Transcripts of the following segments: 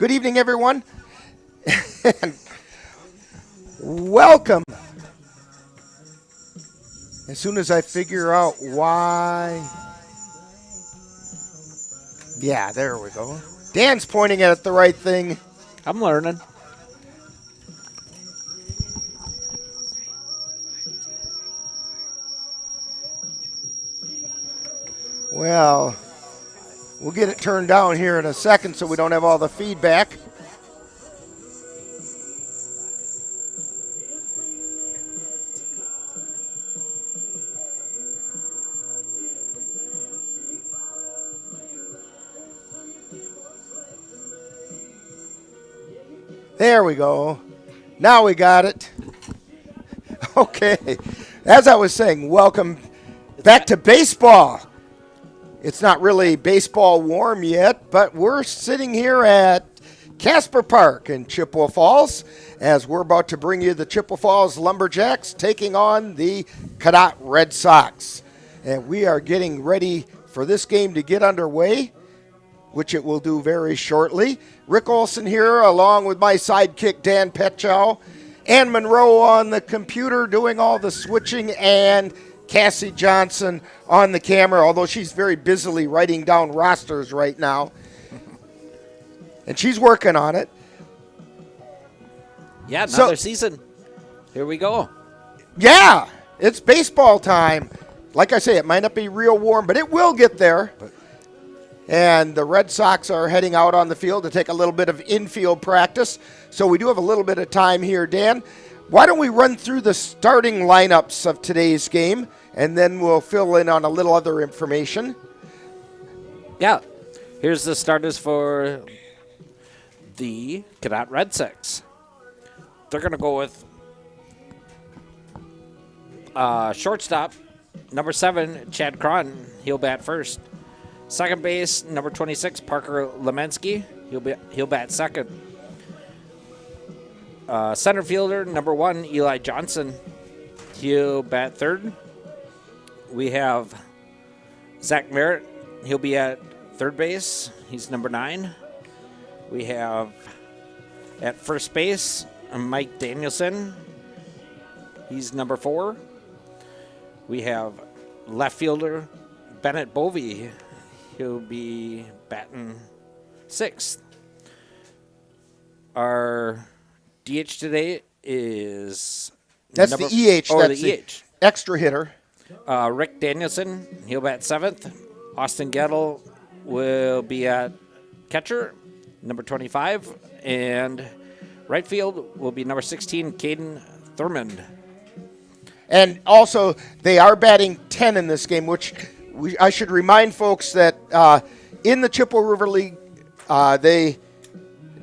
Good evening, everyone, and welcome. As soon as I figure out why... Yeah, there we go. Dan's pointing at the right thing. I'm learning. Well, we'll get it turned down here in a second so we don't have all the feedback. There we go. Now we got it. Okay. As I was saying, welcome back to baseball. It's not really baseball warm yet, but we're sitting here at Casper Park in Chippewa Falls as we're about to bring you the Chippewa Falls Lumberjacks taking on the Cadott Red Sox. And we are getting ready for this game to get underway, which it will do very shortly. Rick Olson here, along with my sidekick, Dan Petchow, and Monroe on the computer doing all the switching, and Cassie Johnson on the camera, although she's very busily writing down rosters right now. And she's working on it. Yeah, another season. Here we go. Yeah, it's baseball time. Like I say, it might not be real warm, but it will get there. And the Red Sox are heading out on the field to take a little bit of infield practice. So we do have a little bit of time here, Dan. Why don't we run through the starting lineups of today's game, and then we'll fill in on a little other information. Yeah. Here's the starters for the Cadott Red Sox. They're going to go with shortstop, number 7, Chad Cron. He'll bat first. Second base, number 26, Parker Lemensky. He'll bat second. Center fielder, number 1, Eli Johnson. He'll bat third. We have Zach Merritt. He'll be at third base. He's number 9. We have at first base, Mike Danielson. He's number 4. We have left fielder, Bennett Bovey. He'll be batting 6th. Our DH today is... That's the EH. That's the EH. Extra hitter. Rick Danielson, he'll bat 7th. Austin Gettle will be at catcher, number 25. And right field will be number 16, Caden Thurmond. And also, they are batting 10 in this game, which... I should remind folks that in the Chippewa River League, they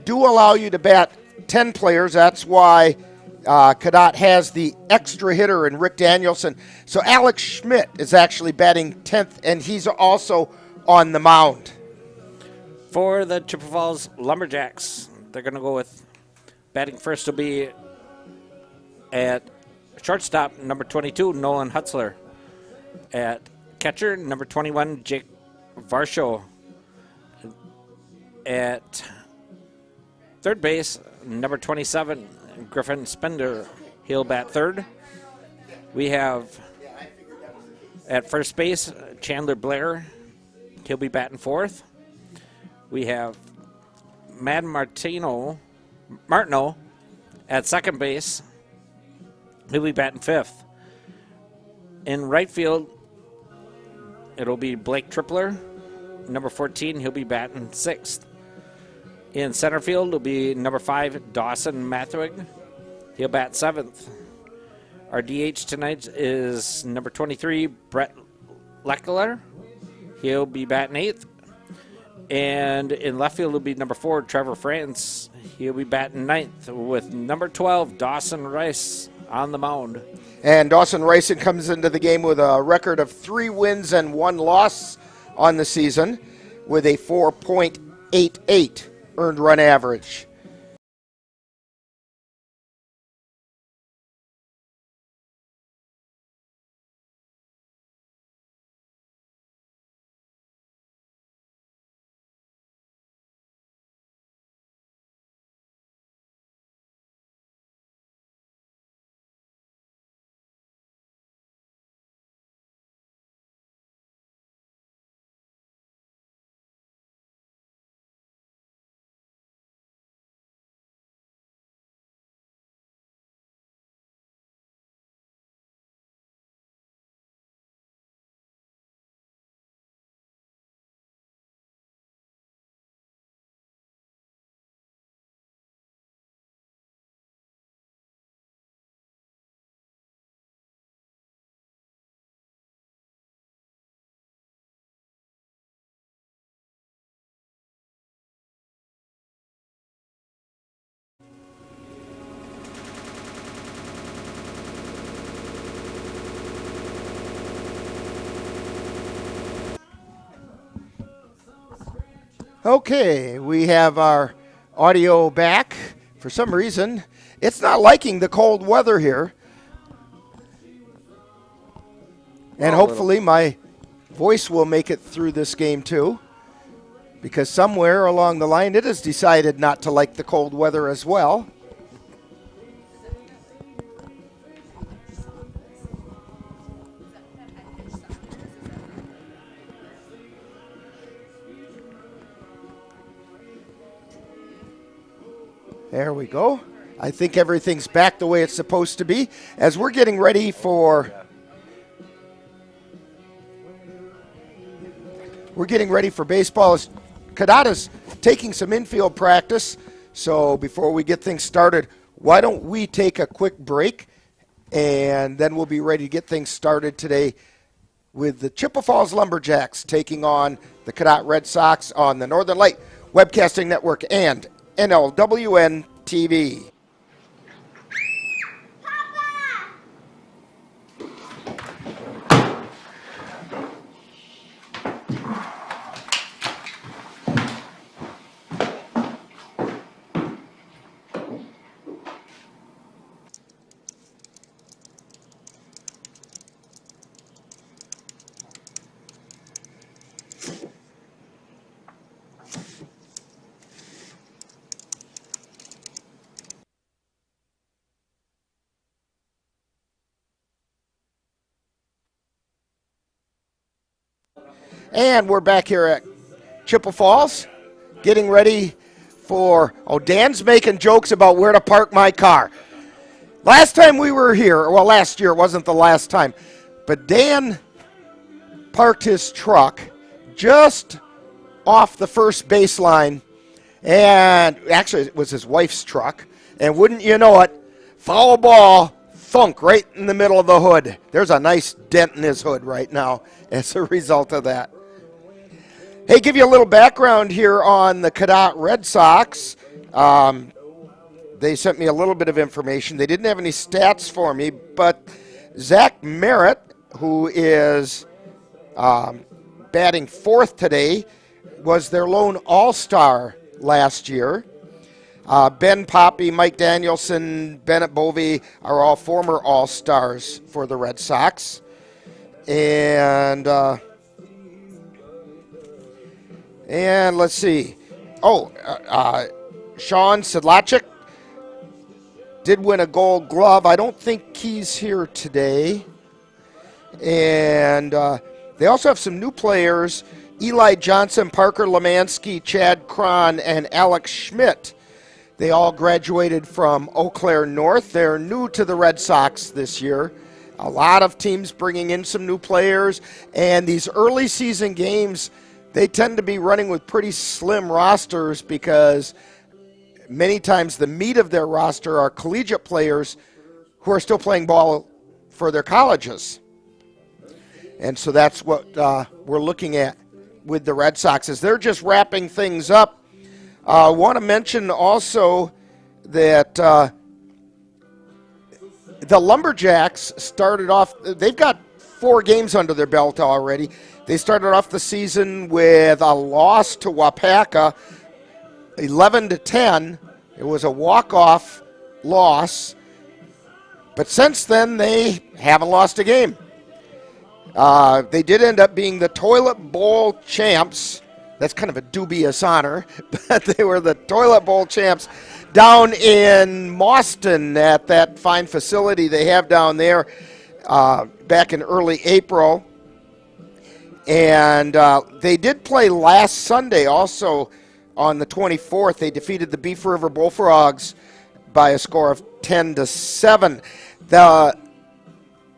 do allow you to bat 10 players. That's why Cadott has the extra hitter in Rick Danielson. So Alex Schmidt is actually batting 10th, and he's also on the mound. For the Chippewa Falls Lumberjacks, they're going to go with batting first will be at shortstop, number 22, Nolan Hutzler. At catcher, number 21, Jake Varsho. At third base, number 27, Griffin Spender. He'll bat third. We have at first base, Chandler Blair. He'll be batting 4th. We have Mad Martino at second base. He'll be batting 5th. In right field, it'll be Blake Tripler, number 14. He'll be batting 6th. In center field, it'll be number 5, Dawson Mathwig. He'll bat 7th. Our DH tonight is number 23, Brett Leckler. He'll be batting 8th. And in left field, it'll be number 4, Trevor France. He'll be batting 9th with number 12, Dawson Rice on the mound. And Dawson Rice comes into the game with a record of 3 wins and 1 loss on the season with a 4.88 earned run average. Okay, we have our audio back. For some reason, it's not liking the cold weather here. And hopefully my voice will make it through this game too, because somewhere along the line it has decided not to like the cold weather as well. There we go. I think everything's back the way it's supposed to be as we're getting ready for baseball. Cadott is taking some infield practice. So before we get things started, why don't we take a quick break, and then we'll be ready to get things started today with the Chippewa Lumberjacks taking on the Cadott Red Sox on the Northern Light Webcasting Network and NLWN-TV. And we're back here at Chippewa Falls, getting ready for, Dan's making jokes about where to park my car. Last time we were here, well, last year, it wasn't the last time, but Dan parked his truck just off the first baseline, and actually it was his wife's truck, and wouldn't you know it, foul ball, thunk right in the middle of the hood. There's a nice dent in his hood right now as a result of that. Hey, give you a little background here on the Cadott Red Sox. They sent me a little bit of information. They didn't have any stats for me, but Zach Merritt, who is batting fourth today, was their lone all-star last year. Ben Poppy, Mike Danielson, Bennett Bovee are all former all-stars for the Red Sox. And let's see. Sean Sedlacek did win a Gold Glove. I don't think he's here today. And they also have some new players: Eli Johnson, Parker Lemansky, Chad Cron, and Alex Schmidt. They all graduated from Eau Claire North. They're new to the Red Sox this year. A lot of teams bringing in some new players, and these early season games, they tend to be running with pretty slim rosters because many times the meat of their roster are collegiate players who are still playing ball for their colleges. And so that's what we're looking at with the Red Sox as they're just wrapping things up. I want to mention also that the Lumberjacks started off, they've got 4 games under their belt already. They started off the season with a loss to Wapaka, 11-10. It was a walk-off loss. But since then, they haven't lost a game. They did end up being the Toilet Bowl champs. That's kind of a dubious honor, but they were the Toilet Bowl champs down in Mauston at that fine facility they have down there back in early April. And they did play last Sunday also on the 24th. They defeated the Beef River Bullfrogs by a score of 10-7. The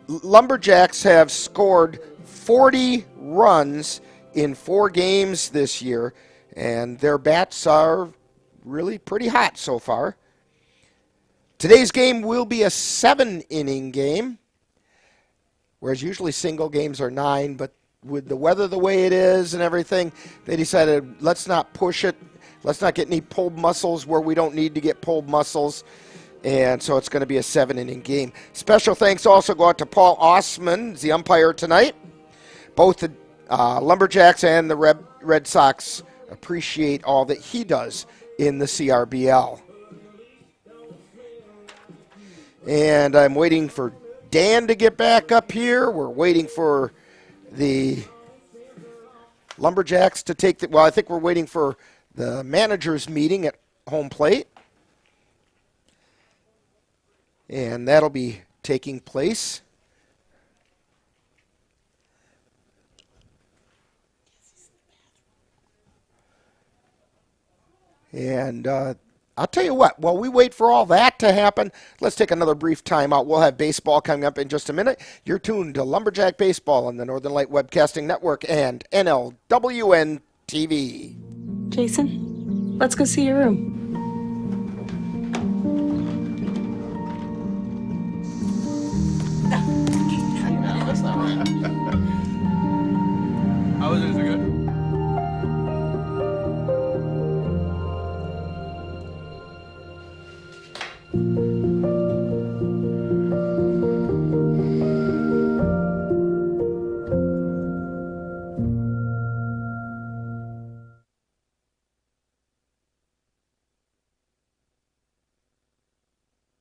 Lumberjacks have scored 40 runs in 4 games this year, and their bats are really pretty hot so far. Today's game will be a 7-inning game, whereas usually single games are 9, but with the weather the way it is and everything, they decided let's not push it. Let's not get any pulled muscles where we don't need to get pulled muscles. And so it's going to be a 7-inning game. Special thanks also go out to Paul Osman, the umpire tonight. Both the Lumberjacks and the Red Sox appreciate all that he does in the CRBL. And I'm waiting for Dan to get back up here. We're waiting for the Lumberjacks to take the, well, I think we're waiting for the managers meeting at home plate. And that'll be taking place. And I'll tell you what, while we wait for all that to happen, let's take another brief timeout. We'll have baseball coming up in just a minute. You're tuned to Lumberjack Baseball on the Northern Light Webcasting Network and NLWN-TV. Jason, let's go see your room. That's not right. How is it? Is it good?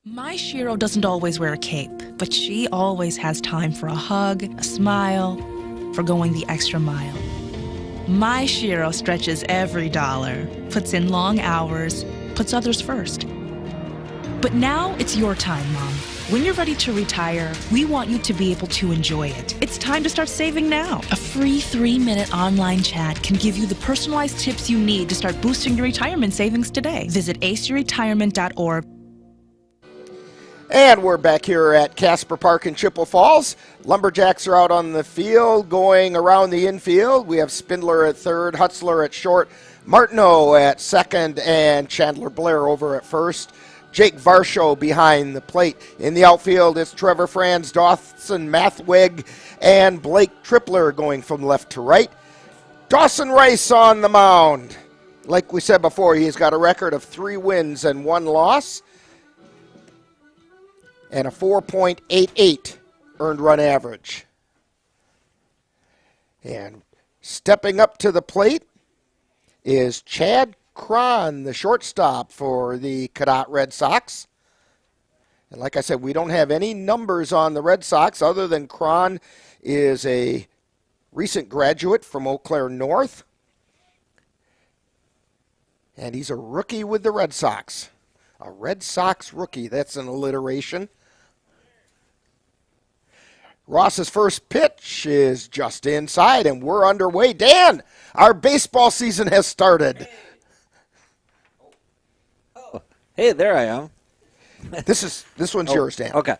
My Shiro doesn't always wear a cape, but she always has time for a hug, a smile, for going the extra mile. My Shiro stretches every dollar, puts in long hours, puts others first. But now it's your time, Mom. When you're ready to retire, we want you to be able to enjoy it. It's time to start saving now. A free 3-minute online chat can give you the personalized tips you need to start boosting your retirement savings today. Visit aceyourretirement.org. And we're back here at Casper Park in Chippewa Falls. Lumberjacks are out on the field going around the infield. We have Spindler at third, Hutzler at short, Martineau at second, and Chandler Blair over at first. Jake Varsho behind the plate. In the outfield, it's Trevor Franz, Dawson Mathweg, and Blake Tripler going from left to right. Dawson Rice on the mound. Like we said before, he's got a record of 3 wins and 1 loss. And a 4.88 earned run average. And stepping up to the plate is Chad Cron, the shortstop for the Cadott Red Sox. And like I said, we don't have any numbers on the Red Sox other than Cron is a recent graduate from Eau Claire North. And he's a rookie with the Red Sox. A Red Sox rookie. That's an alliteration. Ross's first pitch is just inside, and we're underway. Dan, our baseball season has started. Oh, hey, there I am. This one's yours, Dan. Okay.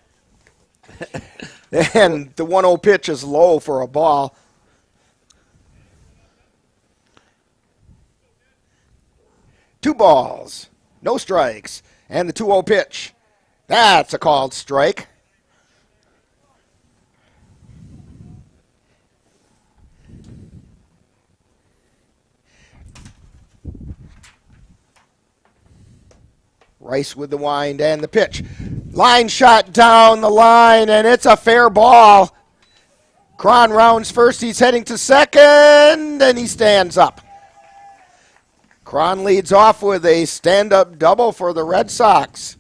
And the 1-0 pitch is low for a ball. Two balls, no strikes, and the 2-0 pitch. That's a called strike. Rice with the wind and the pitch. Line shot down the line, and it's a fair ball. Cron rounds first. He's heading to second, and he stands up. Cron leads off with a stand-up double for the Red Sox.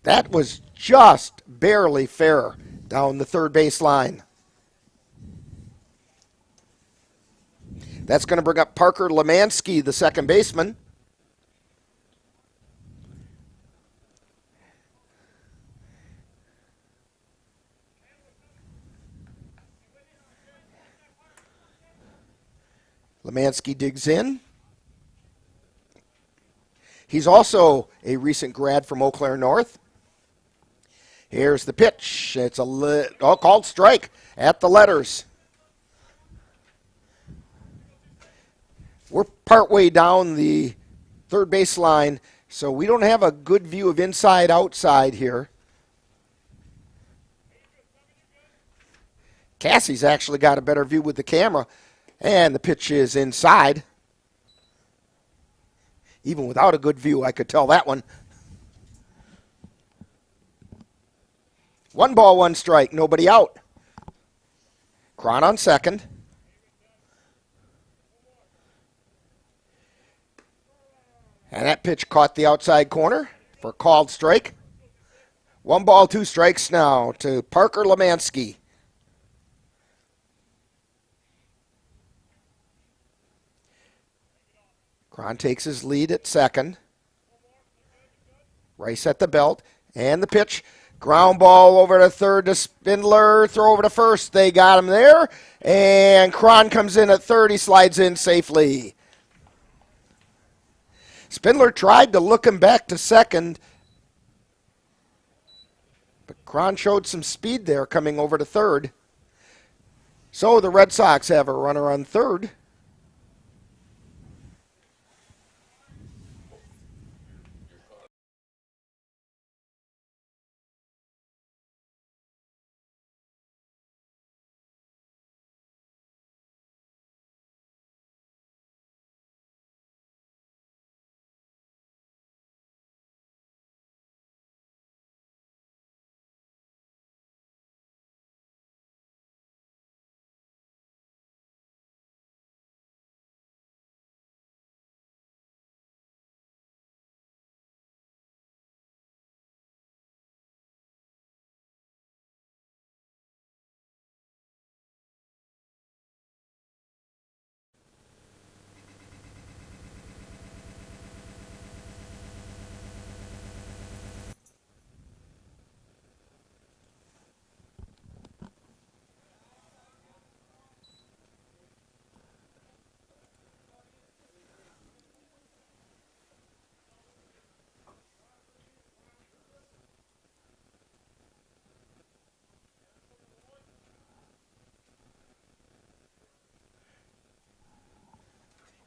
That was just barely fair down the third base line. That's going to bring up Parker Lemansky, the second baseman. Lemansky digs in. He's also a recent grad from Eau Claire North. Here's the pitch. It's a called strike at the letters. We're partway down the third base line, so we don't have a good view of inside-outside here. Cassie's actually got a better view with the camera. And the pitch is inside. Even without a good view, I could tell that one. 1 ball, 1 strike, nobody out. Cron on second. And that pitch caught the outside corner for a called strike. 1 ball, 2 strikes now to Parker Lemansky. Cron takes his lead at second. Rice at the belt. And the pitch. Ground ball over to third to Spindler. Throw over to first. They got him there. And Cron comes in at third. He slides in safely. Spindler tried to look him back to second. But Cron showed some speed there coming over to third. So the Red Sox have a runner on third.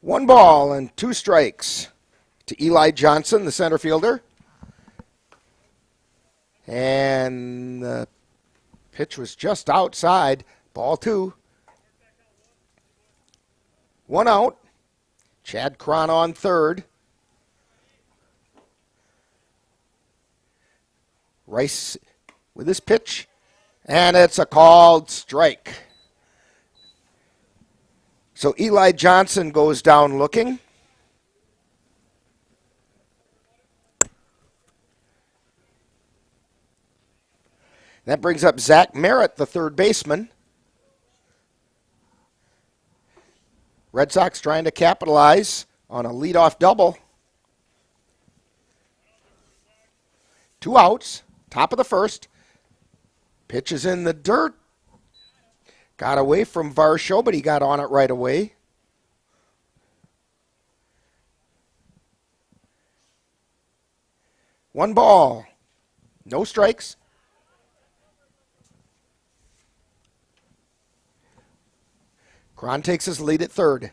One ball and 2 strikes to Eli Johnson, the center fielder. And the pitch was just outside. Ball 2. 1 out. Chad Cron on third. Rice with his pitch. And it's a called strike. So Eli Johnson goes down looking. That brings up Zach Merritt, the third baseman. Red Sox trying to capitalize on a leadoff double. 2 outs, top of the first. Pitch is in the dirt. Got away from Varsho, but he got on it right away. One ball, no strikes. Cron takes his lead at third.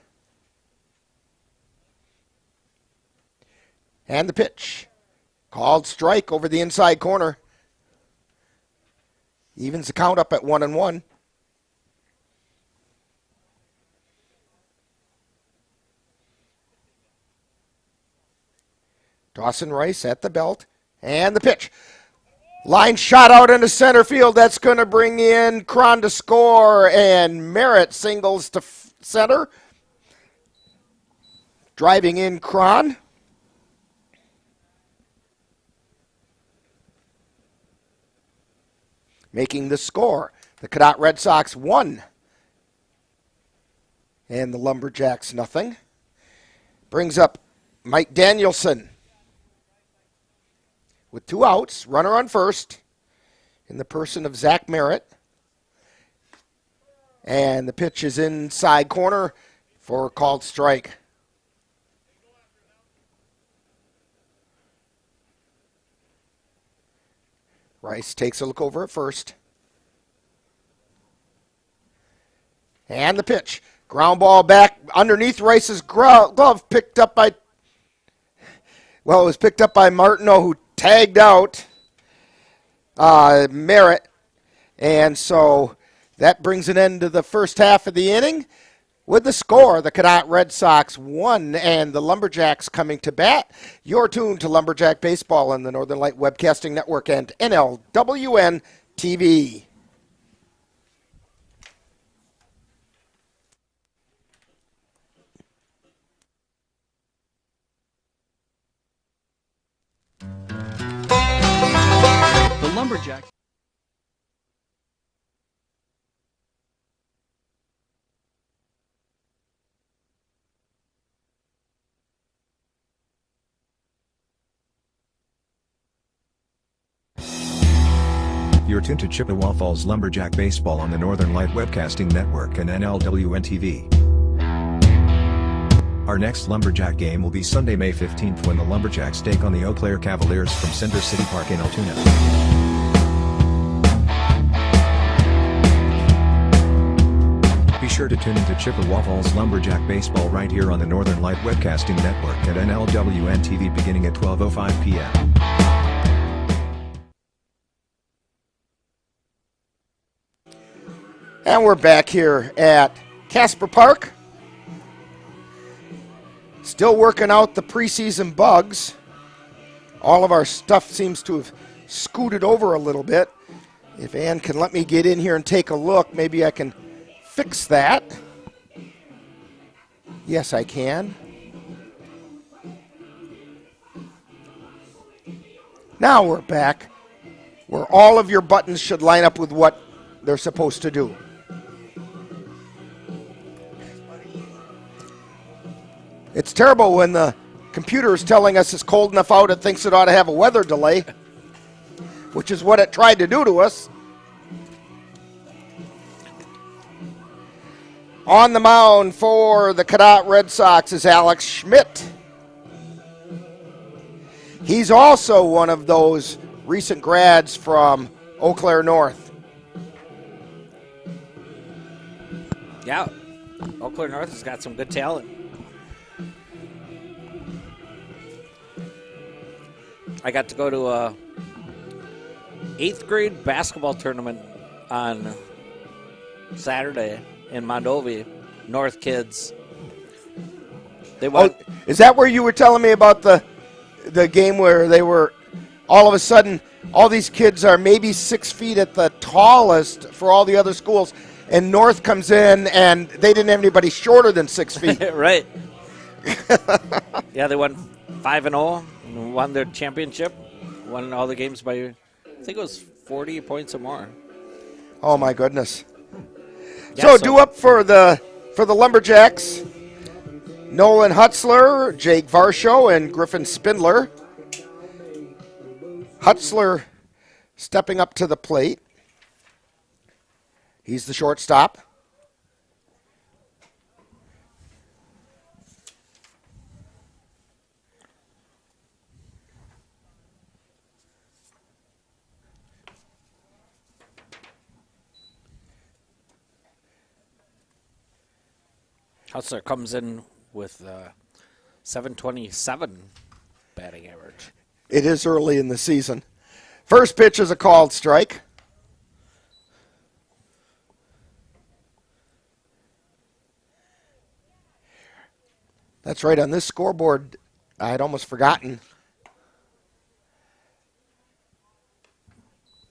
And the pitch. Called strike over the inside corner. Evens the count up at 1-1. Dawson Rice at the belt. And the pitch. Line shot out into center field. That's going to bring in Cron to score. And Merritt singles to center. Driving in Cron. Making the score. The Cadott Red Sox 1. And the Lumberjacks nothing. Brings up Mike Danielson. With 2 outs, runner on first in the person of Zach Merritt. And the pitch is inside corner for a called strike. Rice takes a look over at first. And the pitch. Ground ball back underneath Rice's glove, picked up by, well, it was picked up by Martineau, who tagged out Merritt. And so that brings an end to the first half of the inning. With the score, the Cadott Red Sox 1 and the Lumberjacks coming to bat. You're tuned to Lumberjack Baseball on the Northern Light Webcasting Network and NLWN-TV. Lumberjacks. You're tuned to Chippewa Falls Lumberjack Baseball on the Northern Light Webcasting Network and NLWN-TV. Our next Lumberjack game will be Sunday, May 15th when the Lumberjacks take on the Eau Claire Cavaliers from Cinder City Park in Altoona. Be sure to tune into Chippewa Falls Lumberjack Baseball right here on the Northern Light Webcasting Network at NLWN-TV beginning at 12:05 p.m. And we're back here at Casper Park. Still working out the preseason bugs. All of our stuff seems to have scooted over a little bit. If Ann can let me get in here and take a look, maybe I can fix that. Yes, I can. Now we're back where all of your buttons should line up with what they're supposed to do. It's terrible when the computer is telling us it's cold enough out it thinks it ought to have a weather delay, which is what it tried to do to us. On the mound for the Cadott Red Sox is Alex Schmidt. He's also one of those recent grads from Eau Claire North. Yeah, Eau Claire North has got some good talent. I got to go to a 8th grade basketball tournament on Saturday in Mondovi. North kids. They won. Oh, is that where you were telling me about the game where they were all of a sudden all these kids are maybe 6 feet at the tallest for all the other schools, and North comes in and they didn't have anybody shorter than 6 feet. Right. Yeah, they won 5-0 and won their championship. Won all the games by, I think it was 40 points or more. Oh my goodness. Yeah, So due up for the Lumberjacks, Nolan Hutzler, Jake Varsho, and Griffin Spindler. Hutzler stepping up to the plate. He's the shortstop. Hutzler comes in with 727 batting average. It is early in the season. First pitch is a called strike. That's right, on this scoreboard, I had almost forgotten.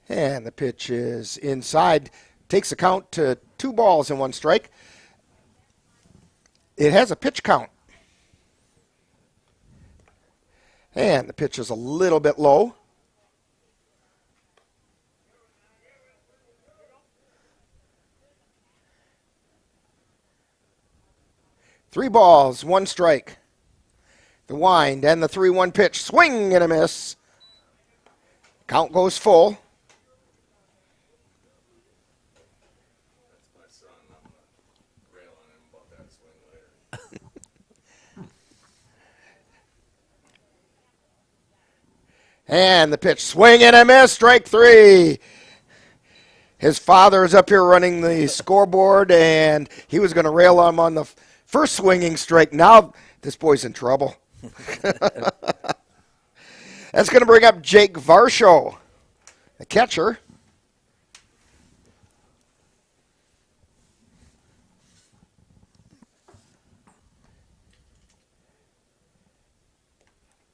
And the pitch is inside. Takes a count to 2 balls and 1 strike. It has a pitch count. And the pitch is a little bit low. Three balls, 1 strike. The wind and the 3-1 pitch. Swing and a miss. Count goes full. And the pitch, swing and a miss, strike 3. His father is up here running the scoreboard, and he was going to rail him on the first swinging strike. Now this boy's in trouble. That's going to bring up Jake Varsho, the catcher.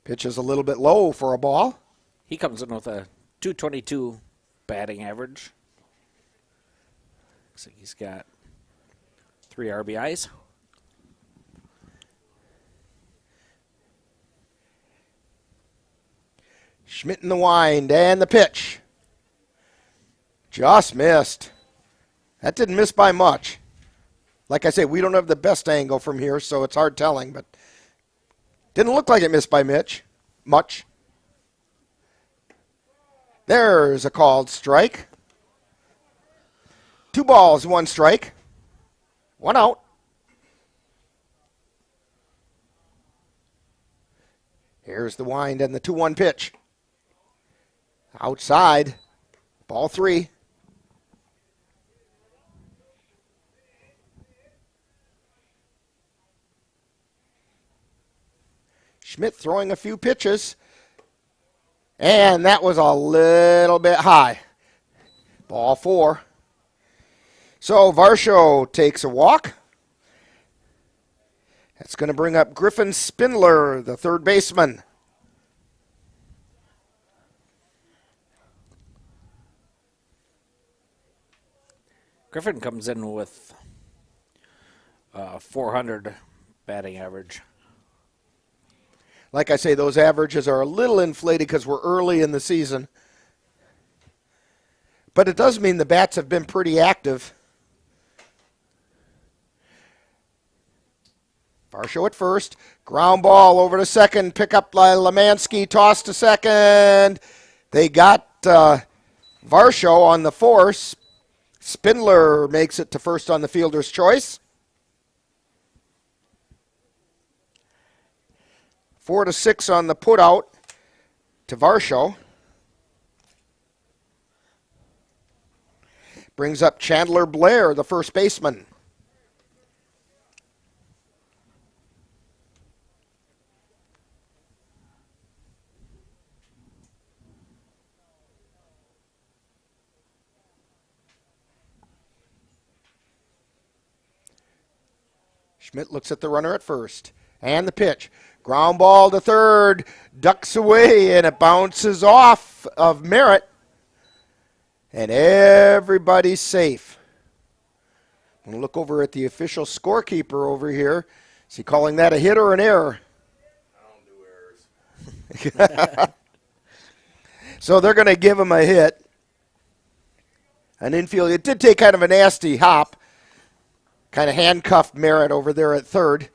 Pitch is a little bit low for a ball. He comes in with a 222 batting average. Looks like he's got 3 RBIs. Schmidt in the wind and the pitch. Just missed. That didn't miss by much. Like I say, we don't have the best angle from here, so it's hard telling, but didn't look like it missed by much. There's a called strike. 2 balls, 1 strike. 1 out. Here's the wind and the 2-1 pitch. Outside. Ball 3. Schmidt throwing a few pitches. And that was a little bit high. Ball 4. So Varsho takes a walk. That's going to bring up Griffin Spindler, the third baseman. Griffin comes in with 400 batting average. Like I say, those averages are a little inflated because we're early in the season. But it does mean the bats have been pretty active. Varsho at first. Ground ball over to second. Pick up by Lemansky. Toss to second. They got Varsho on the force. Spindler makes it to first on the fielder's choice. 4-6 on the putout to Varsho. Brings up Chandler Blair, the first baseman. Schmidt looks at the runner at first. And the pitch. Ground ball to third. Ducks away, and it bounces off of Merritt. And everybody's safe. I'm going to look over at the official scorekeeper over here. Is he calling that a hit or an error? I don't do errors. So they're going to give him a hit. An infield. It did take kind of a nasty hop. Kind of handcuffed Merritt over there at third.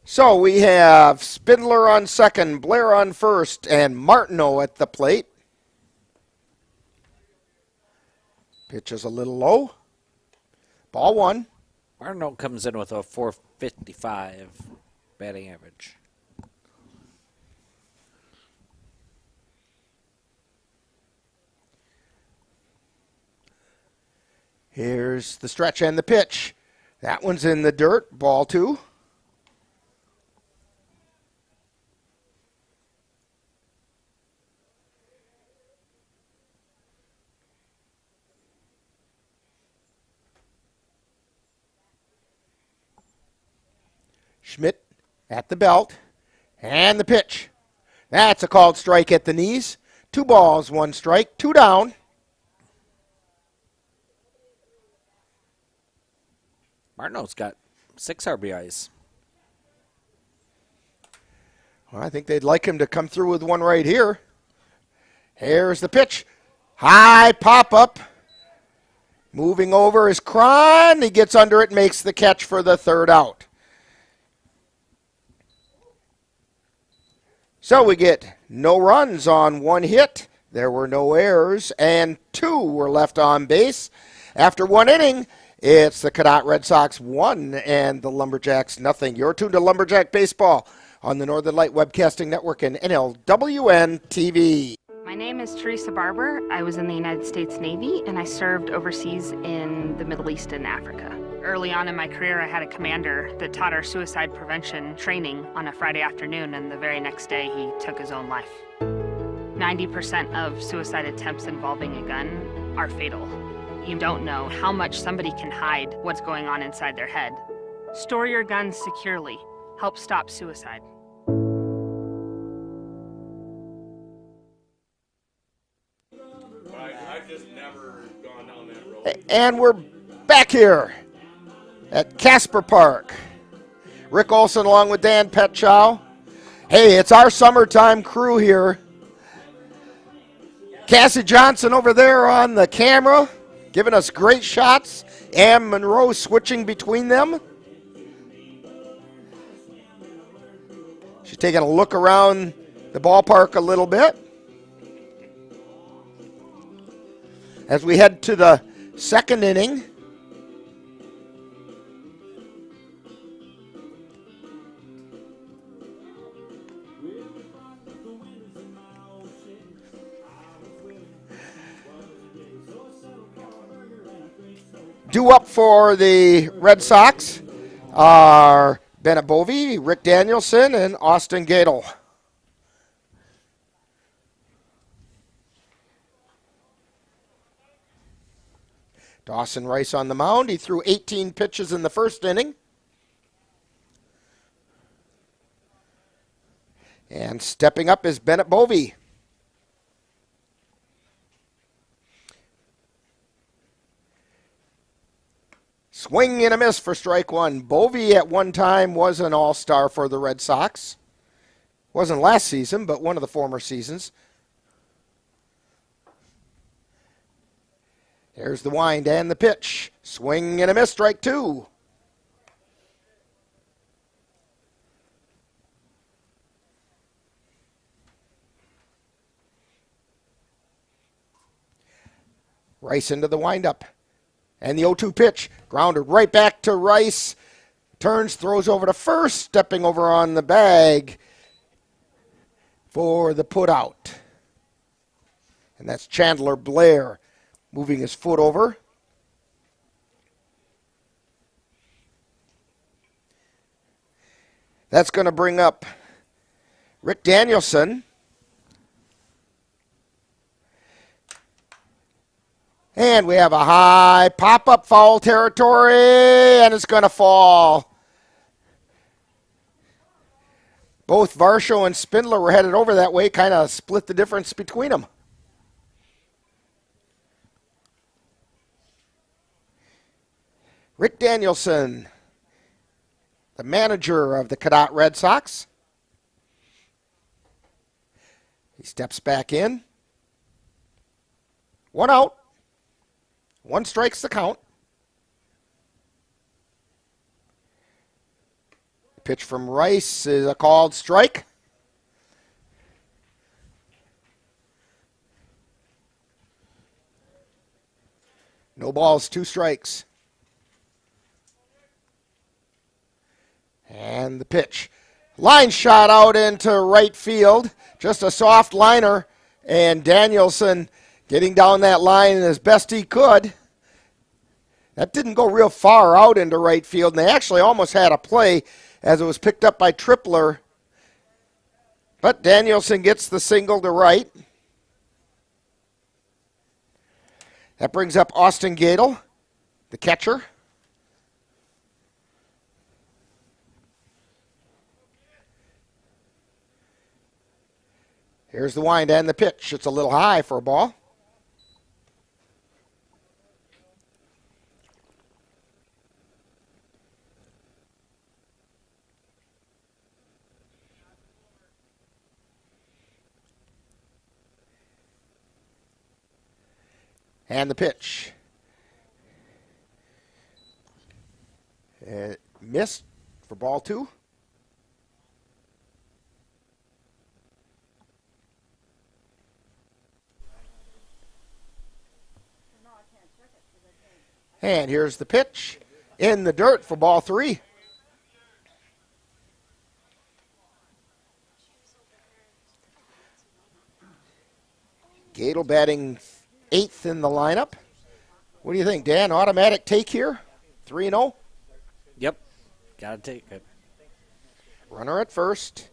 So we have Spindler on second, Blair on first, and Martineau at the plate. Pitch is a little low. Ball 1. Martineau comes in with a 455 batting average. Here's the stretch and the pitch. That one's in the dirt. Ball 2. Schmidt at the belt. And the pitch. That's a called strike at the knees. 2 balls, 1 strike, 2 down. Martineau's got 6 RBIs. Well, I think they'd like him to come through with one right here. Here's the pitch. High pop-up. Moving over is Cron. He gets under it, makes the catch for the third out. So we get no runs on 1 hit. There were no errors, and 2 were left on base. After 1 inning, it's the Cadott Red Sox 1 and the Lumberjacks nothing. You're tuned to Lumberjack Baseball on the Northern Light Webcasting Network and NLWN-TV. My name is Teresa Barber. I was in the United States Navy, and I served overseas in the Middle East and Africa. Early on in my career, I had a commander that taught our suicide prevention training on a Friday afternoon, and the very next day, he took his own life. 90% of suicide attempts involving a gun are fatal. You don't know how much somebody can hide what's going on inside their head. Store your guns securely. Help stop suicide. I've just never gone down that road. And we're back here at Casper Park. Rick Olson along with Dan Petchow. Hey, it's our summertime crew here. Cassie Johnson over there on the camera, giving us great shots. Ann Monroe switching between them. She's taking a look around the ballpark a little bit. As we head to the second inning. Due up for the Red Sox are Bennett Bovee, Rick Danielson, and Austin Gadel. Dawson Rice on the mound. He threw 18 pitches in the first inning. And stepping up is Bennett Bovee. Swing and a miss for strike one. Bovee at one time was an all-star for the Red Sox. Wasn't last season, but one of the former seasons. There's the wind and the pitch. Swing and a miss, strike two. Rice into the windup. And the 0-2 pitch, grounded right back to Rice. Turns, throws over to first, stepping over on the bag for the putout. And that's Chandler Blair moving his foot over. That's going to bring up Rick Danielson. And we have a high pop-up, foul territory, and it's going to fall. Both Varsho and Spindler were headed over that way, kind of split the difference between them. Rick Danielson, the manager of the Cadott Red Sox. He steps back in. One out. One strikes the count. Pitch from Rice is a called strike. No balls, two strikes. And the pitch. Line shot out into right field. Just a soft liner. And Danielson getting down that line as best he could. That didn't go real far out into right field, and they actually almost had a play as it was picked up by Tripler. But Danielson gets the single to right. That brings up Austin Gadel, the catcher. Here's the wind and the pitch. It's a little high for a ball. And the pitch. Missed for ball two. And here's the pitch. In the dirt for ball three. Gadel batting eighth in the lineup. What do you think, Dan? Automatic take here? 3-0? Yep. Got to take it. Runner at first.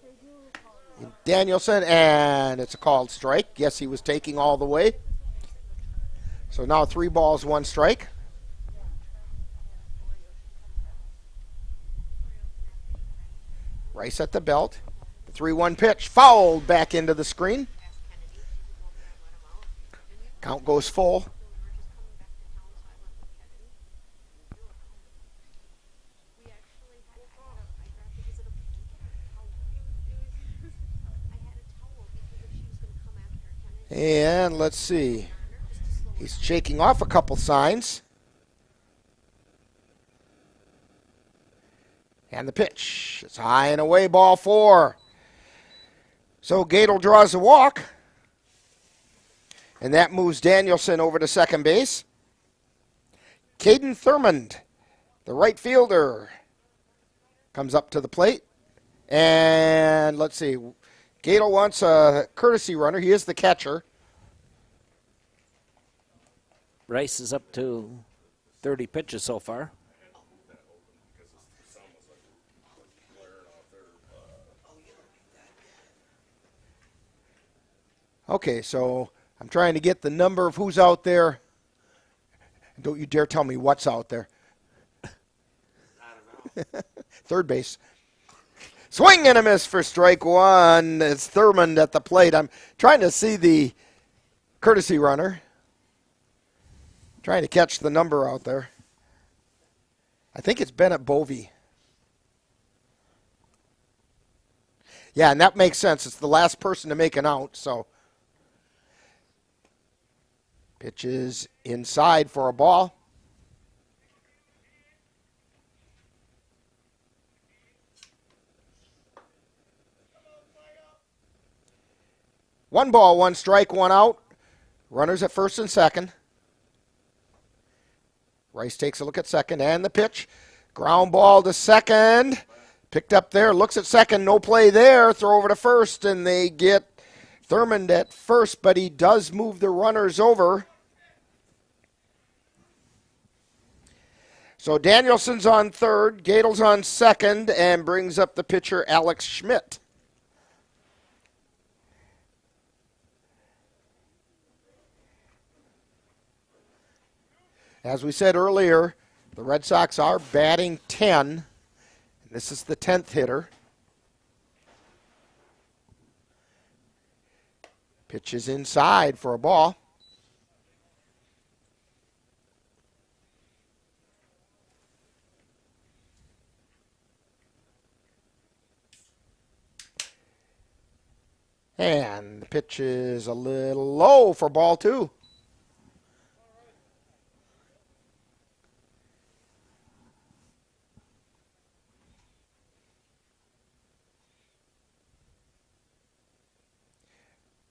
Danielson, and it's a called strike. Yes, he was taking all the way. So now 3 balls, 1 strike. Rice at the belt. The 3-1 pitch fouled back into the screen. Count goes full. And let's see. He's shaking off a couple signs. And the pitch. It's high and away, ball 4. So Cadott draws a walk. And that moves Danielson over to second base. Caden Thurmond, the right fielder, comes up to the plate. And let's see. Cadott wants a courtesy runner. He is the catcher. Rice is up to 30 pitches so far. Okay, so I'm trying to get the number of who's out there. Don't you dare tell me what's out there. I don't know. Third base. Swing and a miss for strike 1. It's Thurmond at the plate. I'm trying to see the courtesy runner. Trying to catch the number out there. I think it's Bennett Bovey. Yeah, and that makes sense. It's the last person to make an out, so. Pitches inside for a ball. One ball, one strike, one out. Runners at first and second. Rice takes a look at second, and the pitch. Ground ball to second. Picked up there, looks at second, no play there. Throw over to first, and they get Thurmond at first, but he does move the runners over. So Danielson's on third, Gadel's on second, and brings up the pitcher Alex Schmidt. As we said earlier, the Red Sox are batting 10. This is the 10th hitter. Pitch is inside for a ball. And the pitch is a little low for ball 2.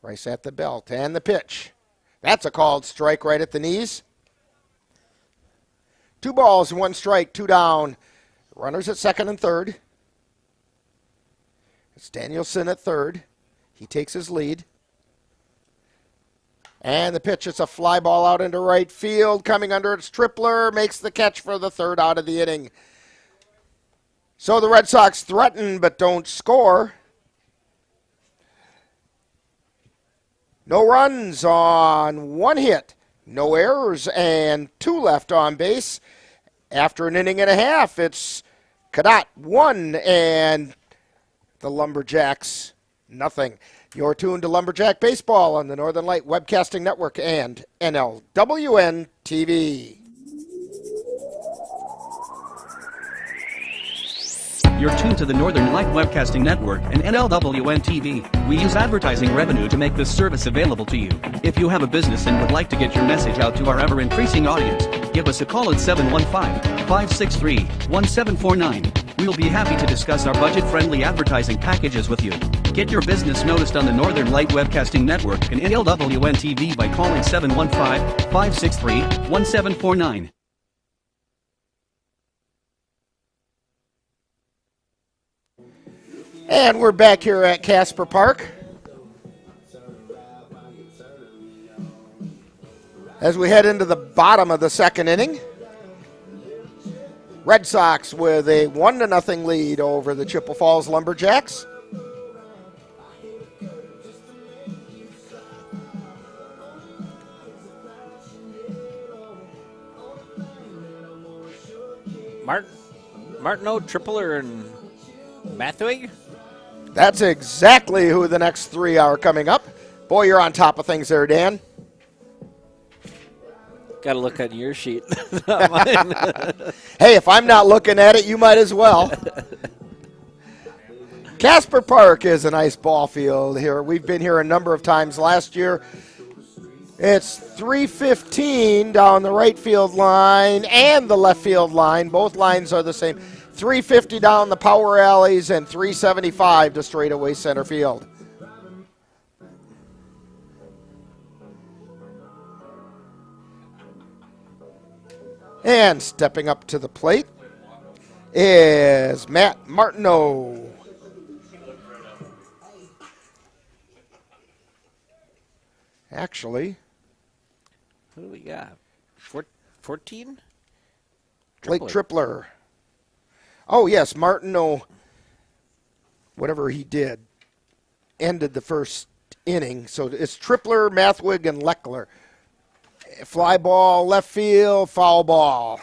Rice at the belt, and the pitch. That's a called strike right at the knees. 2 balls, 1 strike, 2 down. Runners at second and third. It's Danielson at third. He takes his lead. And the pitch, it's a fly ball out into right field. Coming under, it's Tripler. Makes the catch for the third out of the inning. So the Red Sox threaten but don't score. No runs on 1 hit, no errors, and 2 left on base. After an inning and a half, it's Cadott 1 and the Lumberjacks nothing. You're tuned to Lumberjack Baseball on the Northern Light Webcasting Network and NLWN-TV. You're tuned to the Northern Light Webcasting Network and NLWN-TV. We use advertising revenue to make this service available to you. If you have a business and would like to get your message out to our ever-increasing audience, give us a call at 715-563-1749. We'll be happy to discuss our budget-friendly advertising packages with you. Get your business noticed on the Northern Light Webcasting Network and NLWN-TV by calling 715-563-1749. And we're back here at Casper Park. As we head into the bottom of the second inning, Red Sox with a 1-0 lead over the Chippewa Falls Lumberjacks. Martineau, Tripler, and Mathwig? That's exactly who the next 3 are coming up. Boy, you're on top of things there, Dan. Got to look on your sheet, not mine. Hey, if I'm not looking at it, you might as well. Casper Park is a nice ball field here. We've been here a number of times last year. It's 3:15 down the right field line and the left field line. Both lines are the same. 3:50 down the power alleys and 3:75 to straightaway center field. And stepping up to the plate is Matt Martineau. Actually, Who do we got? 14? Blake Tripler. Oh, yes, Martineau, whatever he did, ended the first inning. So it's Tripler, Mathwig, and Leckler. Fly ball, left field, foul ball.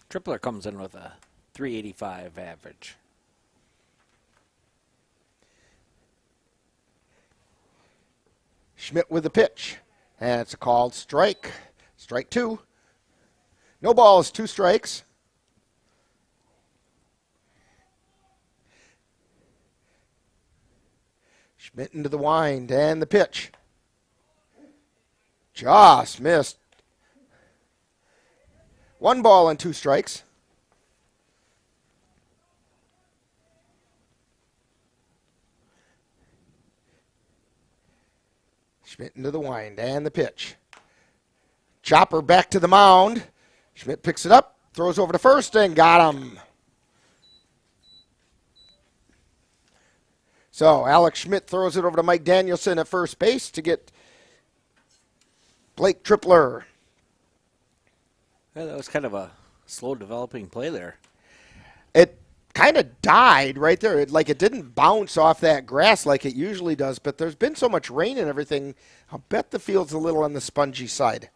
Tripler comes in with a 385 average. Schmidt with the pitch. And it's a called strike. Strike two. No balls, 2 strikes. Schmidt into the wind and the pitch. Just missed. 1 ball and 2 strikes. Schmidt into the wind and the pitch. Chopper back to the mound. Schmidt picks it up, throws over to first, and got him. So Alex Schmidt throws it over to Mike Danielson at first base to get Blake Tripler. Yeah, that was kind of a slow developing play there. It kind of died right there. It didn't bounce off that grass like it usually does, but there's been so much rain and everything, I'll bet the field's a little on the spongy side.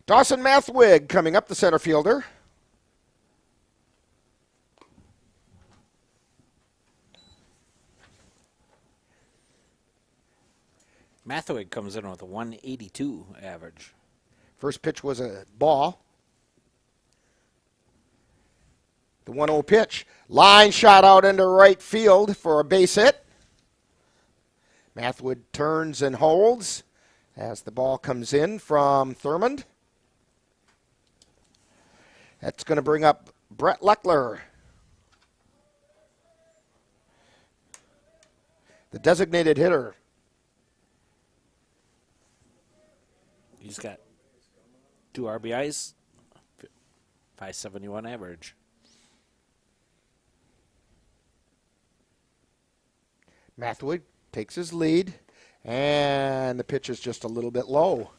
Dawson Mathwig coming up, the center fielder. Mathwig comes in with a 182 average. First pitch was a ball. The 1-0 pitch. Line shot out into right field for a base hit. Mathwood turns and holds as the ball comes in from Thurmond. That's going to bring up Brett Leckler, the designated hitter. He's got 2 RBIs, 571 average. Mathwood takes his lead, and the pitch is just a little bit low.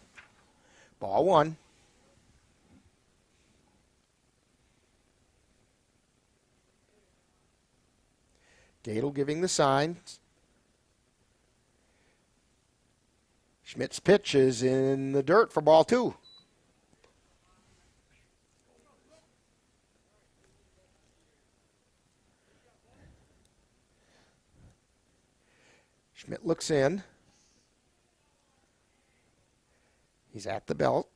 Ball 1. Gadel giving the signs. Schmidt's pitch is in the dirt for ball 2. Schmidt looks in. He's at the belt.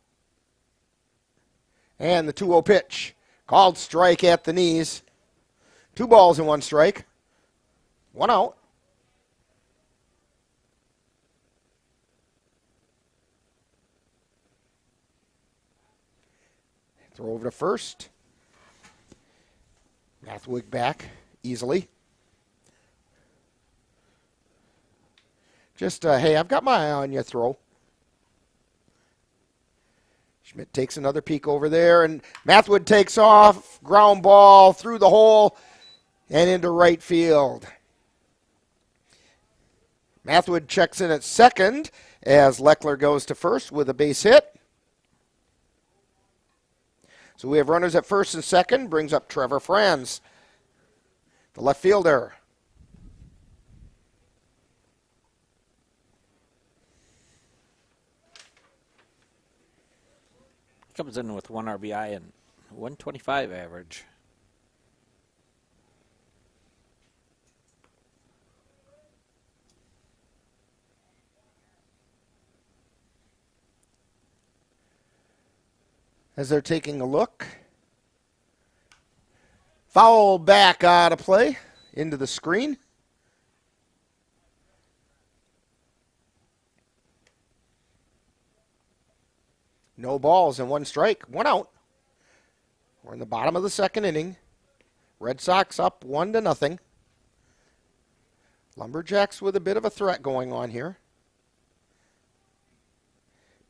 And the 2-0 pitch. Called strike at the knees. 2 balls and 1 strike. 1 out. Throw over to first. Mathwig back easily. Just, hey, I've got my eye on you, throw. Schmidt takes another peek over there, and Mathwood takes off. Ground ball through the hole and into right field. Mathwood checks in at second as Leckler goes to first with a base hit. So we have runners at first and second, brings up Trevor Franz, the left fielder. Comes in with 1 RBI and 125 average. as they're taking a look. Foul back out of play into the screen. No balls and 1 strike, 1 out. We're in the bottom of the 2nd inning. Red Sox up 1-0. Lumberjacks with a bit of a threat going on here.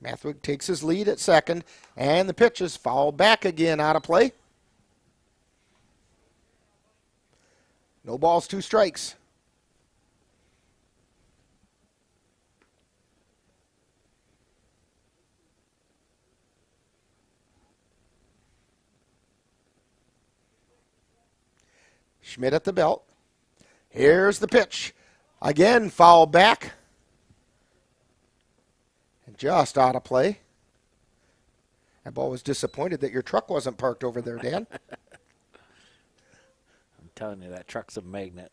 Mathwig takes his lead at 2nd, and the pitch is fouled back again out of play. No balls, 2 strikes. Schmidt at the belt. Here's the pitch. Again, foul back. And just out of play. That ball was disappointed that your truck wasn't parked over there, Dan. I'm telling you, that truck's a magnet.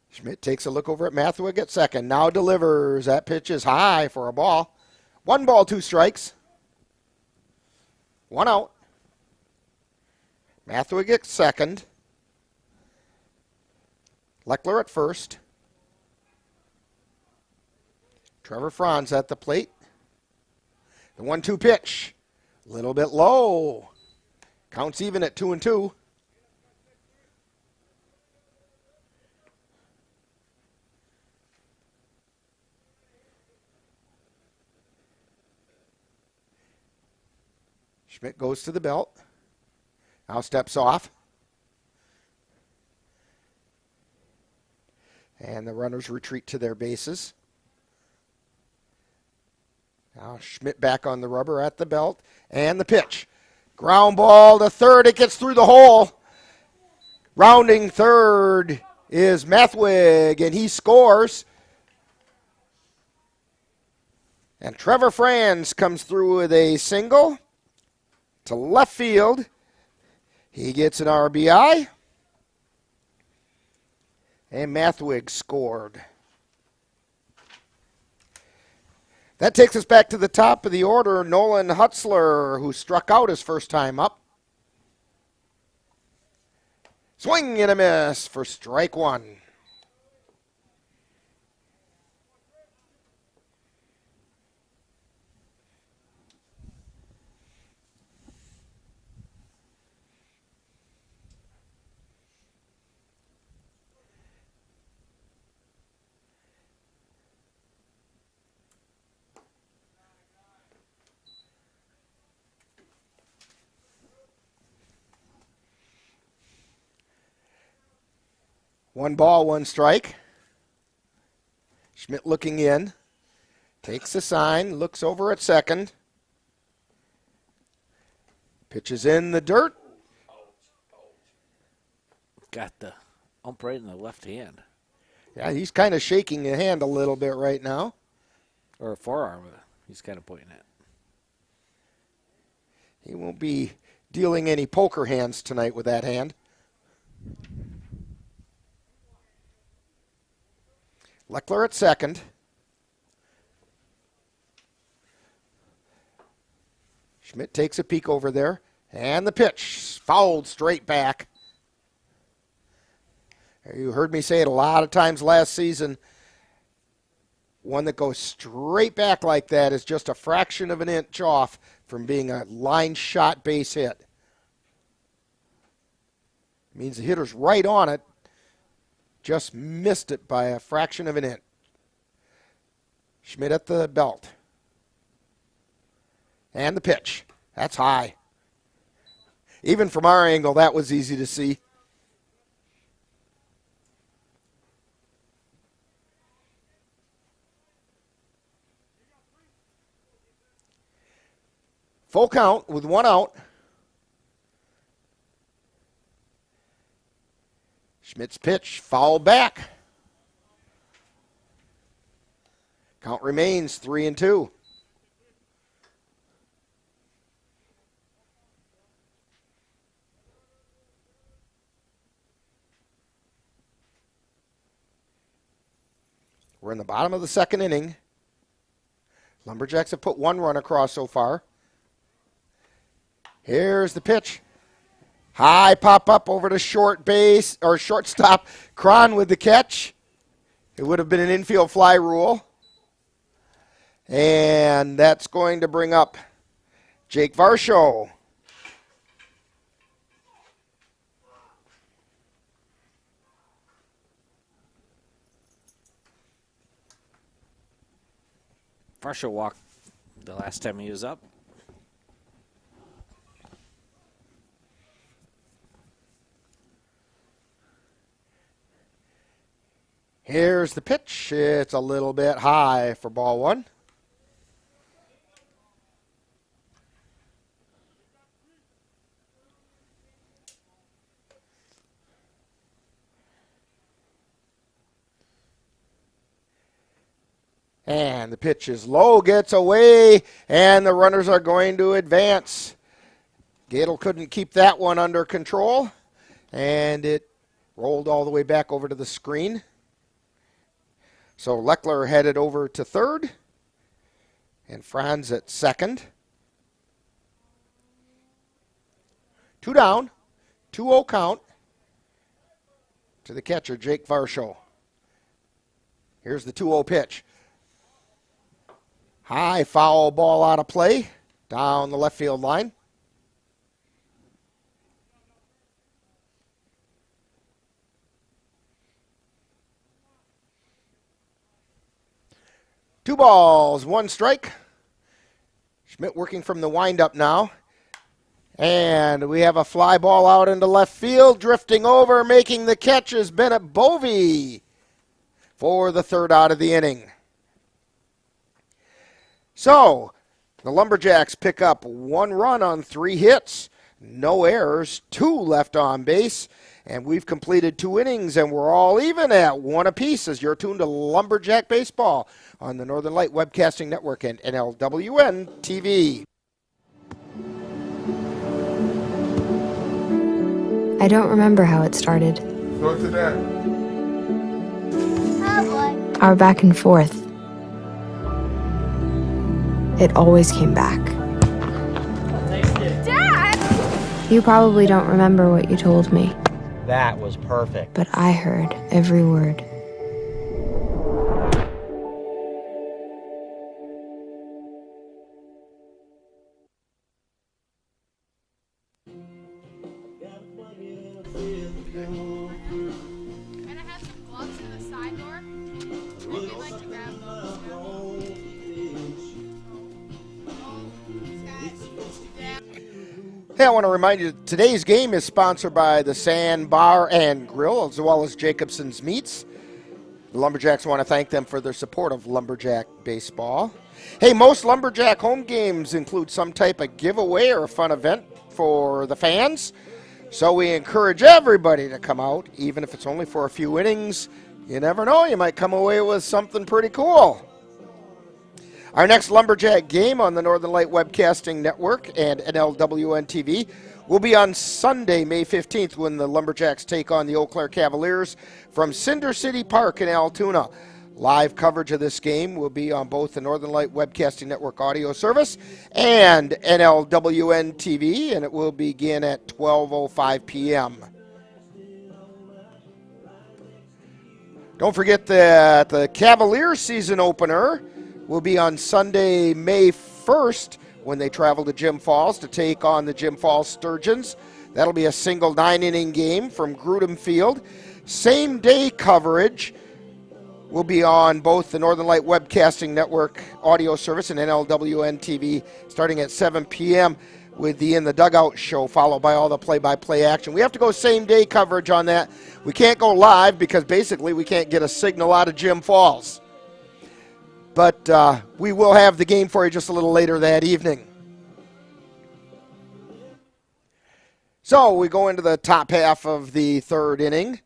Schmidt takes a look over at Mathwig at 2nd. Now delivers. That pitch is high for a ball. 1 ball, 2 strikes. 1 out. Mathwig at 2nd. Leckler at 1st. Trevor Franz at the plate. The 1-2 pitch. A little bit low. Counts even at 2-2. Schmidt goes to the belt. Now steps off. And the runners retreat to their bases. Now Schmidt back on the rubber at the belt. And the pitch. Ground ball to 3rd. It gets through the hole. Rounding 3rd is Mathwig, and he scores. And Trevor Franz comes through with a single to left field. He gets an RBI. And Mathwig scored. That takes us back to the top of the order. Nolan Hutzler, who struck out his first time up. Swing and a miss for strike 1. One ball, 1 strike. Schmidt looking in. Takes a sign, looks over at 2nd. Pitches in the dirt. Got the ump right in the left hand. Yeah, he's kind of shaking the hand a little bit right now. Or a forearm, he's kind of pointing at. He won't be dealing any poker hands tonight with that hand. Leckler at 2nd. Schmidt takes a peek over there. And the pitch, fouled straight back. You heard me say it a lot of times last season. One that goes straight back like that is just a fraction of an inch off from being a line shot base hit. It means the hitter's right on it. Just missed it by a fraction of an inch. Schmidt at the belt. And the pitch. That's high. Even from our angle, that was easy to see. Full count with 1 out. Schmidt's pitch, foul back. Count remains 3-2. We're in the bottom of the second inning. Lumberjacks have put 1 run across so far. Here's the pitch. High pop up over to short base, or shortstop. Cron with the catch. It would have been an infield fly rule. And that's going to bring up Jake Varsho. Varsho walked the last time he was up. Here's the pitch. It's a little bit high for ball 1. And the pitch is low, gets away, and the runners are going to advance. Gadel couldn't keep that one under control, and it rolled all the way back over to the screen. So Leckler headed over to third, and Franz at second. 2 down, 2-0 count to the catcher, Jake Varsho. Here's the 2-0 pitch. High foul ball out of play down the left field line. Two balls, 1 strike. Schmidt working from the windup now. And we have a fly ball out into left field. Drifting over, making the catch is Bennett Bovey for the 3rd out of the inning. So, the Lumberjacks pick up 1 run on 3 hits, no errors, 2 left on base, and we've completed 2 innings, and we're all even at 1 apiece as you're tuned to Lumberjack Baseball on the Northern Light Webcasting Network and NLWN-TV. I don't remember how it started. Go to that. Oh boy. Our back and forth. It always came back. Dad! You probably don't remember what you told me. That was perfect. But I heard every word. And I have some gloves in the side door. Would you like to grab those? Hey, I want to remind you today's game is sponsored by the Sand Bar and Grill as well as Jacobson's Meats. The Lumberjacks want to thank them for their support of Lumberjack Baseball. Hey, most Lumberjack home games include some type of giveaway or fun event for the fans. So we encourage everybody to come out, even if it's only for a few innings. You never know, you might come away with something pretty cool. Our next Lumberjack game on the Northern Light Webcasting Network and NLWN-TV will be on Sunday, May 15th, when the Lumberjacks take on the Eau Claire Cavaliers from Cinder City Park in Altoona. Live coverage of this game will be on both the Northern Light Webcasting Network audio service and NLWN-TV, and it will begin at 12:05 p.m. Don't forget that the Cavaliers season opener will be on Sunday, May 1st, when they travel to Jim Falls to take on the Jim Falls Sturgeons. That'll be a single 9-inning game from Grudem Field. Same day coverage will be on both the Northern Light Webcasting Network audio service and NLWN-TV starting at 7 p.m. with the In the Dugout show, followed by all the play-by-play action. We have to go same day coverage on that. We can't go live because basically we can't get a signal out of Jim Falls. But we will have the game for you just a little later that evening. So we go into the top half of the 3rd inning.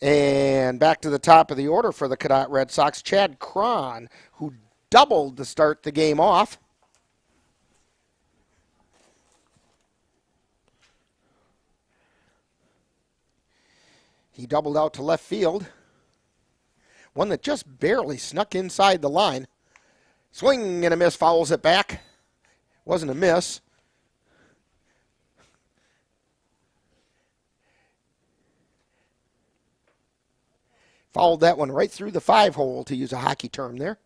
And back to the top of the order for the Cadott Red Sox, Chad Cron, who doubled to start the game off. He doubled out to left field. One that just barely snuck inside the line. Swing and a miss, fouls it back. Wasn't a miss. Fouled that one right through the 5-hole, to use a hockey term there.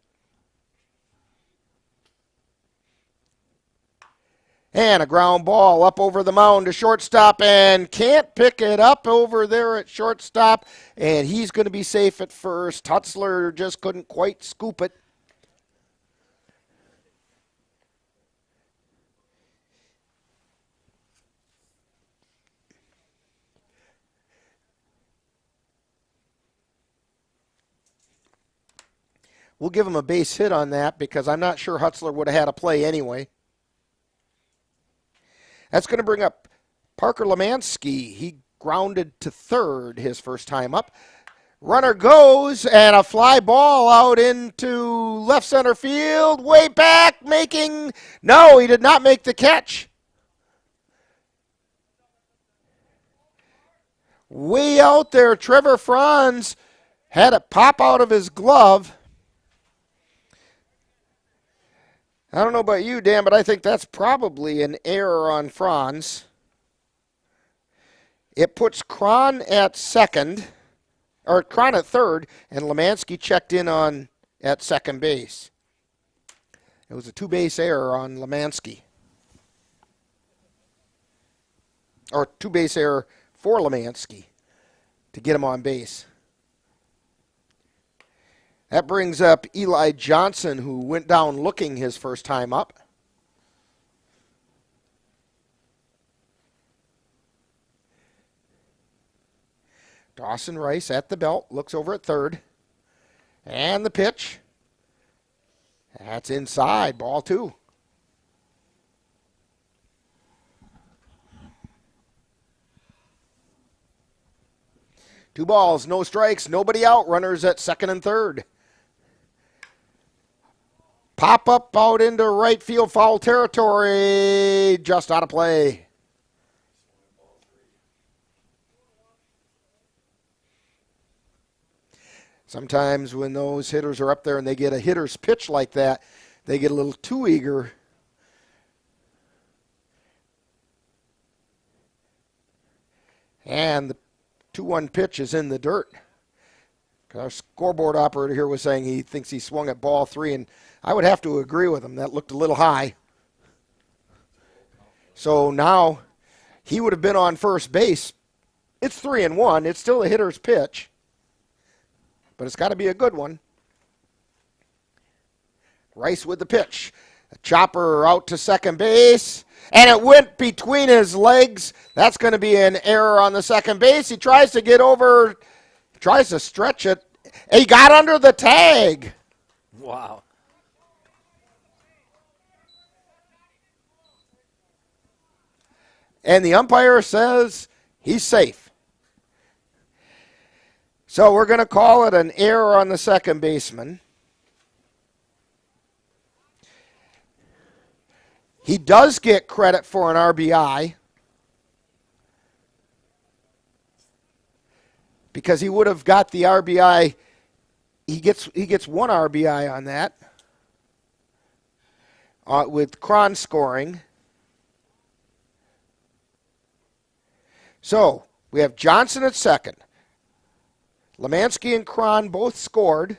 And a ground ball up over the mound to shortstop, and can't pick it up over there at shortstop. And he's going to be safe at first. Hutzler just couldn't quite scoop it. We'll give him a base hit on that because I'm not sure Hutzler would have had a play anyway. That's going to bring up Parker Lemansky. He grounded to third his first time up. Runner goes, and a fly ball out into left center field. Way back, making... No, he did not make the catch. Way out there, Trevor Franz had it pop out of his glove. I don't know about you, Dan, but I think that's probably an error on Franz. It puts Cron at second, or Cron at third, and Lemansky checked in on at second base. It was a two-base error on Lemansky. Or two-base error for Lemansky to get him on base. That brings up Eli Johnson, who went down looking his first time up. Dawson Rice at the belt, looks over at third. And the pitch. That's inside, ball 2. Two balls, no strikes, nobody out. Runners at second and third. Pop up out into right field, foul territory, just out of play. Sometimes when those hitters are up there and they get a hitter's pitch like that, they get a little too eager. And the 2-1 pitch is in the dirt. Our scoreboard operator here was saying he thinks he swung at ball 3, and I would have to agree with him. That looked a little high. So now he would have been on first base. It's 3-1. It's still a hitter's pitch, but it's got to be a good one. Rice with the pitch. A chopper out to second base, and it went between his legs. That's going to be an error on the second base. He tries to get over, tries to stretch it. He got under the tag. Wow. And the umpire says he's safe. So we're going to call it an error on the second baseman. He does get credit for an RBI because he would have got the RBI. He gets one RBI on that with Cron scoring. So we have Johnson at second. Lemansky and Cron both scored.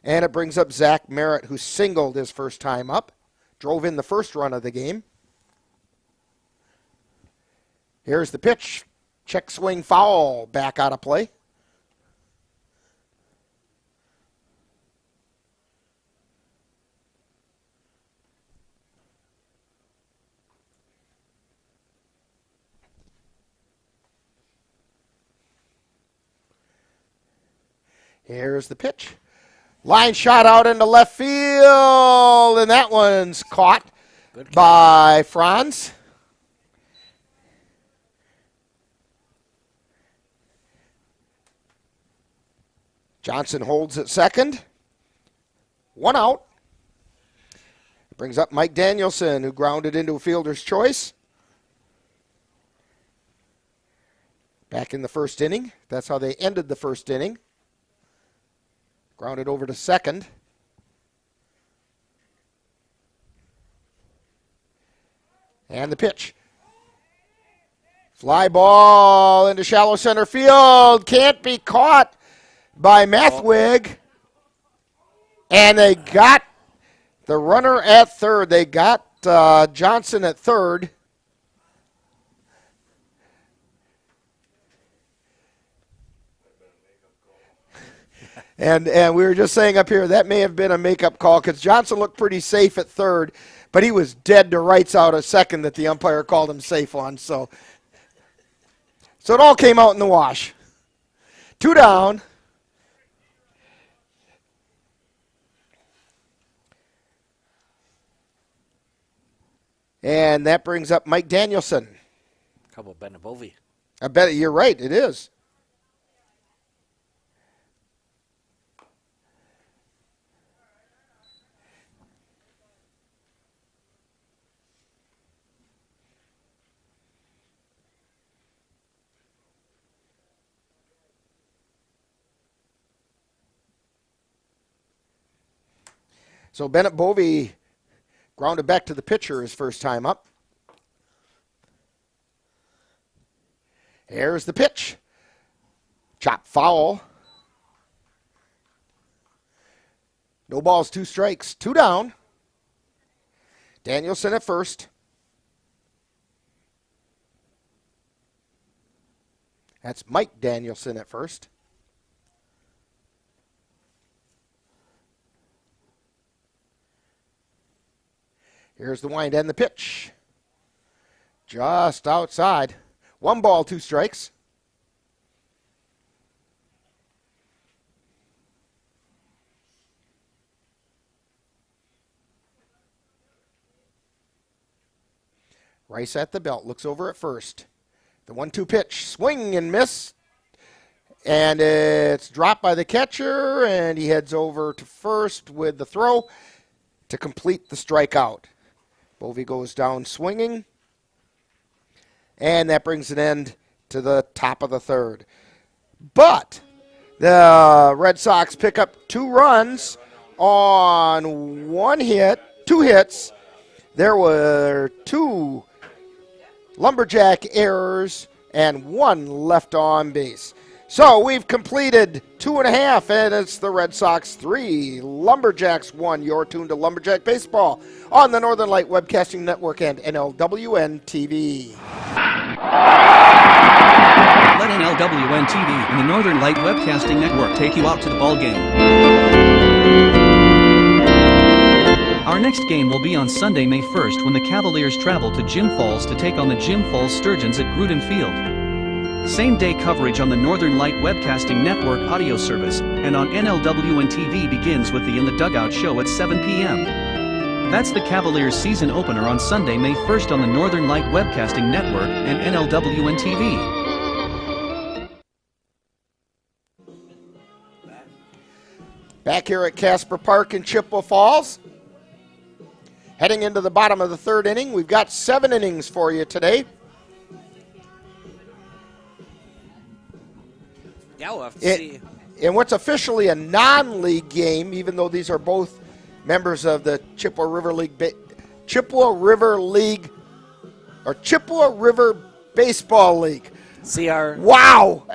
And it brings up Zach Merritt, who singled his first time up. Drove in the first run of the game. Here's the pitch. Check swing foul. Back out of play. Here's the pitch. Line shot out into left field, and that one's caught by Franz. Johnson holds at second. One out. Brings up Mike Danielson, who grounded into a fielder's choice. Back in the first inning. That's how they ended the first inning. Grounded over to second. And the pitch. Fly ball into shallow center field. Can't be caught by Mathwig. And they got the runner at third. They got Johnson at third. And we were just saying up here, that may have been a makeup call because Johnson looked pretty safe at third, but he was dead to rights out a second that the umpire called him safe on. So it all came out in the wash. 2 down. And that brings up Mike Danielson. How about Benabovi? I bet you're right, it is. So Bennett Bovey grounded back to the pitcher his first time up. Here's the pitch. Chop foul. No balls, 2 strikes, 2 down. Danielson at first. That's Mike Danielson at first. Here's the wind and the pitch. Just outside. 1 ball, 2 strikes. Rice at the belt. Looks over at first. The 1-2 pitch. Swing and miss. And it's dropped by the catcher. And he heads over to first with the throw to complete the strikeout. Bovey goes down swinging. And that brings an end to the top of the third. But the Red Sox pick up 2 runs on 1 hit, 2 hits. There were 2 Lumberjack errors and 1 left on base. So we've completed 2.5, and it's the Red Sox 3, Lumberjacks 1. You're tuned to Lumberjack Baseball on the Northern Light Webcasting Network and NLWN-TV. Let NLWN-TV and the Northern Light Webcasting Network take you out to the ball game. Our next game will be on Sunday, May 1st, when the Cavaliers travel to Jim Falls to take on the Jim Falls Sturgeons at Gruden Field. Same-day coverage on the Northern Light Webcasting Network audio service and on NLWN-TV begins with the In the Dugout show at 7 p.m. That's the Cavaliers season opener on Sunday, May 1st on the Northern Light Webcasting Network and NLWN-TV. Back here at Casper Park in Chippewa Falls. Heading into the bottom of the 3rd inning. We've got 7 innings for you today. Yeah, we'll have to see. In what's officially a non-league game, even though these are both members of the Chippewa River Baseball League. Wow.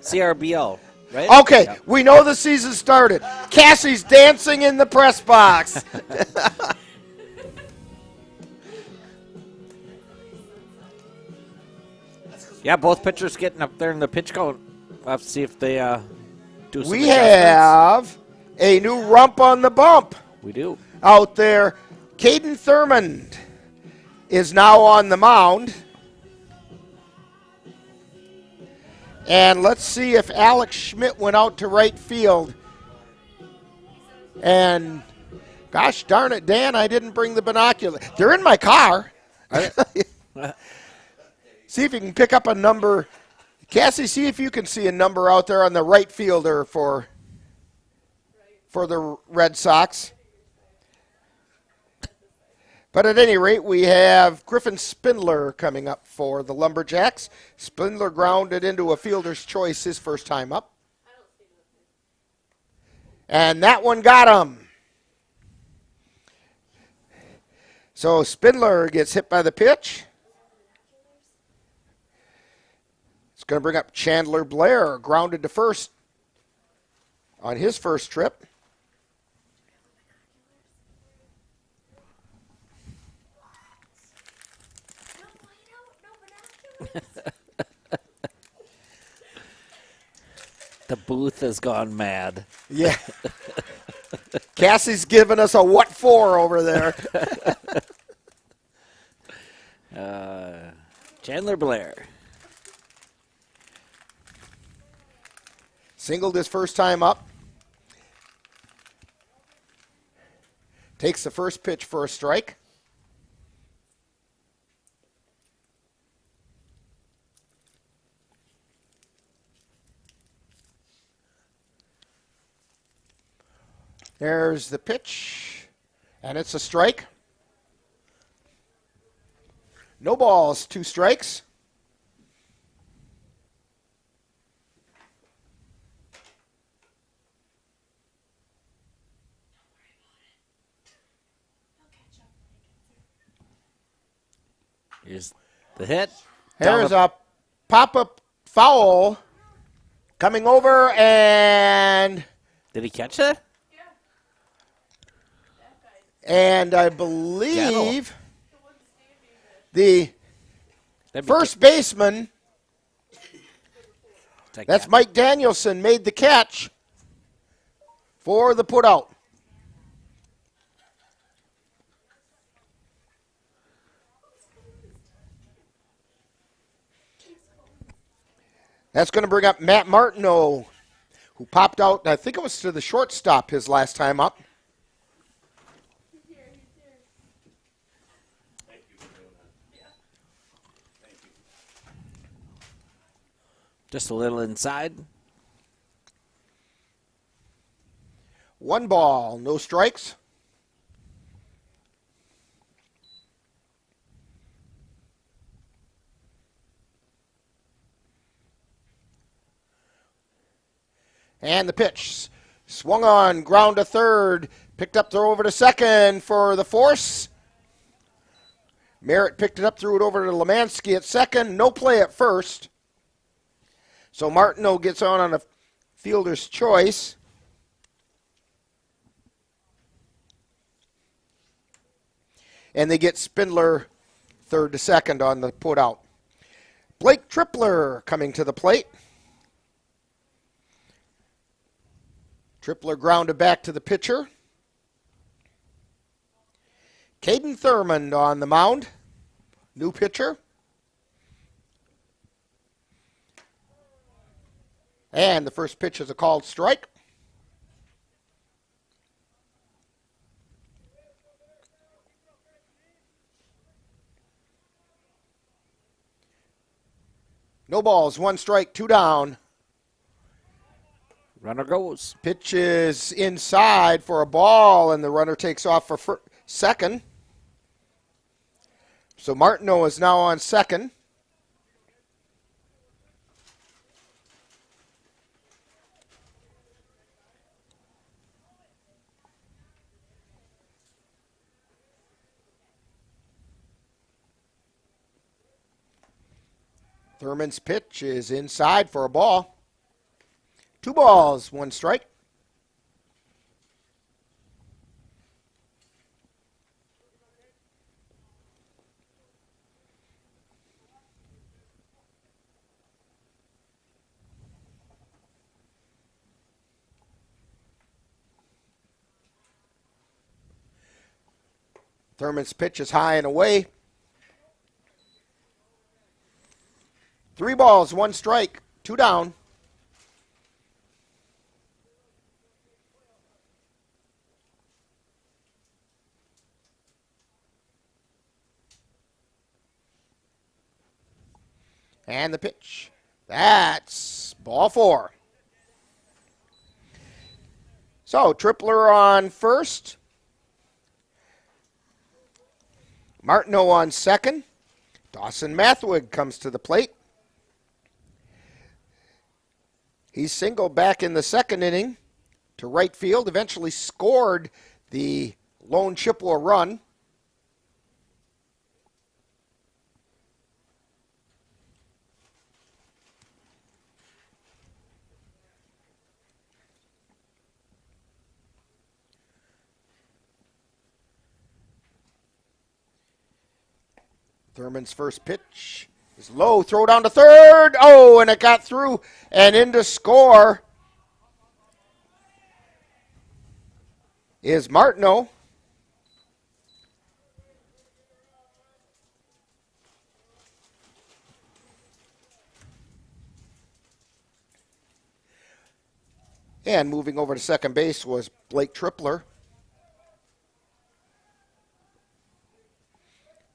CRBL, right? Okay, yeah. We know the season started. Cassie's dancing in the press box. Yeah, both pitchers getting up there in the pitch count. We'll have to see if they do some We have a new rump on the bump. We do. Out there. Caden Thurmond is now on the mound. And let's see if Alex Schmidt went out to right field. And gosh darn it, Dan, I didn't bring the binocular. They're in my car. See if you can pick up a number. Cassie, see if you can see a number out there on the right fielder for the Red Sox. But at any rate, we have Griffin Spindler coming up for the Lumberjacks. Spindler grounded into a fielder's choice his first time up. And that one got him. So Spindler gets hit by the pitch. It's going to bring up Chandler Blair, grounded to first on his first trip. The booth has gone mad. Yeah. Cassie's giving us a what for over there. Chandler Blair. Singled his first time up. Takes the first pitch for a strike. There's the pitch, and it's a strike. No balls, 2 strikes. Here's the hit. Here's a pop-up foul coming over, and Did he catch it? And I believe the first baseman, that's Mike Danielson, made the catch for the putout. That's going to bring up Matt Martineau, who popped out, I think it was to the shortstop his last time up. Just a little inside. 1 ball, no strikes. And the pitch swung on, ground to third, picked up, throw over to second for the force. Merritt picked it up, threw it over to Lemansky at second. No play at first. So Martineau gets on a fielder's choice. And they get Spindler third to second on the put out. Blake Tripler coming to the plate. Tripler grounded back to the pitcher. Caden Thurmond on the mound, new pitcher. And the first pitch is a called strike. No balls, 1 strike, 2 down. Runner goes. Pitch is inside for a ball, and the runner takes off for second. So Martineau is now on second. Thurman's pitch is inside for a ball. 2 balls, 1 strike. Thurman's pitch is high and away. 3 balls, 1 strike, 2 down. And the pitch. That's ball 4. So Tripler on first. Martineau on second. Dawson Mathwig comes to the plate. He's singled back in the second inning to right field, eventually scored the lone Chippewa run. Thurman's first pitch is low, throw down to third. Oh, and it got through and in to score is Martineau. And moving over to second base was Blake Tripler.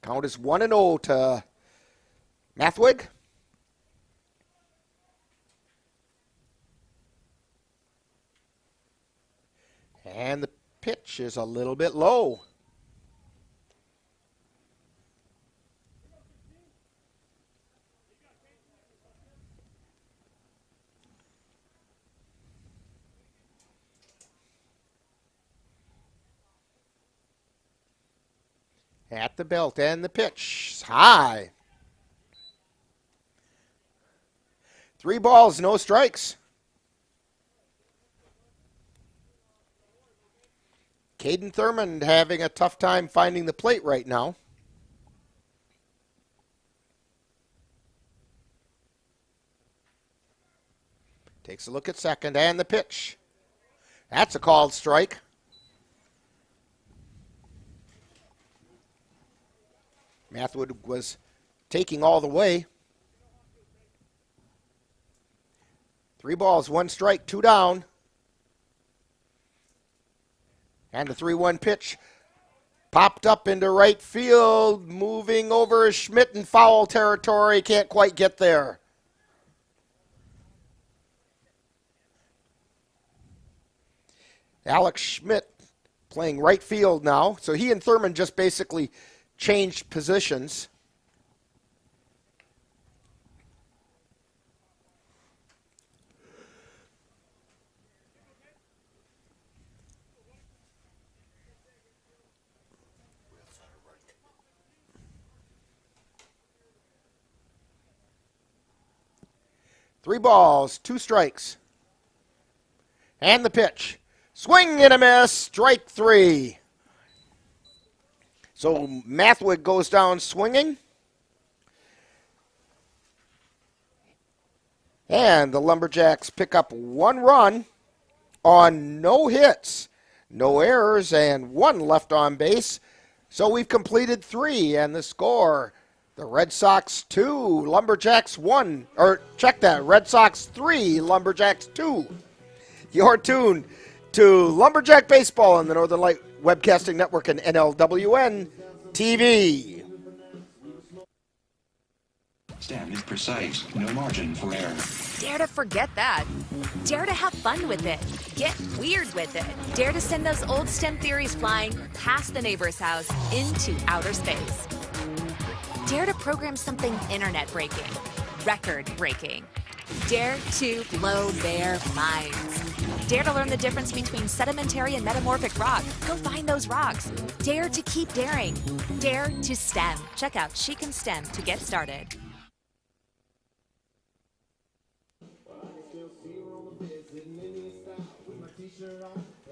Count is 1-0 to Mathwig. And the pitch is a little bit low. At the belt, and the pitch is high. 3 balls, no strikes. Caden Thurman having a tough time finding the plate right now. Takes a look at second, and the pitch. That's a called strike. Mathwood was taking all the way. 3 balls, 1 strike, 2 down. And the 3-1 pitch popped up into right field, moving over Schmidt in foul territory. Can't quite get there. Alex Schmidt playing right field now. So he and Thurman just basically changed positions. Three balls, 2 strikes. And the pitch. Swing and a miss, strike 3. So Mathwood goes down swinging. And the Lumberjacks pick up 1 run on no hits, no errors, and 1 left on base. So we've completed 3, and the score, the Red Sox 2, Lumberjacks 1. Or check that, Red Sox 3, Lumberjacks 2. You're tuned to Lumberjack Baseball on the Northern Light Webcasting Network and NLWN-TV. Stand is precise, no margin for error. Dare to forget that. Dare to have fun with it. Get weird with it. Dare to send those old STEM theories flying past the neighbor's house into outer space. Dare to program something internet-breaking, record-breaking. Dare to blow their minds. Dare to learn the difference between sedimentary and metamorphic rock. Go find those rocks. Dare to keep daring. Dare to STEM. Check out She Can STEM to get started.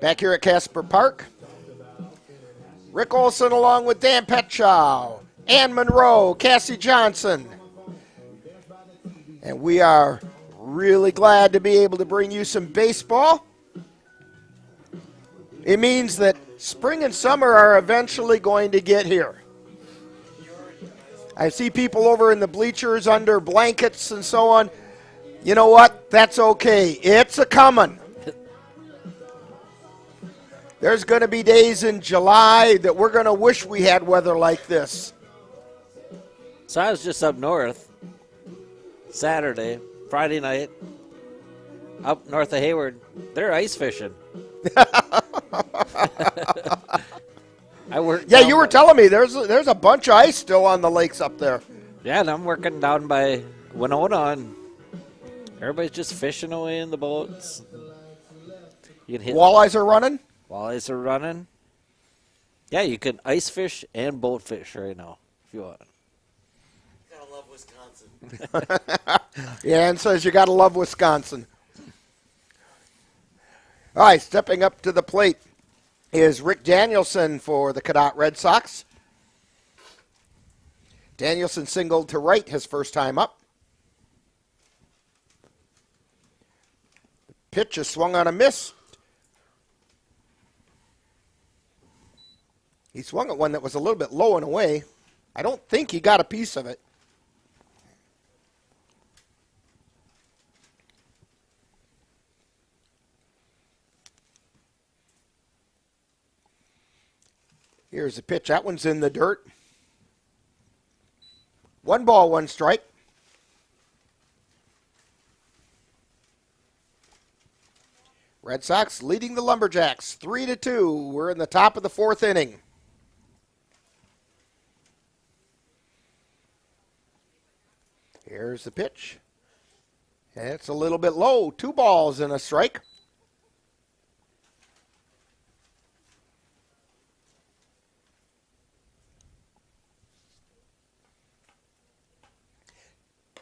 Back here at Casper Park, Rick Olson along with Dan Petchow, Ann Monroe, Cassie Johnson. And we are really glad to be able to bring you some baseball. It means that spring and summer are eventually going to get here. I see people over in the bleachers under blankets and so on. You know what? That's okay. It's a-coming. There's going to be days in July that we're going to wish we had weather like this. So I was just up north Saturday, Friday night, up north of Hayward. They're ice fishing. I work. Yeah, you were telling me there's a bunch of ice still on the lakes up there. Yeah, and I'm working down by Winona, and everybody's just fishing away in the boats. You can hit. Walleyes are running? Walleyes are running. Yeah, you can ice fish and boat fish right now if you want. Gotta love Wisconsin. Yeah, says you got to love Wisconsin. All right, stepping up to the plate is Rick Danielson for the Cadott Red Sox. Danielson singled to right his first time up. The pitch is swung on a miss. He swung at one that was a little bit low and away. I don't think he got a piece of it. Here's the pitch. That one's in the dirt. 1 ball, 1 strike. Red Sox leading the Lumberjacks 3-2. We're in the top of the 4th inning. Here's the pitch. And it's a little bit low. 2 balls and a strike.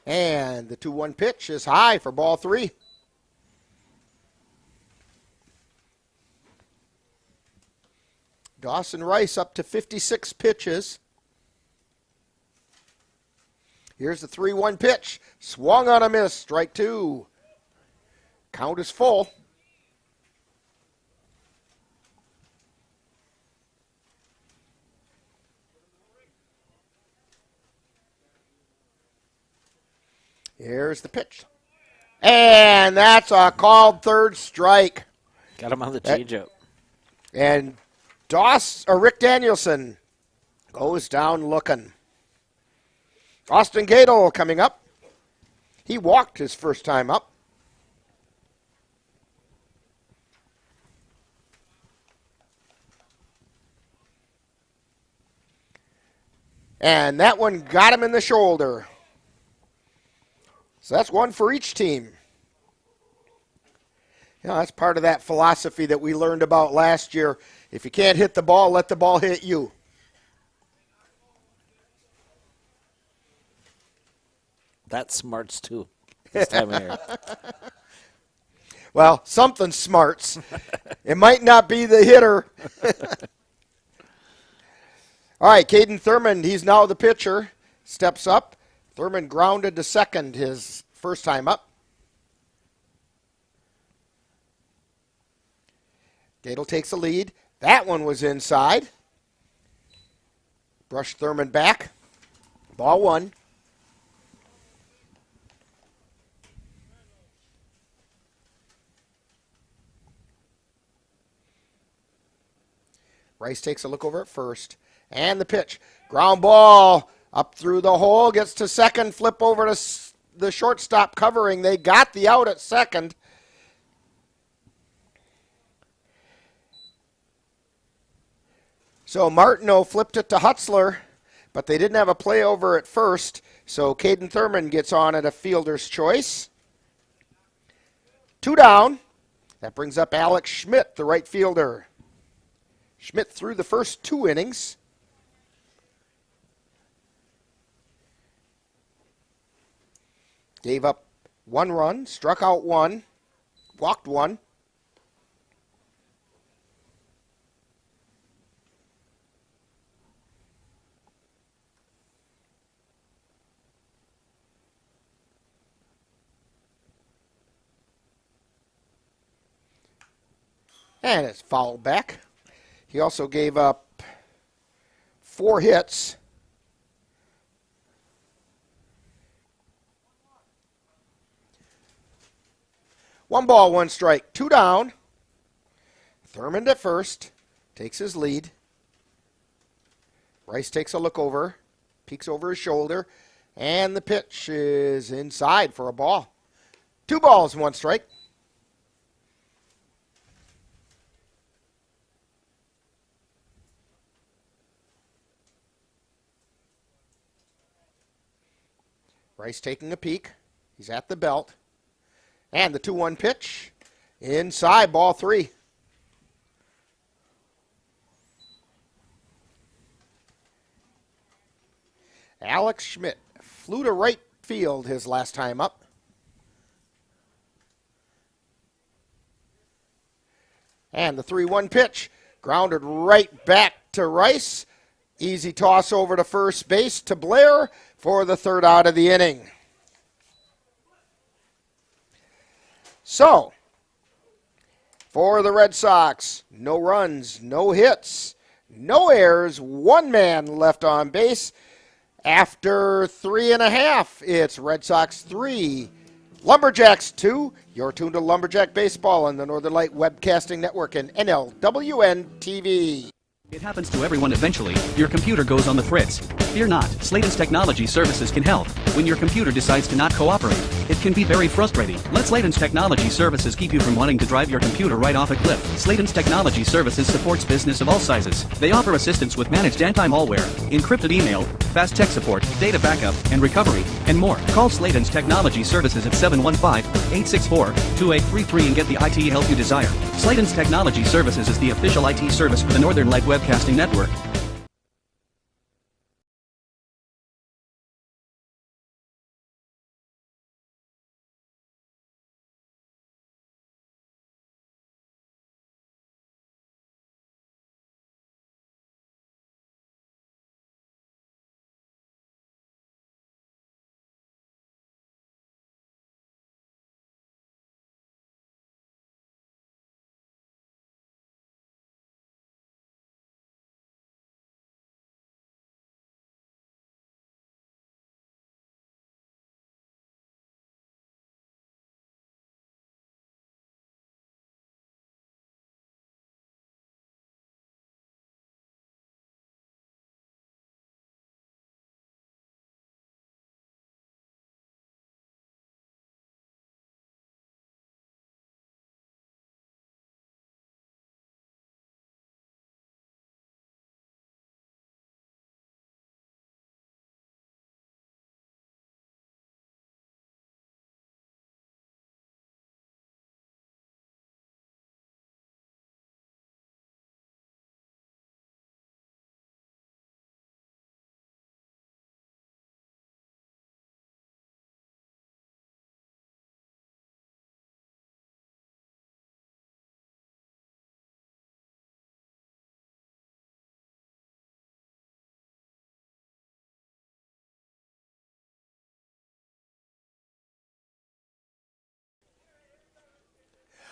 And the 2-1 pitch is high for ball 3. Dawson Rice up to 56 pitches. Here's the 3-1 pitch. Swung on a miss. Strike 2. Count is full. Here's the pitch. And that's a called 3rd strike. Got him on the changeup. And Rick Danielson goes down looking. Austin Cadott coming up. He walked his first time up. And that one got him in the shoulder. So that's 1 for each team. You know, that's part of that philosophy that we learned about last year. If you can't hit the ball, let the ball hit you. That smarts too this time of year. Well, something smarts. It might not be the hitter. All right, Caden Thurman, he's now the pitcher. Steps up. Thurman grounded to second his first time up. Cadott takes the lead. That one was inside. Brushed Thurman back. Ball 1. Rice takes a look over at first. And the pitch. Ground ball up through the hole. Gets to second. Flip over to the shortstop covering. They got the out at second. So Martineau flipped it to Hutzler, but they didn't have a play over at first. So Caden Thurman gets on at a fielder's choice. 2 down. That brings up Alex Schmidt, the right fielder. Schmidt threw the first 2 innings. Gave up 1 run, struck out 1, walked 1. And it's fouled back. He also gave up 4 hits. One ball, 1 strike, 2 down. Thurman at first, takes his lead. Rice takes a look over, peeks over his shoulder, and the pitch is inside for a ball. 2 balls, 1 strike. Rice taking a peek. He's at the belt. And the 2-1 pitch Inside, ball 3. Alex Schmidt flew to right field his last time up. And the 3-1 pitch, grounded right back to Rice. Easy toss over to first base to Blair for the 3rd out of the inning. So, for the Red Sox, no runs, no hits, no errors, 1 man left on base. After 3.5, it's Red Sox 3, Lumberjacks 2. You're tuned to Lumberjack Baseball on the Northern Light Webcasting Network and NLWN-TV. It happens to everyone eventually. Your computer goes on the fritz. Fear not, Slayton's Technology Services can help. When your computer decides to not cooperate, it can be very frustrating. Let Slayton's Technology Services keep you from wanting to drive your computer right off a cliff. Slayton's Technology Services supports business of all sizes. They offer assistance with managed anti-malware, encrypted email, fast tech support, data backup, and recovery, and more. Call Slayton's Technology Services at 715-864-2833 and get the IT help you desire. Slayton's Technology Services is the official IT service for the Northern Light Webcasting Network.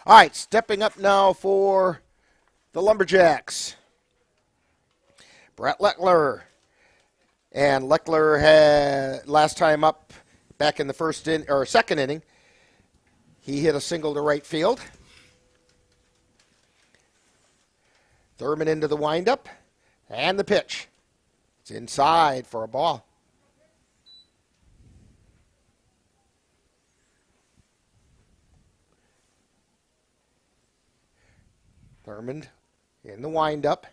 All right, stepping up now for the Lumberjacks. Brett Leckler. And Leckler had last time up back in the second inning. He hit a single to right field. Thurman into the windup and the pitch. It's inside for a ball. Thurman in the windup.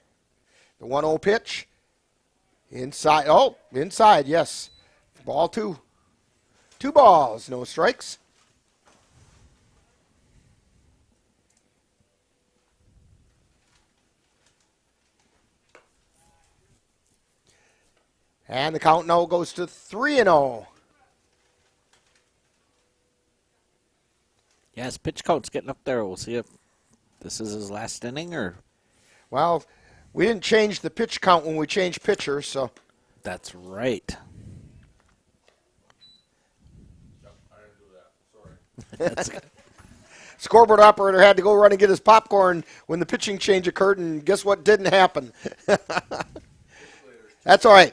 The 1-0 pitch. Inside. Oh, inside, yes. Ball 2. 2 balls, no strikes. And the count now goes to 3-0. Yes, pitch count's getting up there. We'll see if this is his last inning or... Well, we didn't change the pitch count when we changed pitchers, so... That's right. Scoreboard operator had to go run and get his popcorn when the pitching change occurred, and guess what didn't happen? That's all right.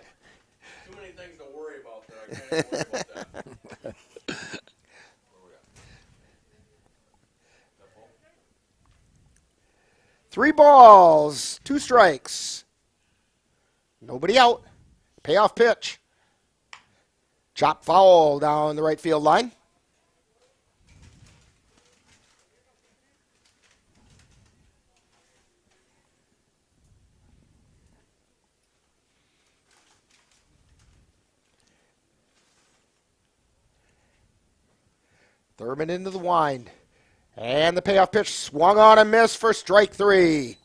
Too many things to worry about that. I can't worry about that. 3 balls, 2 strikes. Nobody out. Payoff pitch. Chop foul down the right field line. Thurman into the wind. And the payoff pitch swung on and missed for strike 3.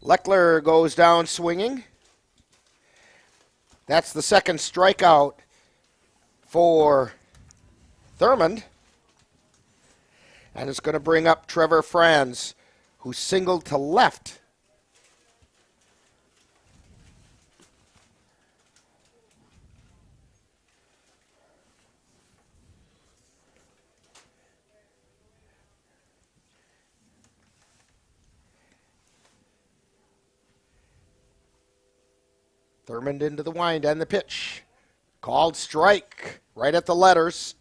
Leckler goes down swinging. That's the second strikeout for Thurmond. And it's going to bring up Trevor Franz, who singled to left. Thurmond into the wind and the pitch. Called strike right at the letters.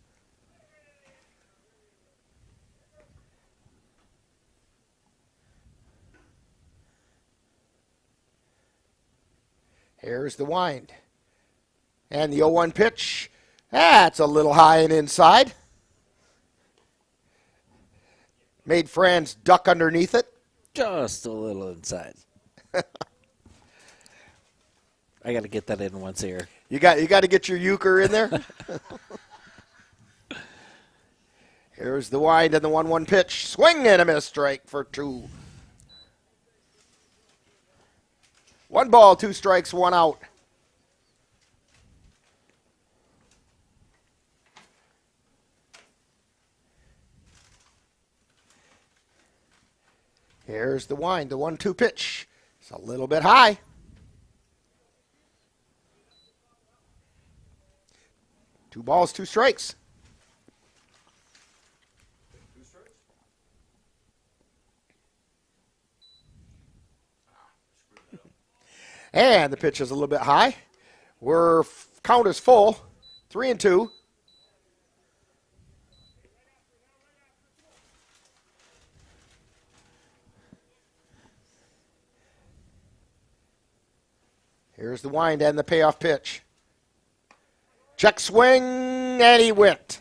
Here's the wind. And the 0-1 pitch. That's a little high and inside. Made Franz duck underneath it. Just a little inside. I got to get that in once here. You got to get your euchre in there. Here's the wind and the 1-1 pitch. Swing and a miss, strike for 2. 1 ball, 2 strikes, 1 out. Here's the wind, the 1-2 pitch. It's a little bit high. 2 balls, 2 strikes. And the pitch is a little bit high. Count is full. 3-2. Here's the wind and the payoff pitch. Check swing, and he went.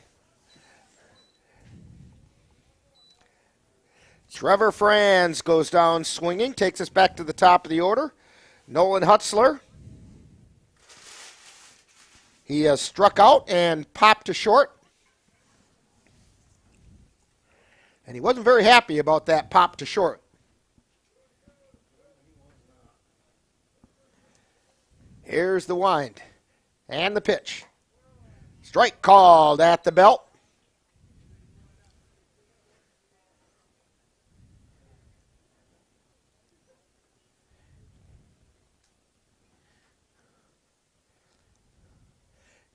Trevor Franz goes down swinging, takes us back to the top of the order. Nolan Hutzler. He has struck out and popped to short. And he wasn't very happy about that pop to short. Here's the wind and the pitch. Strike called at the belt.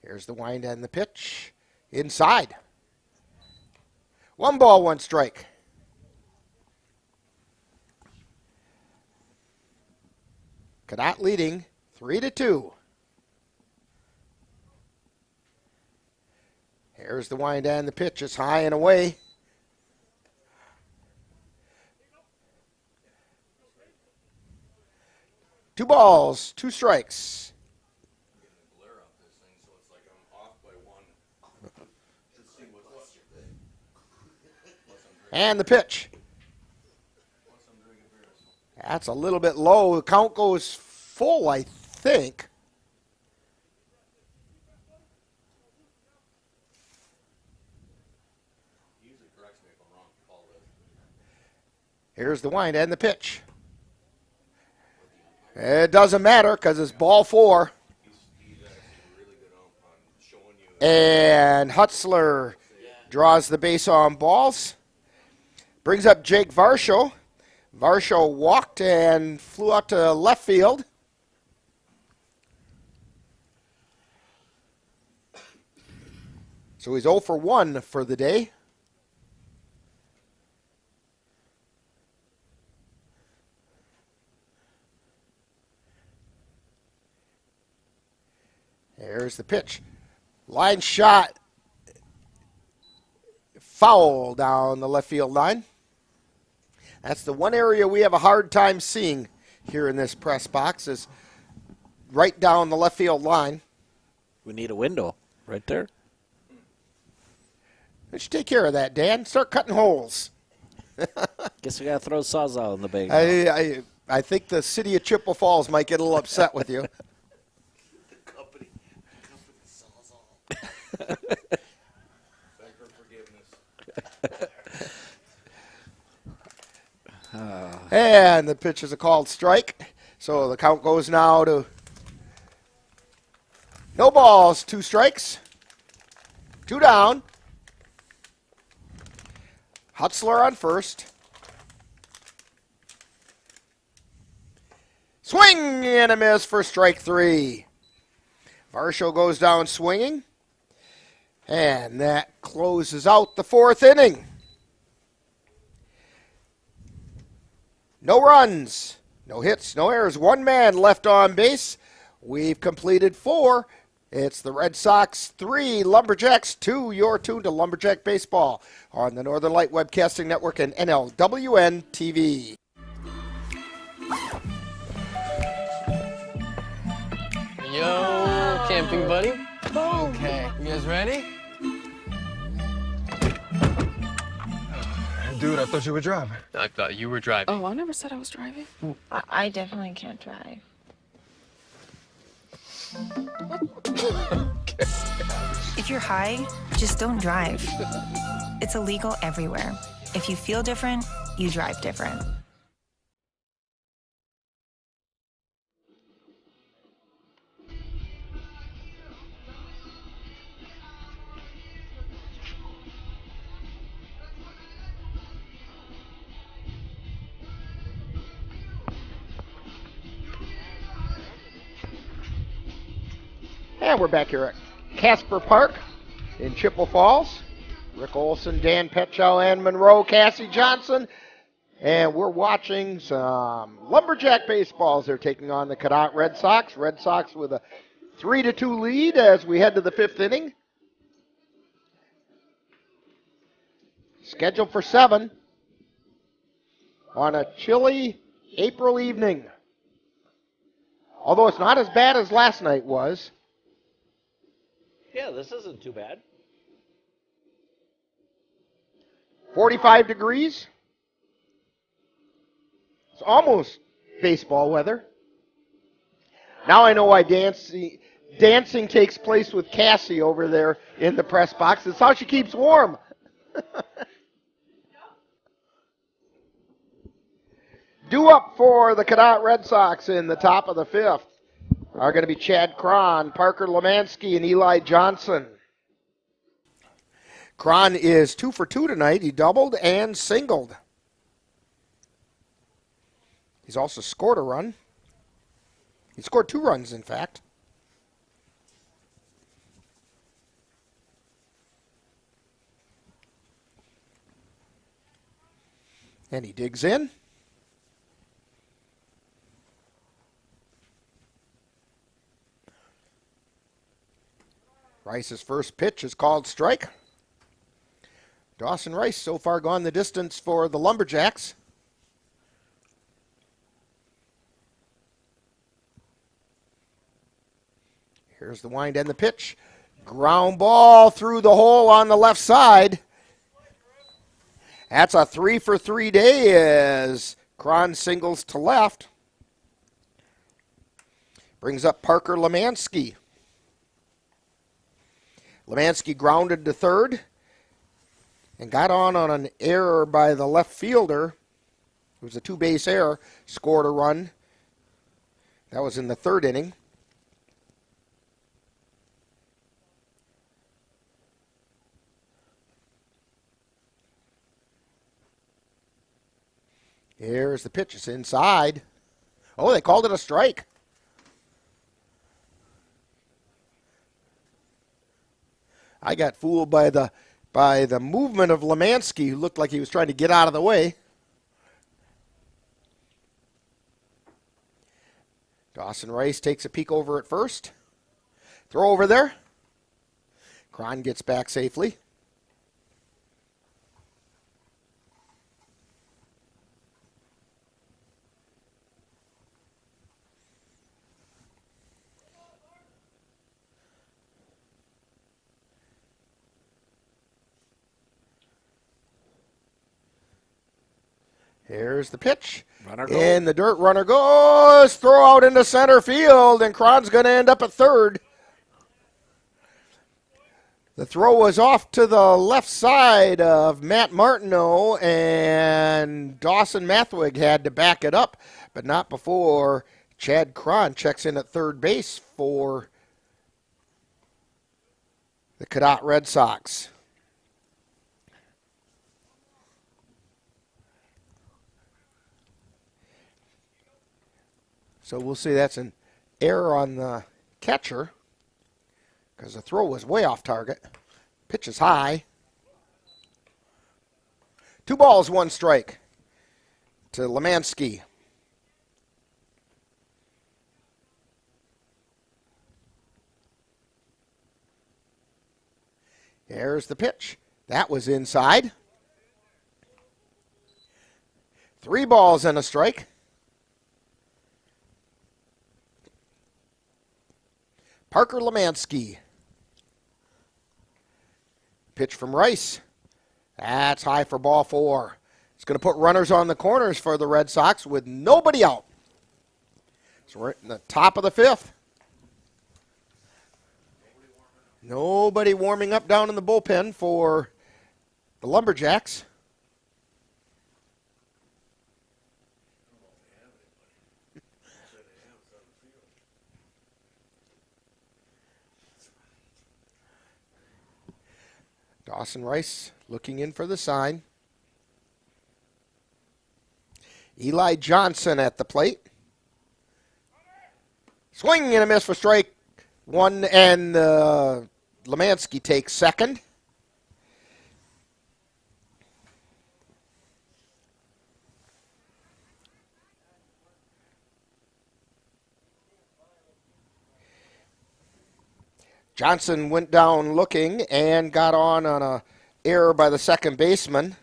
Here's the wind and the pitch. Inside. 1 ball, 1 strike. Cadott leading 3-2. Here's the wind and the pitch. It's high and away. Two balls, 2 strikes. And the pitch. That's a little bit low. The count goes full, I think. Here's the wind and the pitch. It doesn't matter because it's ball 4. And Hutzler draws the base on balls. Brings up Jake Varsho. Varsho walked and flew out to left field. So he's 0 for 1 for the day. There's the pitch. Line shot. Foul down the left field line. That's the one area we have a hard time seeing here in this press box is right down the left field line. We need a window right there. Let's take care of that, Dan. Start cutting holes. Guess we got to throw Sawzall in the bag. I think the city of Chippewa Falls might get a little upset with you. Company Sawzall. Beg for forgiveness. And the pitch is a called strike. So the count goes now to no balls, 2 strikes, 2 down. Hutzler on first. Swing and a miss for strike 3. Varsho goes down swinging. And that closes out the 4th inning. No runs, no hits, no errors. 1 man left on base. We've completed 4. It's the Red Sox 3, Lumberjacks 2. You're tuned to Lumberjack Baseball on the Northern Light Webcasting Network and NLWN-TV. Yo, camping buddy. Okay, you guys ready? Dude, I thought you were driving. I thought you were driving. Oh, I never said I was driving. I definitely can't drive. If you're high, just don't drive. It's illegal everywhere. If you feel different, you drive different. And we're back here at Casper Park in Chippewa Falls. Rick Olson, Dan Petchow, Ann Monroe, Cassie Johnson. And we're watching some Lumberjack baseballs. They're taking on the Cadott Red Sox. Red Sox with a 3-2 lead as we head to the 5th inning. Scheduled for 7 on a chilly April evening. Although it's not as bad as last night was. Yeah, this isn't too bad. 45 degrees. It's almost baseball weather. Now I know why dancing takes place with Cassie over there in the press box. It's how she keeps warm. Due up for the Cadott Red Sox in the top of the 5th are going to be Chad Cron, Parker Lemansky, and Eli Johnson. Cron is 2 for 2 tonight. He doubled and singled. He's also scored a run. He scored 2 runs, in fact. And he digs in. Rice's first pitch is called strike. Dawson Rice so far gone the distance for the Lumberjacks. Here's the wind and the pitch. Ground ball through the hole on the left side. That's a 3 for 3 day as Cron singles to left. Brings up Parker Lemansky. Lemansky grounded to third and got on an error by the left fielder. It was a 2-base error. Scored a run. That was in the 3rd inning. Here's the pitch. It's inside. Oh, they called it a strike. I got fooled by the movement of Lemansky, who looked like he was trying to get out of the way. Dawson Rice takes a peek over at first. Throw over there. Cron gets back safely. Here's the pitch. In the dirt, runner goes. Throw out into center field, and Cron's going to end up at third. The throw was off to the left side of Matt Martineau, and Dawson Mathwig had to back it up, but not before Chad Cron checks in at third base for the Cadott Red Sox. So we'll see that's an error on the catcher, because the throw was way off target. Pitch is high. 2 balls, 1 strike to Lemansky. There's the pitch. That was inside. 3 balls and a strike. Parker Lemansky. Pitch from Rice. That's high for ball 4. It's going to put runners on the corners for the Red Sox with nobody out. So we're in the top of the 5th. Nobody warming up down in the bullpen for the Lumberjacks. Dawson Rice looking in for the sign. Eli Johnson at the plate. Swing and a miss for strike 1, and Lemansky takes second. Johnson went down looking and got on a error by the second baseman.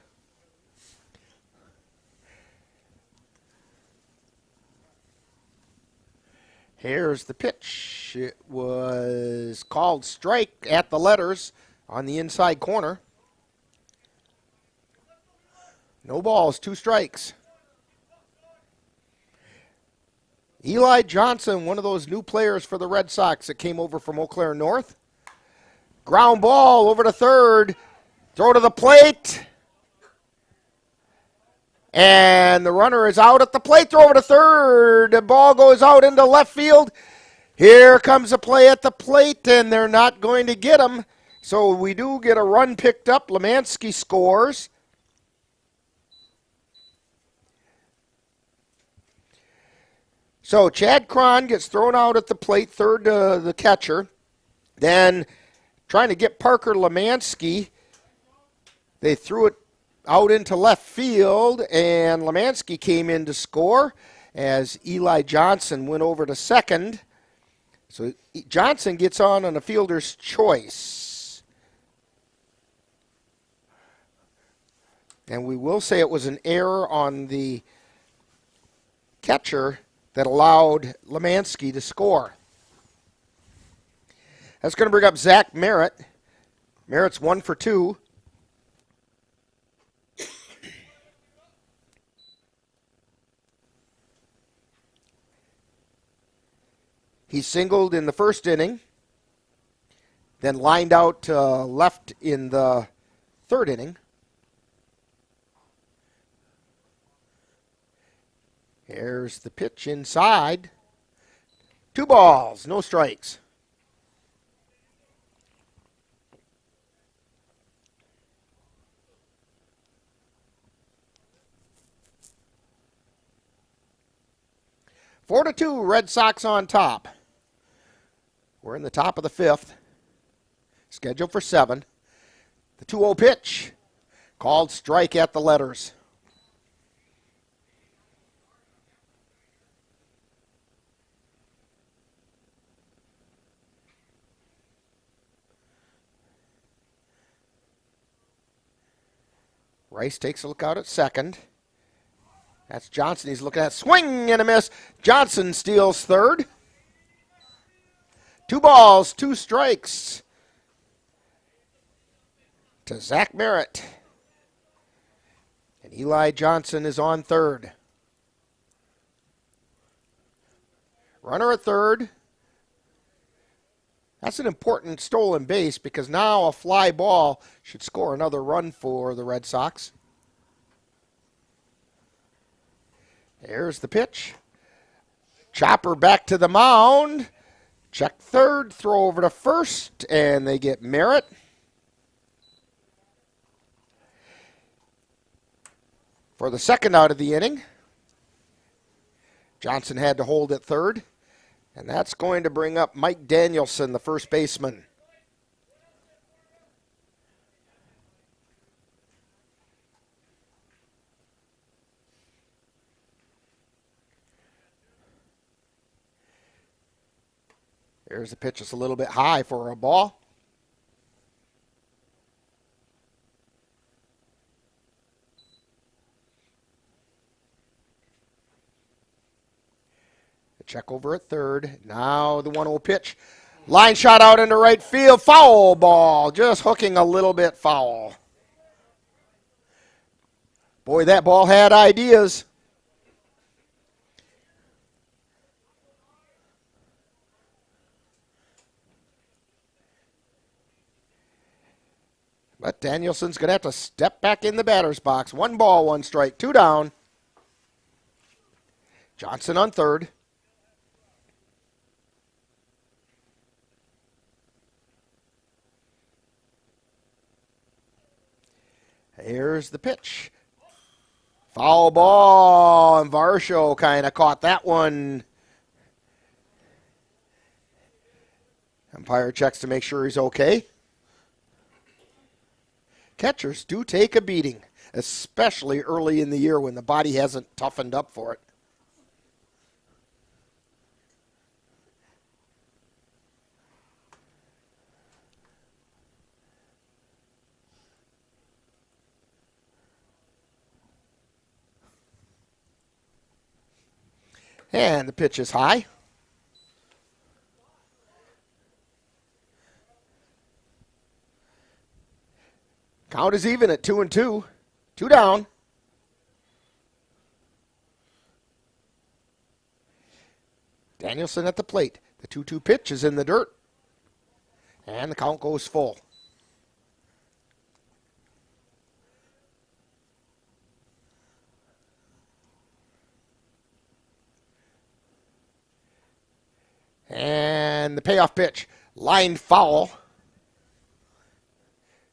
Here's the pitch. It was called strike at the letters on the inside corner. No balls, 2 strikes. Eli Johnson, one of those new players for the Red Sox that came over from Eau Claire North. Ground ball over to third. Throw to the plate. And the runner is out at the plate. Throw over to third. The ball goes out into left field. Here comes a play at the plate, and they're not going to get him. So we do get a run picked up. Lemansky scores. So Chad Cron gets thrown out at the plate, third to the catcher. Then trying to get Parker Lemansky. They threw it out into left field, and Lemansky came in to score as Eli Johnson went over to second. So Johnson gets on a fielder's choice. And we will say it was an error on the catcher that allowed Lemansky to score. That's going to bring up Zach Merritt. Merritt's 1 for 2. He singled in the first inning, then lined out left in the third inning. Here's the pitch inside. 2 balls, no strikes. Four to 2, Red Sox on top. We're in the top of the 5th. Scheduled for 7. The 2-0 pitch. Called strike at the letters. Rice takes a look out at second. That's Johnson. He's looking at swing and a miss. Johnson steals third. 2 balls, 2 strikes to Zach Merritt. And Eli Johnson is on third. Runner at third. That's That's an important stolen base because now a fly ball should score another run for the Red Sox. There's the pitch. Chopper back to the mound. Check third, throw over to first, and they get Merritt. For the second out of the inning, Johnson had to hold at third, and that's going to bring up Mike Danielson, the first baseman. There's the pitch. It's a little bit high for a ball. The check over at third. Now the 1-0 pitch. Line shot out into right field. Foul ball. Just hooking a little bit foul. Boy, that ball had ideas. But Danielson's going to have to step back in the batter's box. 1 ball, 1 strike, 2 down. Johnson on third. Here's the pitch. Foul ball, and Varsho kind of caught that one. Umpire checks to make sure he's okay. Catchers do take a beating, especially early in the year when the body hasn't toughened up for it. And the pitch is high. Count is even at 2-2. 2 down. Danielson at the plate. The 2-2 pitch is in the dirt. And the count goes full. And the payoff pitch. Line foul.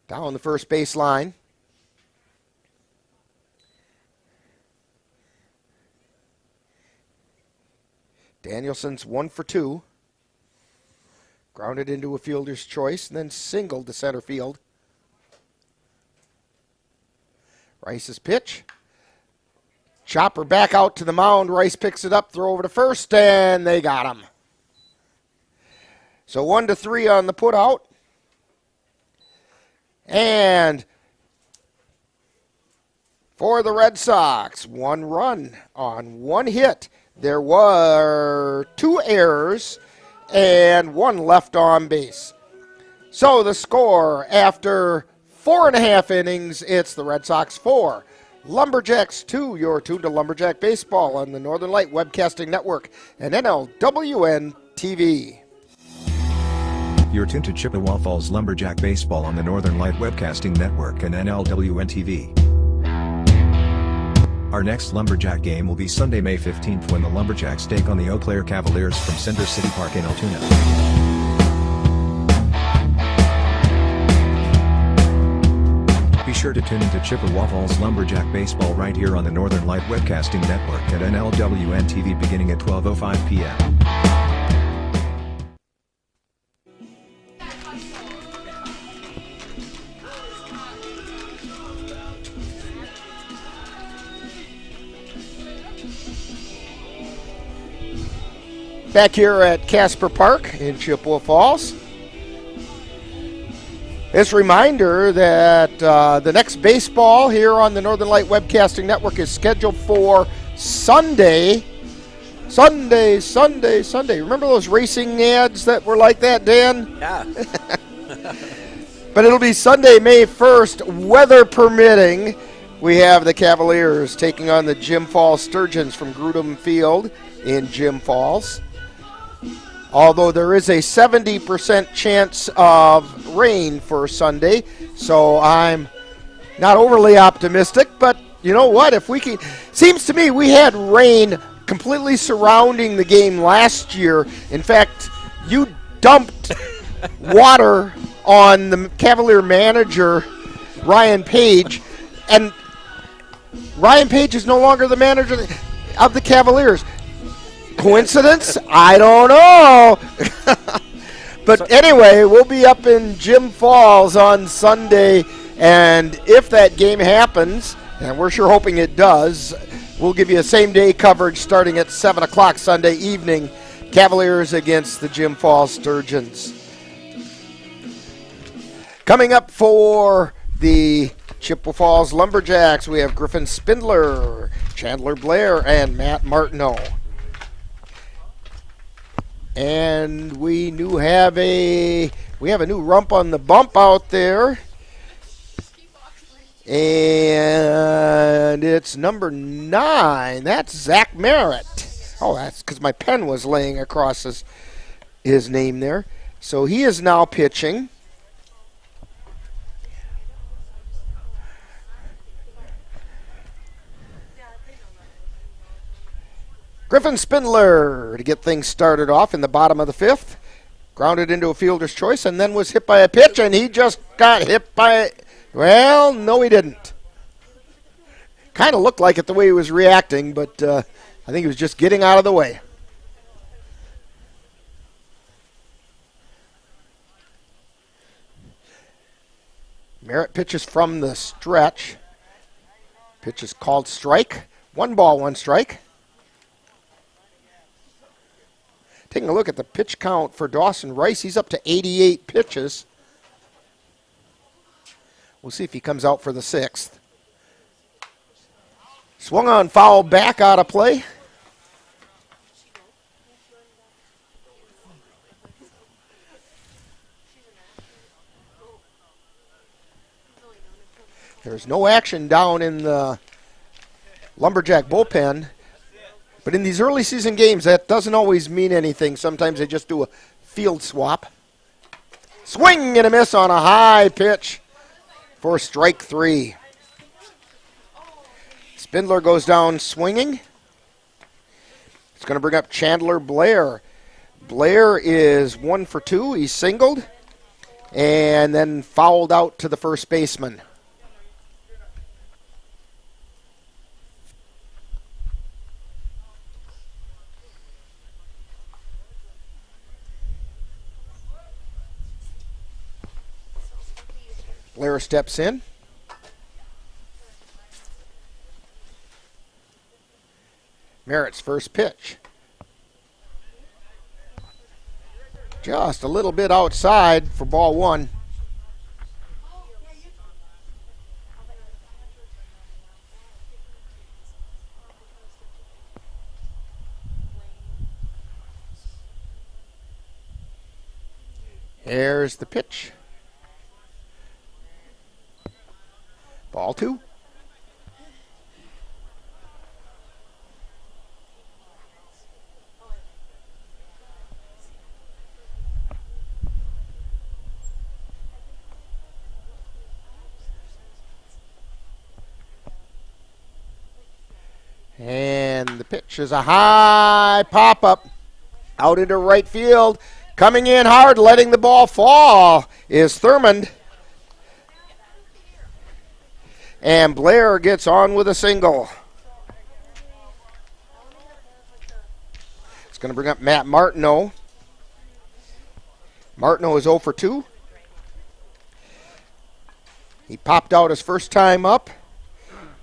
Down the first base line. Danielson's 1 for 2. Grounded into a fielder's choice and then singled to center field. Rice's pitch. Chopper back out to the mound. Rice picks it up, throw over to first, and they got him. So 1-3 on the put out. And for the Red Sox, 1 run on 1 hit. There were 2 errors and 1 left on base. So the score after 4.5 innings, it's the Red Sox 4, Lumberjacks 2. You're tuned to Lumberjack Baseball on the Northern Light Webcasting Network and NLWN-TV. You're tuned to Chippewa Falls Lumberjack Baseball on the Northern Light Webcasting Network and NLWN-TV. Our next Lumberjack game will be Sunday, May 15th when the Lumberjacks take on the Eau Claire Cavaliers from Center City Park in Altoona. Be sure to tune into Chippewa Falls Lumberjack Baseball right here on the Northern Light Webcasting Network at NLWN-TV beginning at 12:05 p.m. Back here at Casper Park in Chippewa Falls. This reminder that the next baseball here on the Northern Light Webcasting Network is scheduled for Sunday. Sunday. Remember those racing ads that were like that, Dan? Yeah. But it'll be Sunday, May 1st, weather permitting. We have the Cavaliers taking on the Jim Falls Sturgeons from Grudem Field in Jim Falls. although there is a 70% chance of rain for Sunday. So I'm not overly optimistic, but you know what? If we can, seems to me we had rain completely surrounding the game last year. In fact, you dumped water on the Cavalier manager, Ryan Page, and Ryan Page is no longer the manager of the Cavaliers. Coincidence? I don't know. But anyway, we'll be up in Jim Falls on Sunday, and if that game happens, and we're sure hoping it does, we'll give you a same-day coverage starting at 7 o'clock Sunday evening, Cavaliers against the Jim Falls Sturgeons. Coming up for the Chippewa Falls Lumberjacks, we have Griffin Spindler, Chandler Blair, and Matt Martineau. And we have a new rump on the bump out there. And it's number 9. That's Zach Merritt. Oh, that's because my pen was laying across his name there. So he is now pitching. Griffin Spindler to get things started off in the bottom of the 5th. Grounded into a fielder's choice and then was hit by a pitch, and he just got hit by... Well, no, he didn't. Kind of looked like it the way he was reacting, but I think he was just getting out of the way. Merritt pitches from the stretch. Pitch is called strike. 1 ball, 1 strike. Taking a look at the pitch count for Dawson Rice, he's up to 88 pitches. We'll see if he comes out for the 6th. Swung on, foul, back out of play. There's no action down in the Lumberjack bullpen. But in these early season games, that doesn't always mean anything. Sometimes they just do a field swap. Swing and a miss on a high pitch for strike 3. Spindler goes down swinging. It's going to bring up Chandler Blair. Blair is 1 for 2. He's singled and then fouled out to the first baseman. Blair steps in. Merritt's first pitch. Just a little bit outside for ball 1. Here's the pitch. Ball 2. And the pitch is a high pop-up out into right field. Coming in hard, letting the ball fall is Thurmond. And Blair gets on with a single. It's going to bring up Matt Martineau. Martineau is 0 for 2. He popped out his first time up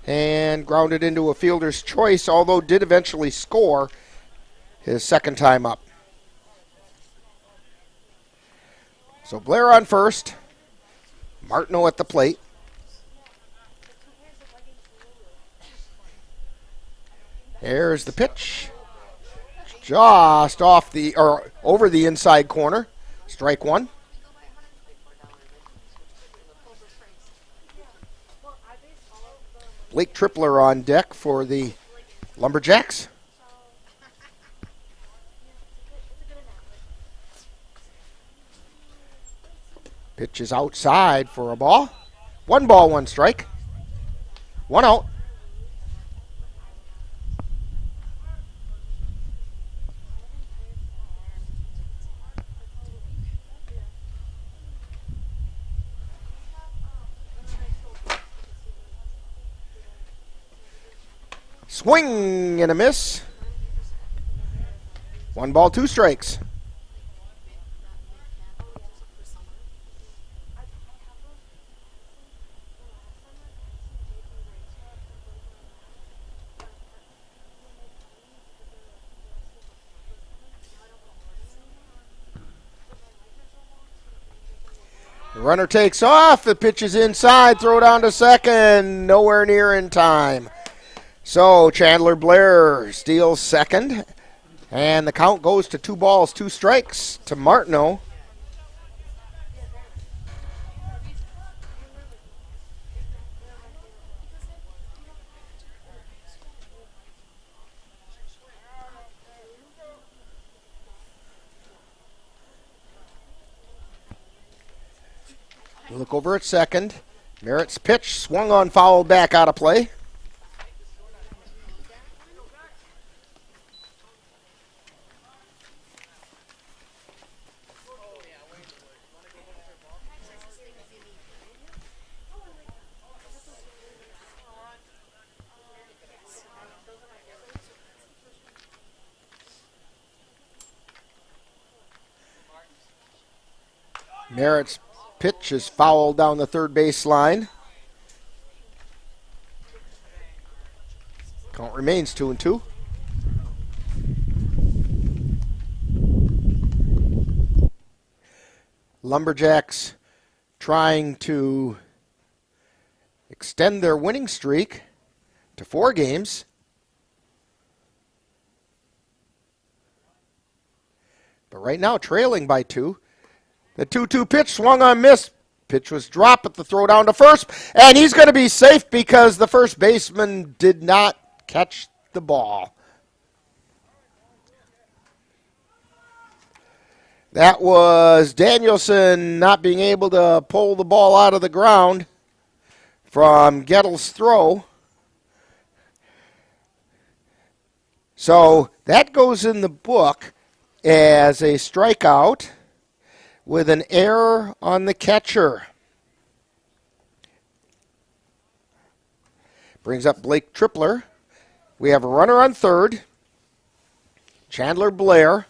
and grounded into a fielder's choice, although did eventually score his second time up. So Blair on first. Martineau at the plate. Here's the pitch. Just off the, or over the inside corner. Strike 1. Blake Tripler on deck for the Lumberjacks. Pitch is outside for a ball. 1 ball, 1 strike. 1 out. Swing and a miss. 1 ball, 2 strikes. The runner takes off. The pitch is inside. Throw down to second. Nowhere near in time. So Chandler Blair steals second. And the count goes to 2 balls, 2 strikes to Martineau. Look over at second. Merritt's pitch swung on, fouled back out of play. Merritt's pitch is fouled down the third base line. Count remains 2-2. Lumberjacks trying to extend their winning streak to 4 games. But right now trailing by 2. The 2-2 pitch swung on, miss. Pitch was dropped at the throw down to first, and he's going to be safe because the first baseman did not catch the ball. That was Danielson not being able to pull the ball out of the ground from Gettle's throw. So that goes in the book as a strikeout with an error on the catcher. Brings up Blake Tripler. We have a runner on third. Chandler Blair.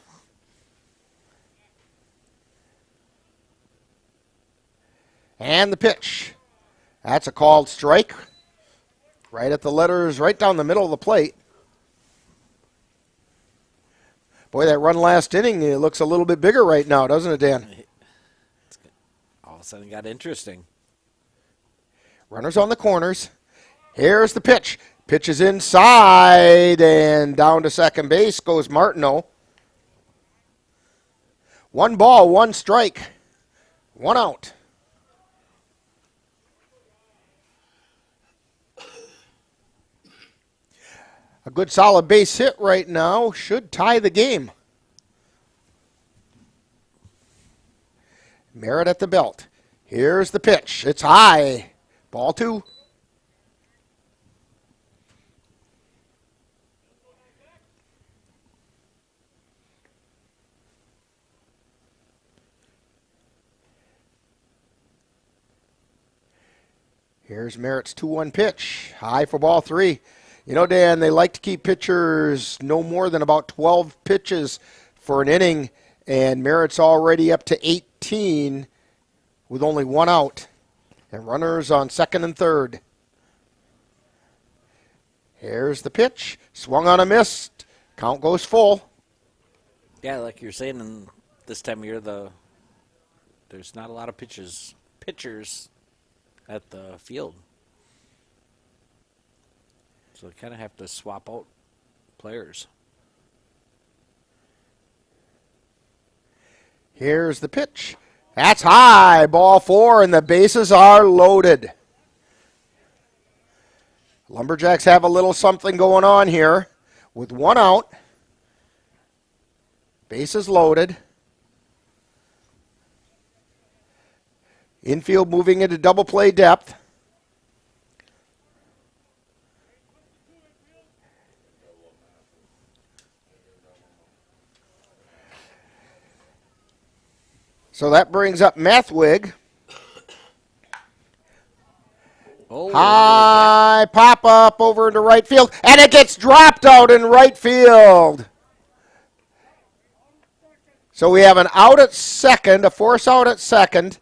And the pitch. That's a called strike. Right at the letters, right down the middle of the plate. Boy, that run last inning, it looks a little bit bigger right now, doesn't it, Dan? All of a sudden it got interesting. Runners on the corners. Here's the pitch. Pitch is inside, and down to second base goes Martineau. 1 ball, 1 strike, 1 out. A good solid base hit right now should tie the game. Merritt at the belt. Here's the pitch. It's high. Ball 2. Here's Merritt's 2-1 pitch. High for ball 3. You know, Dan, they like to keep pitchers no more than about 12 pitches for an inning, and Merritt's already up to 18 with only 1 out. And runners on second and third. Here's the pitch. Swung on a miss. Count goes full. Yeah, like you're saying, in this time of year, there's not a lot of pitchers at the field. So they kind of have to swap out players. Here's the pitch. That's high. Ball 4, and the bases are loaded. Lumberjacks have a little something going on here with 1 out. Bases loaded. Infield moving into double play depth. So that brings up Mathwig. Oh, high pop up over into right field, and it gets dropped out in right field. So we have an out at second, a force out at second.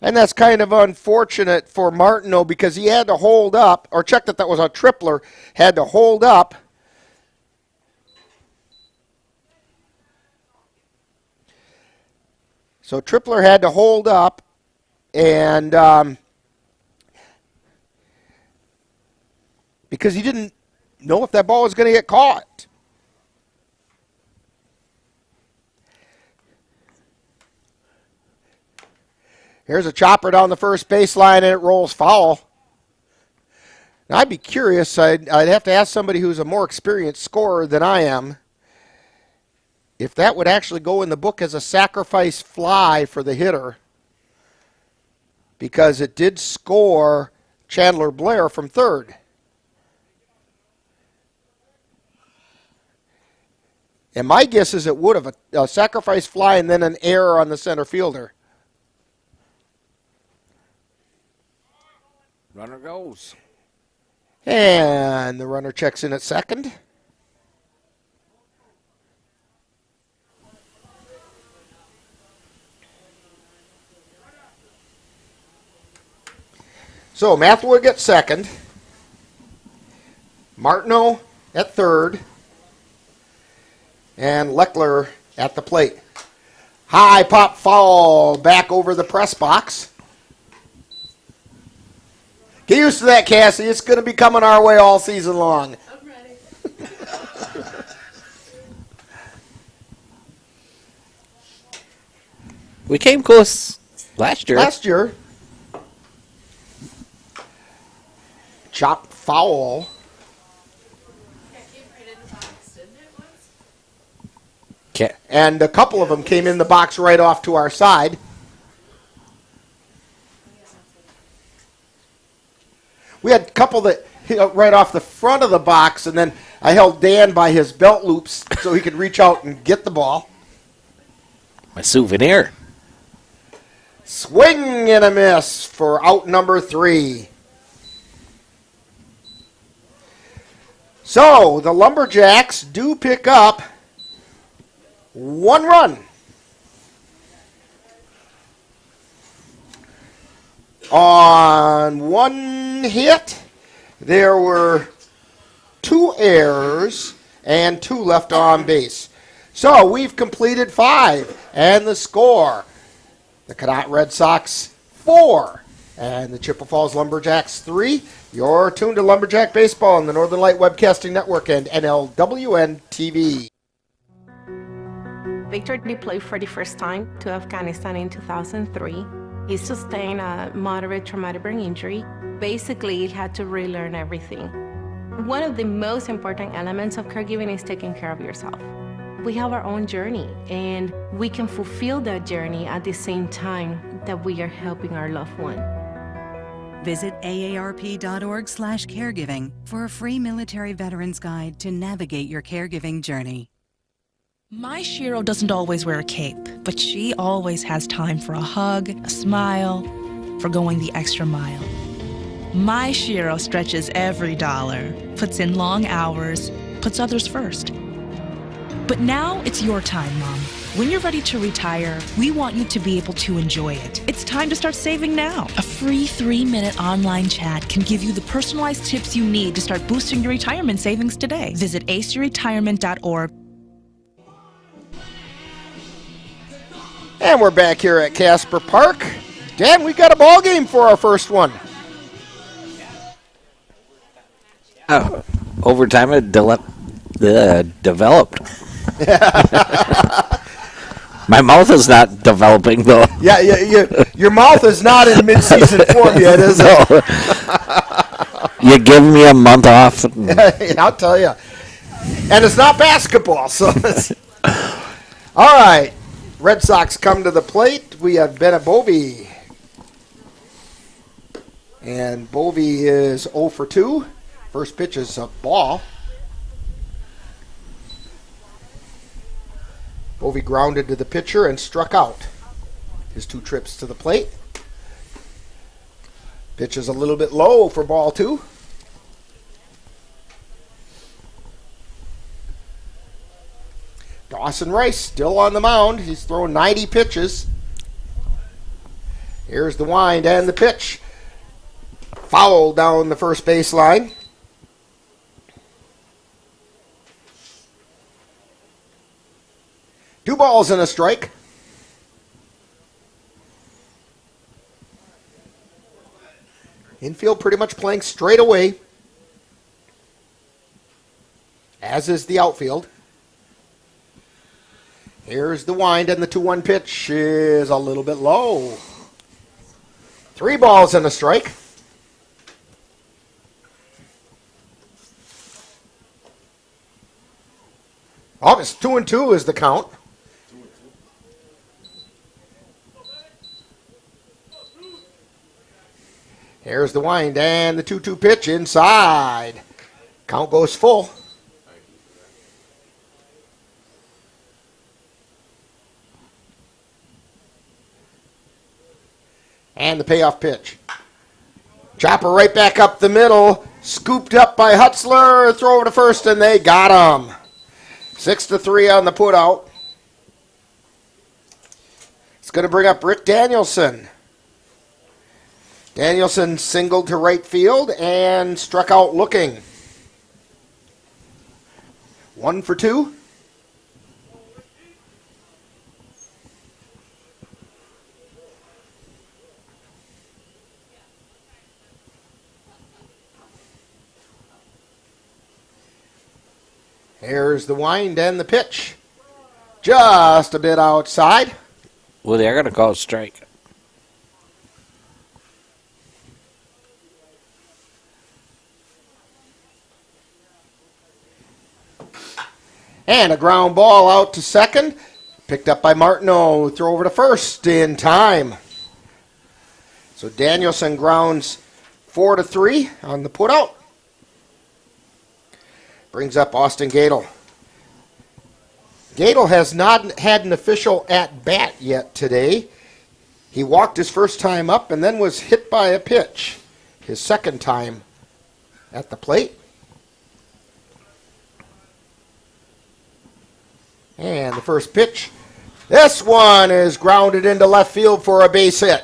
And that's kind of unfortunate for Martineau because he had to hold up, or check that was a tripler, had to hold up. So tripler had to hold up, and because he didn't know if that ball was going to get caught. Here's a chopper down the first baseline, and it rolls foul. Now, I'd be curious. I'd have to ask somebody who's a more experienced scorer than I am if that would actually go in the book as a sacrifice fly for the hitter, because it did score Chandler Blair from third. And my guess is it would have a sacrifice fly and then an error on the center fielder. Runner goes. And the runner checks in at second. So Mathwood at second. Martineau at third. And Leckler at the plate. High pop foul back over the press box. Get used to that, Cassie. It's going to be coming our way all season long. I'm ready. We came close last year. Chop foul. And a couple of them came in the box right off to our side. We had a couple that hit right off the front of the box, and then I held Dan by his belt loops so he could reach out and get the ball. My souvenir. Swing and a miss for out number 3. So the Lumberjacks do pick up 1 run. On 1 hit, there were 2 errors and 2 left on base. So we've completed 5, and the score, the Cadott Red Sox 4, and the Chippewa Falls Lumberjacks 3. You're tuned to Lumberjack Baseball on the Northern Light Webcasting Network and NLWN-TV. Victor deployed for the first time to Afghanistan in 2003. He sustained a moderate traumatic brain injury. Basically, he had to relearn everything. One of the most important elements of caregiving is taking care of yourself. We have our own journey, and we can fulfill that journey at the same time that we are helping our loved one. Visit aarp.org/caregiving for a free military veterans guide to navigate your caregiving journey. My Shiro doesn't always wear a cape, but she always has time for a hug, a smile, for going the extra mile. My Shiro stretches every dollar, puts in long hours, puts others first. But now it's your time, Mom. When you're ready to retire, we want you to be able to enjoy it. It's time to start saving now. A free 3-minute online chat can give you the personalized tips you need to start boosting your retirement savings today. Visit aceyourretirement.org. And we're back here at Casper Park. Dan, we got a ball game for our first one. Overtime it developed. My mouth is not developing, though. Yeah, your mouth is not in mid-season form yet, is it? You give me a month off. I'll tell you. And it's not basketball, so it's... All right. Red Sox come to the plate. We have Bennett Bovee. And Bovee is 0 for 2. First pitch is a ball. Bovee grounded to the pitcher and struck out. His 2 trips to the plate. Pitch is a little bit low for ball 2. Dawson Rice still on the mound. He's thrown 90 pitches. Here's the wind and the pitch. Foul down the first baseline. Two balls and a strike. Infield pretty much playing straight away, as is the outfield. Here's the wind, and the 2-1 pitch is a little bit low. 3 balls and a strike. Oh, it's 2-2 is the count. Here's the wind and the 2-2 pitch inside. Count goes full. And the payoff pitch. Chopper right back up the middle. Scooped up by Hutzler. Throw over to first, and they got him. 6-3 on the putout. It's going to bring up Rick Danielson. Danielson singled to right field and struck out looking. 1 for 2. Here's the wind and the pitch. Just a bit outside. Well, they're going to call a strike. And a ground ball out to second. Picked up by Martineau. Throw over to first in time. So Danielson grounds 4-3 on the putout. Brings up Austin Gadel. Gadel has not had an official at-bat yet today. He walked his first time up and then was hit by a pitch his second time at the plate. And the first pitch. This one is grounded into left field for a base hit.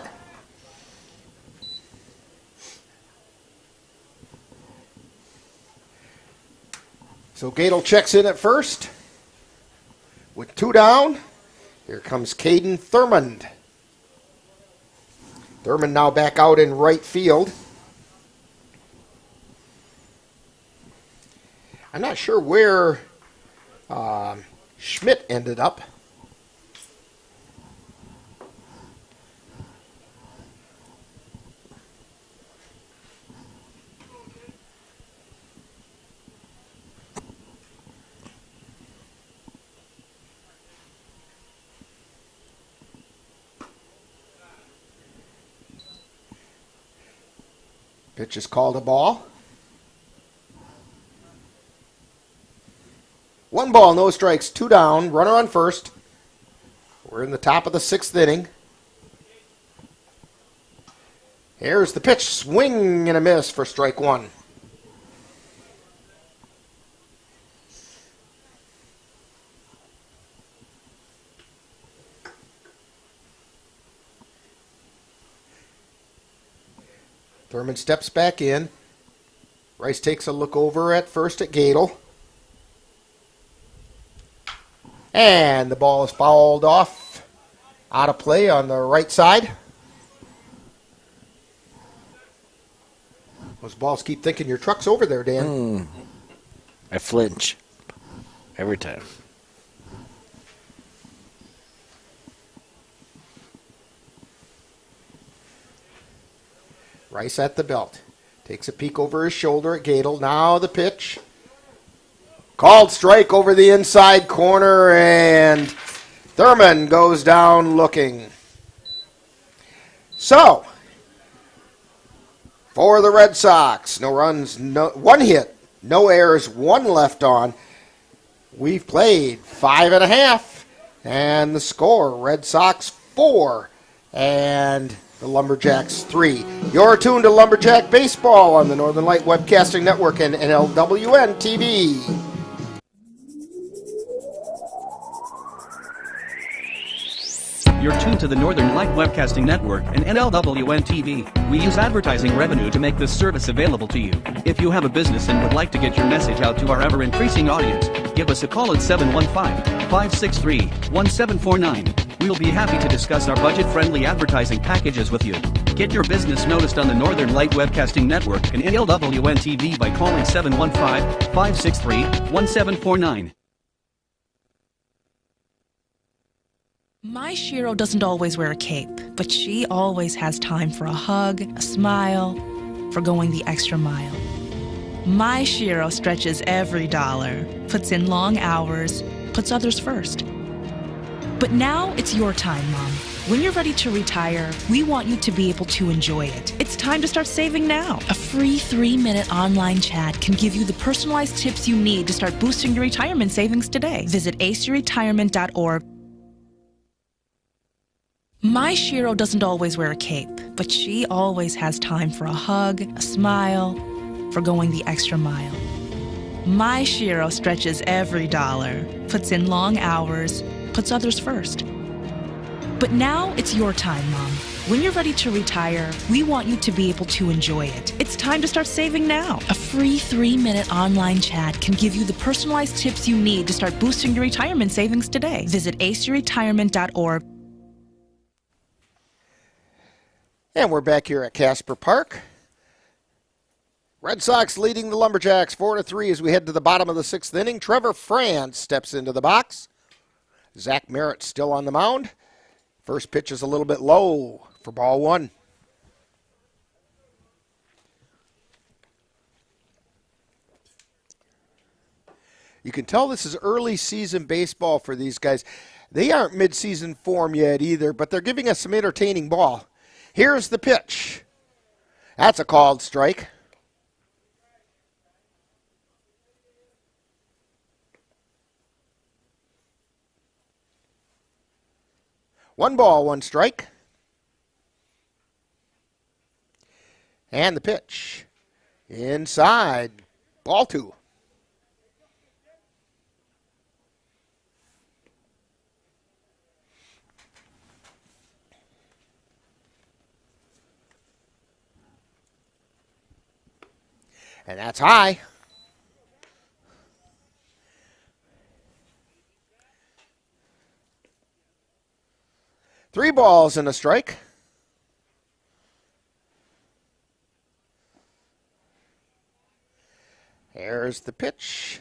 So Gadel checks in at first. With 2 down, here comes Caden Thurmond. Thurmond now back out in right field. I'm not sure where Schmidt ended up. Pitch is called a ball. 1 ball, no strikes, 2 down, runner on first. We're in the top of the 6th inning. Here's the pitch, swing and a miss for strike 1. Thurman steps back in. Rice takes a look over at first at Gadel. And the ball is fouled off. Out of play on the right side. Those balls keep thinking your truck's over there, Dan. I flinch every time. Rice at the belt. Takes a peek over his shoulder at Gadel. Now the pitch. Called strike over the inside corner, and Thurman goes down looking. So, for the Red Sox, no runs, one hit, no errors, one left on. We've played 5.5, and the score, Red Sox 4, and the Lumberjacks 3. You're tuned to Lumberjack Baseball on the Northern Light Webcasting Network and NLWN-TV. You're tuned to the Northern Light Webcasting Network and NLWN-TV. We use advertising revenue to make this service available to you. If you have a business and would like to get your message out to our ever-increasing audience, give us a call at 715-563-1749. We'll be happy to discuss our budget-friendly advertising packages with you. Get your business noticed on the Northern Light Webcasting Network and NLWN-TV by calling 715-563-1749. My Shiro doesn't always wear a cape, but she always has time for a hug, a smile, for going the extra mile. My Shiro stretches every dollar, puts in long hours, puts others first. But now it's your time, Mom. When you're ready to retire, we want you to be able to enjoy it. It's time to start saving now. A free 3-minute online chat can give you the personalized tips you need to start boosting your retirement savings today. Visit aceyourretirement.org. My Shiro doesn't always wear a cape, but she always has time for a hug, a smile, for going the extra mile. My Shiro stretches every dollar, puts in long hours, puts others first. But now it's your time, Mom. When you're ready to retire, we want you to be able to enjoy it. It's time to start saving now. A free 3-minute online chat can give you the personalized tips you need to start boosting your retirement savings today. Visit aceyourretirement.org. And we're back here at Casper Park. Red Sox leading the Lumberjacks 4-3 as we head to the bottom of the 6th inning. Trevor Franz steps into the box. Zach Merritt still on the mound. First pitch is a little bit low for ball 1. You can tell this is early season baseball for these guys. They aren't mid-season form yet either, but they're giving us some entertaining ball. Here's the pitch. That's a called strike. One ball, one strike. And the pitch. Inside. Ball 2. And that's high. Three balls and a strike. There's the pitch.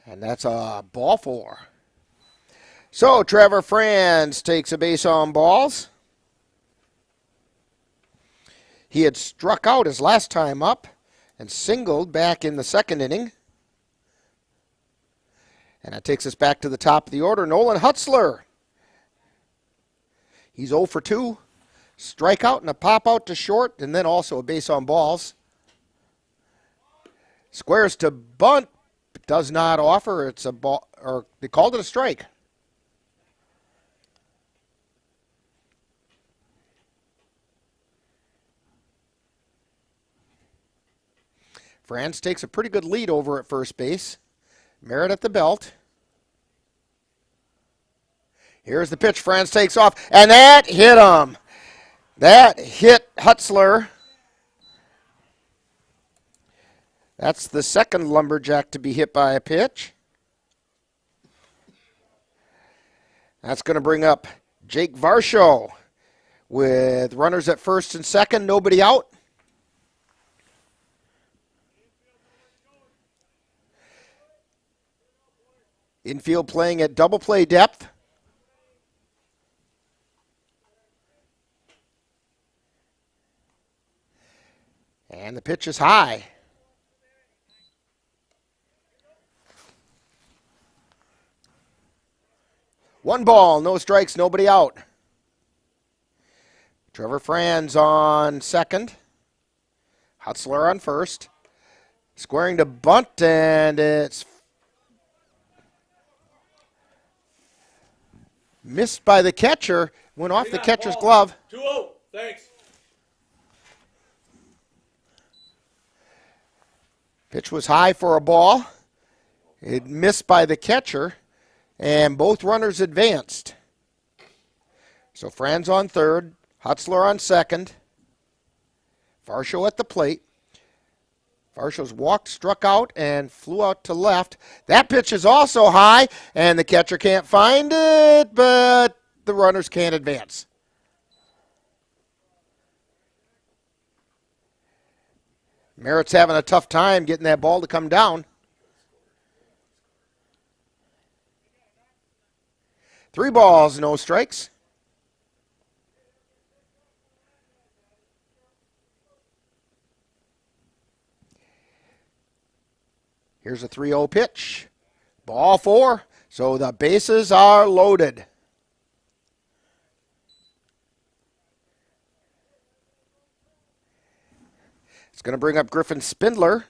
And that's a ball 4. So Trevor Franz takes a base on balls. He had struck out his last time up and singled back in the 2nd inning. And that takes us back to the top of the order. Nolan Hutzler. He's 0 for 2. Strikeout and a pop out to short, and then also a base on balls. Squares to bunt, but does not offer. It's a ball, or they called it a strike. Franz takes a pretty good lead over at first base. Merritt at the belt. Here's the pitch. Franz takes off, and that hit him. That hit Hutzler. That's the second Lumberjack to be hit by a pitch. That's going to bring up Jake Varsho with runners at first and second, nobody out. Infield playing at double play depth. And the pitch is high. 1 ball, no strikes, nobody out. Trevor Franz on second. Hutzler on first. Squaring to bunt, and it's missed by the catcher. Went off the catcher's glove. 2-0. Thanks. Pitch was high for a ball. It missed by the catcher, and both runners advanced. So Franz on third, Hutzler on second. Varsho at the plate. Varsho's walked, struck out, and flew out to left. That pitch is also high, and the catcher can't find it, but the runners can't advance. Merritt's having a tough time getting that ball to come down. 3 balls, no strikes. Here's a 3-0 pitch. Ball 4. So the bases are loaded. It's going to bring up Griffin Spindler.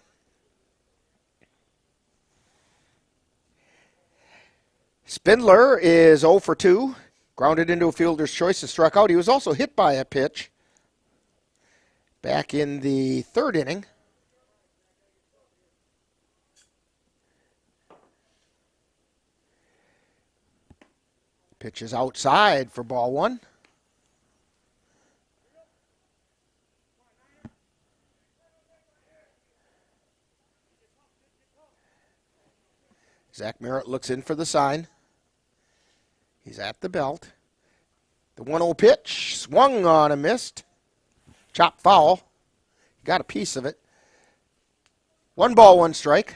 Spindler is 0 for 2. Grounded into a fielder's choice and struck out. He was also hit by a pitch back in the 3rd inning. Pitch is outside for ball 1. Zach Merritt looks in for the sign. He's at the belt. The 1-0 pitch, swung on and missed. Chop foul. Got a piece of it. 1 ball, 1 strike.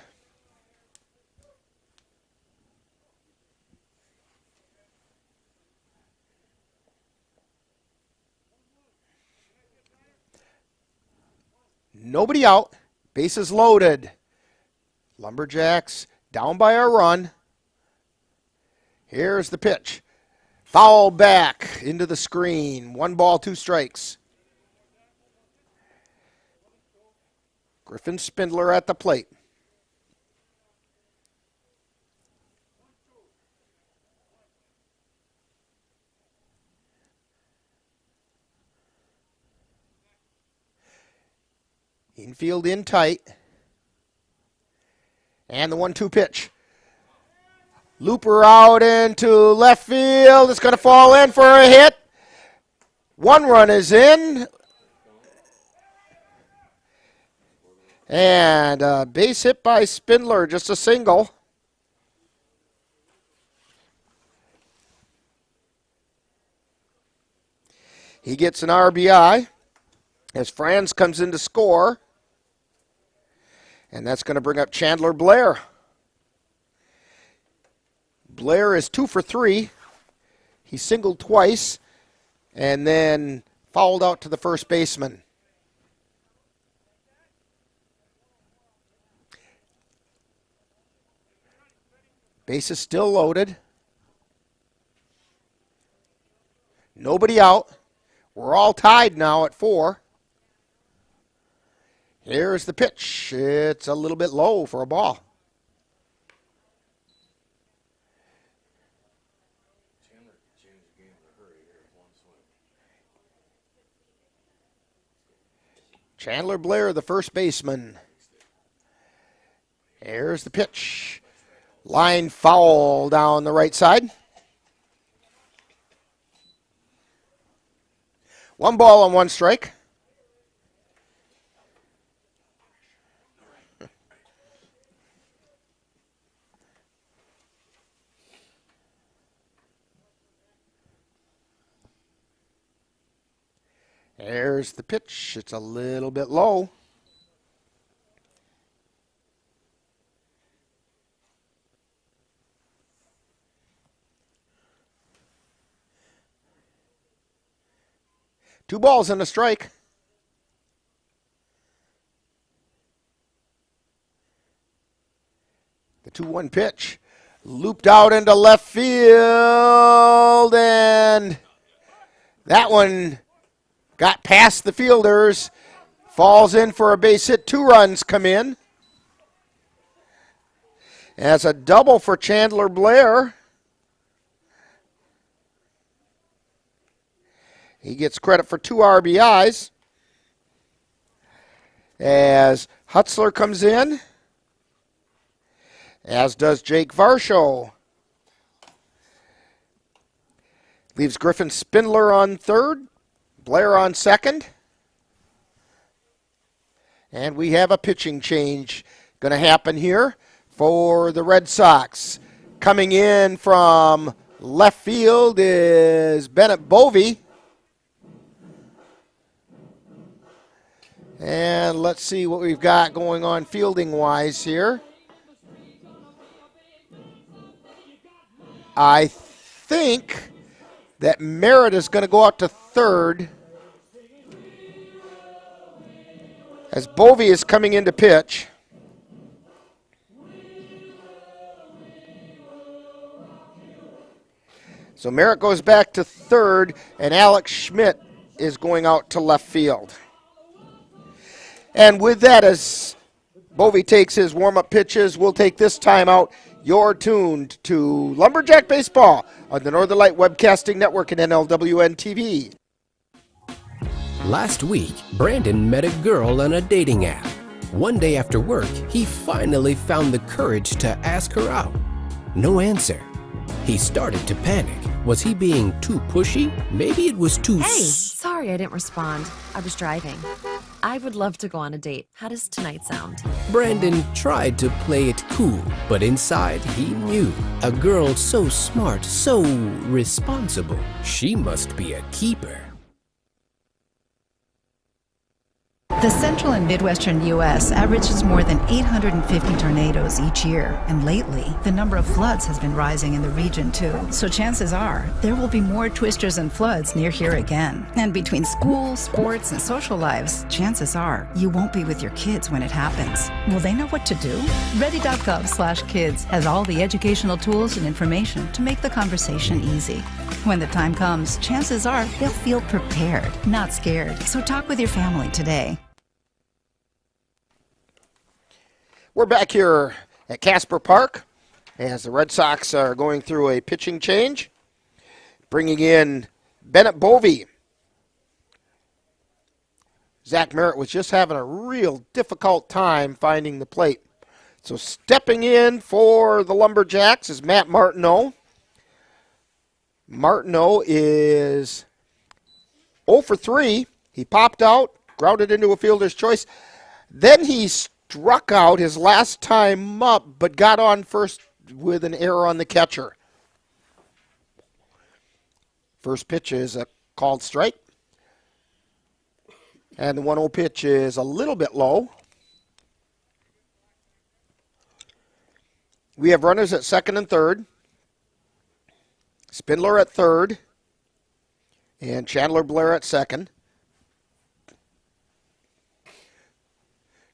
Nobody out. Bases loaded. Lumberjacks down by a run. Here's the pitch. Foul back into the screen. 1 ball, 2 strikes. Griffin Spindler at the plate. Infield in tight. And the 1-2 pitch. Looper out into left field. It's going to fall in for a hit. 1 run is in. And a base hit by Spindler, just a single. He gets an RBI as Franz comes in to score. And that's going to bring up Chandler Blair. Blair is 2 for 3. He singled twice and then fouled out to the first baseman. Base is still loaded. Nobody out. We're all tied now at 4. Here's the pitch. It's a little bit low for a ball. Chandler Blair, the first baseman. Here's the pitch. Line foul down the right side. 1 ball and 1 strike. There's the pitch. It's a little bit low. Two balls and a strike. The 2-1 pitch. Looped out into left field, and that one got past the fielders. Falls in for a base hit. 2 runs come in. As a double for Chandler Blair. He gets credit for 2 RBIs. As Hutzler comes in, as does Jake Varsho. Leaves Griffin Spindler on third, Blair on second. And we have a pitching change going to happen here for the Red Sox. Coming in from left field is Bennett Bovee. And let's see what we've got going on fielding-wise here. I think that Merritt is going to go out to third as Bovee is coming in to pitch. So Merritt goes back to third, and Alex Schmidt is going out to left field. And with that, as Bovee takes his warm-up pitches, we'll take this time out. You're tuned to Lumberjack Baseball on the Northern Light Webcasting Network and NLWN-TV. Last week, Brandon met a girl on a dating app. One day after work, he finally found the courage to ask her out. No answer. He started to panic. Was he being too pushy? Maybe it was too... Hey, sorry I didn't respond. I was driving. I would love to go on a date. How does tonight sound? Brandon tried to play it cool, but inside he knew. A girl so smart, so responsible. She must be a keeper. The central and midwestern U.S. averages more than 850 tornadoes each year, and lately, the number of floods has been rising in the region too. So chances are, there will be more twisters and floods near here again. And between school, sports, and social lives, chances are, you won't be with your kids when it happens. Will they know what to do? Ready.gov/kids has all the educational tools and information to make the conversation easy. When the time comes, chances are, they'll feel prepared, not scared. So talk with your family today. We're back here at Casper Park as the Red Sox are going through a pitching change, bringing in Bennett Bovee. Zach Merritt was just having a real difficult time finding the plate. So stepping in for the Lumberjacks is Matt Martineau. Martineau is 0 for 3. He popped out, grounded into a fielder's choice. Then he struck out his last time up, but got on first with an error on the catcher. First pitch is a called strike. And the 1-0 pitch is a little bit low. We have runners at second and third. Spindler at third. And Chandler Blair at second.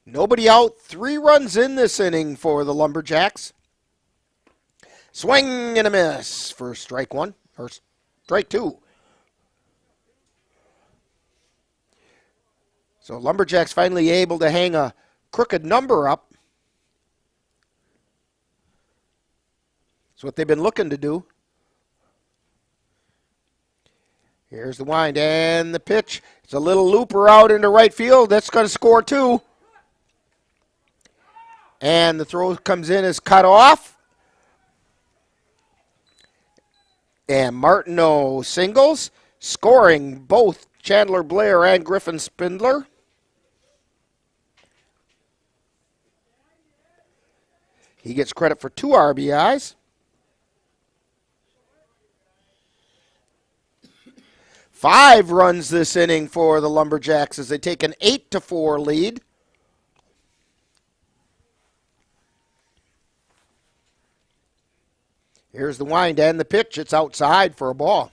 Nobody out. 3 runs in this inning for the Lumberjacks. Swing and a miss for strike 1, or strike 2. So Lumberjacks finally able to hang a crooked number up. That's what they've been looking to do. Here's the wind and the pitch. It's a little looper out into right field. That's going to score 2. And the throw comes in as cut off. And Martineau singles, scoring both Chandler Blair and Griffin Spindler. He gets credit for 2 RBIs. 5 runs this inning for the Lumberjacks as they take an 8-4 lead. Here's the wind and the pitch. It's outside for a ball.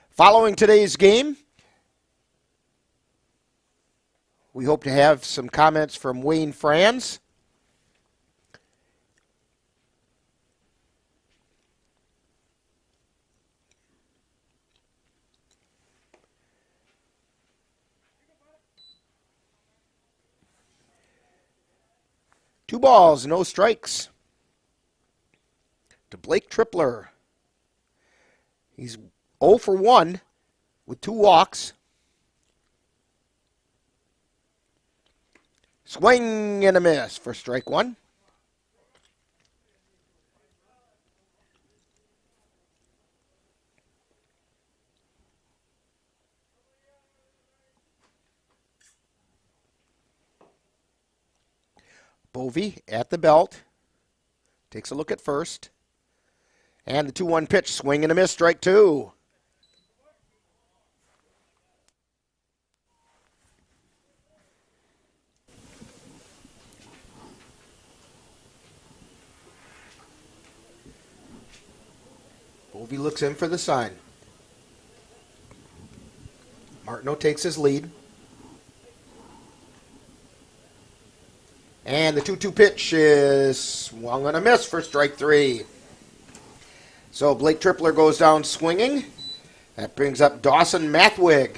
Following today's game, we hope to have some comments from Wayne Franz. 2 balls, no strikes to Blake Tripler. He's 0 for 1 with 2 walks. Swing and a miss for strike 1. Bovee at the belt. Takes a look at first. And the 2-1 pitch, swing and a miss, strike 2. Bovee looks in for the sign. Martineau takes his lead. And the 2-2 pitch is swung and a miss for strike 3. So Blake Tripler goes down swinging. That brings up Dawson Mathwig.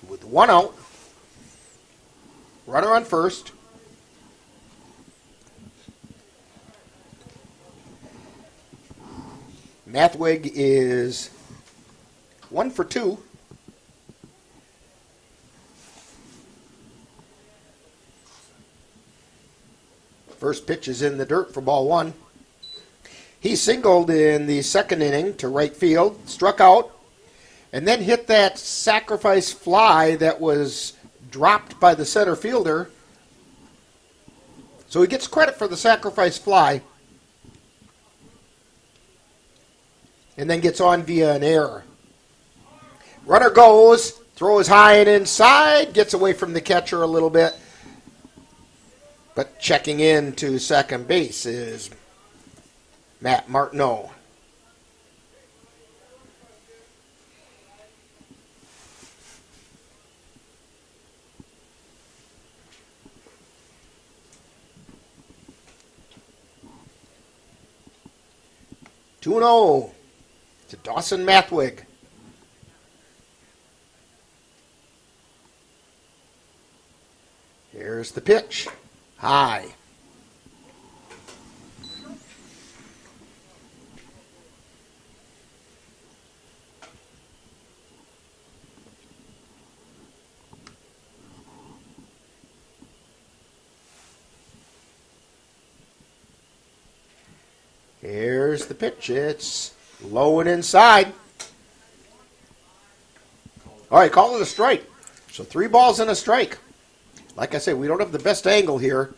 With 1 out. Runner on first. Mathwig is 1 for 2. First pitch is in the dirt for ball 1. He singled in the second inning to right field, struck out, and then hit that sacrifice fly that was dropped by the center fielder. So he gets credit for the sacrifice fly, and then gets on via an error. Runner goes, throws high and inside, gets away from the catcher a little bit. But checking in to second base is Matt Martineau. Two 2-0 to Dawson Mathwig. Here's the pitch. High. Here's the pitch. It's low and inside. All right, call it a strike. So 3 balls and a strike. Like I say, we don't have the best angle here.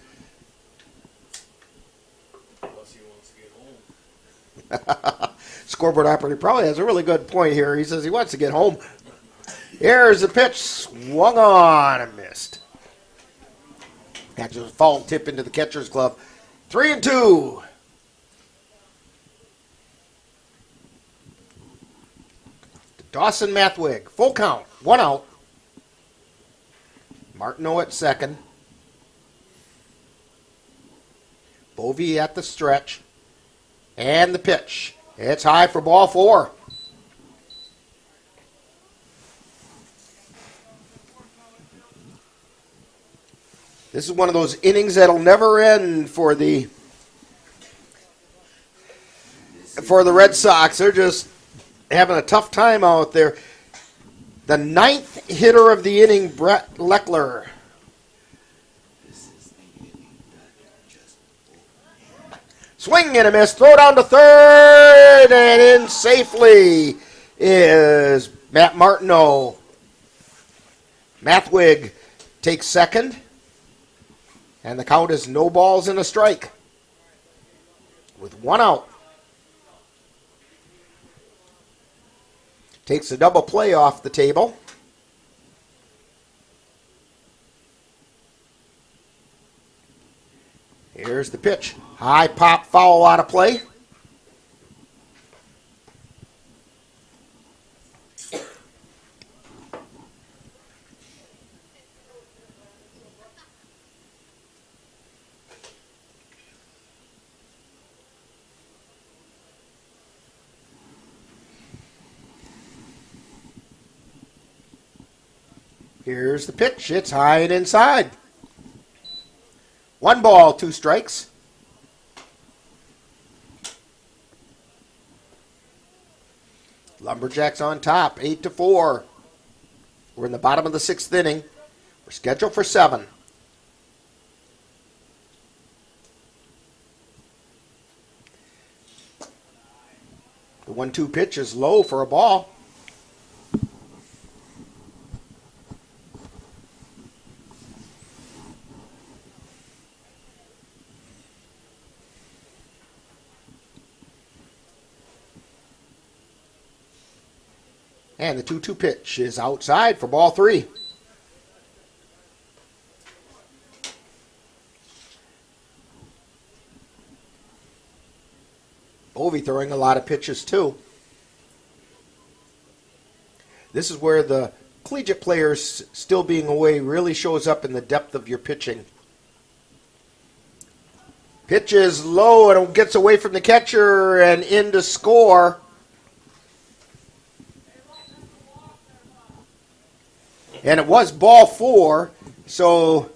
Unless he wants to get home. Scoreboard operator probably has a really good point here. He says he wants to get home. Here's the pitch. Swung on and missed. Actually, a foul tip into the catcher's glove. 3-2. Dawson Mathwig. Full count. 1 out. Martineau at second. Bovee at the stretch. And the pitch. It's high for ball 4. This is one of those innings that'll never end for the Red Sox. They're just having a tough time out there. The 9th hitter of the inning, Brett Leckler. Swing and a miss. Throw down to third, and in safely is Matt Martineau. Mathwig takes second, and the count is no balls and a strike with 1 out. Takes a double play off the table. Here's the pitch. High pop foul out of play. Here's the pitch. It's high and inside. 1 ball, 2 strikes. Lumberjacks on top, 8-4. We're in the bottom of the 6th inning. We're scheduled for 7. The 1-2 pitch is low for a ball. And the 2-2 pitch is outside for ball 3. Bovee throwing a lot of pitches too. This is where the collegiate players still being away really shows up in the depth of your pitching. Pitch is low and it gets away from the catcher and in to score. And it was ball 4, so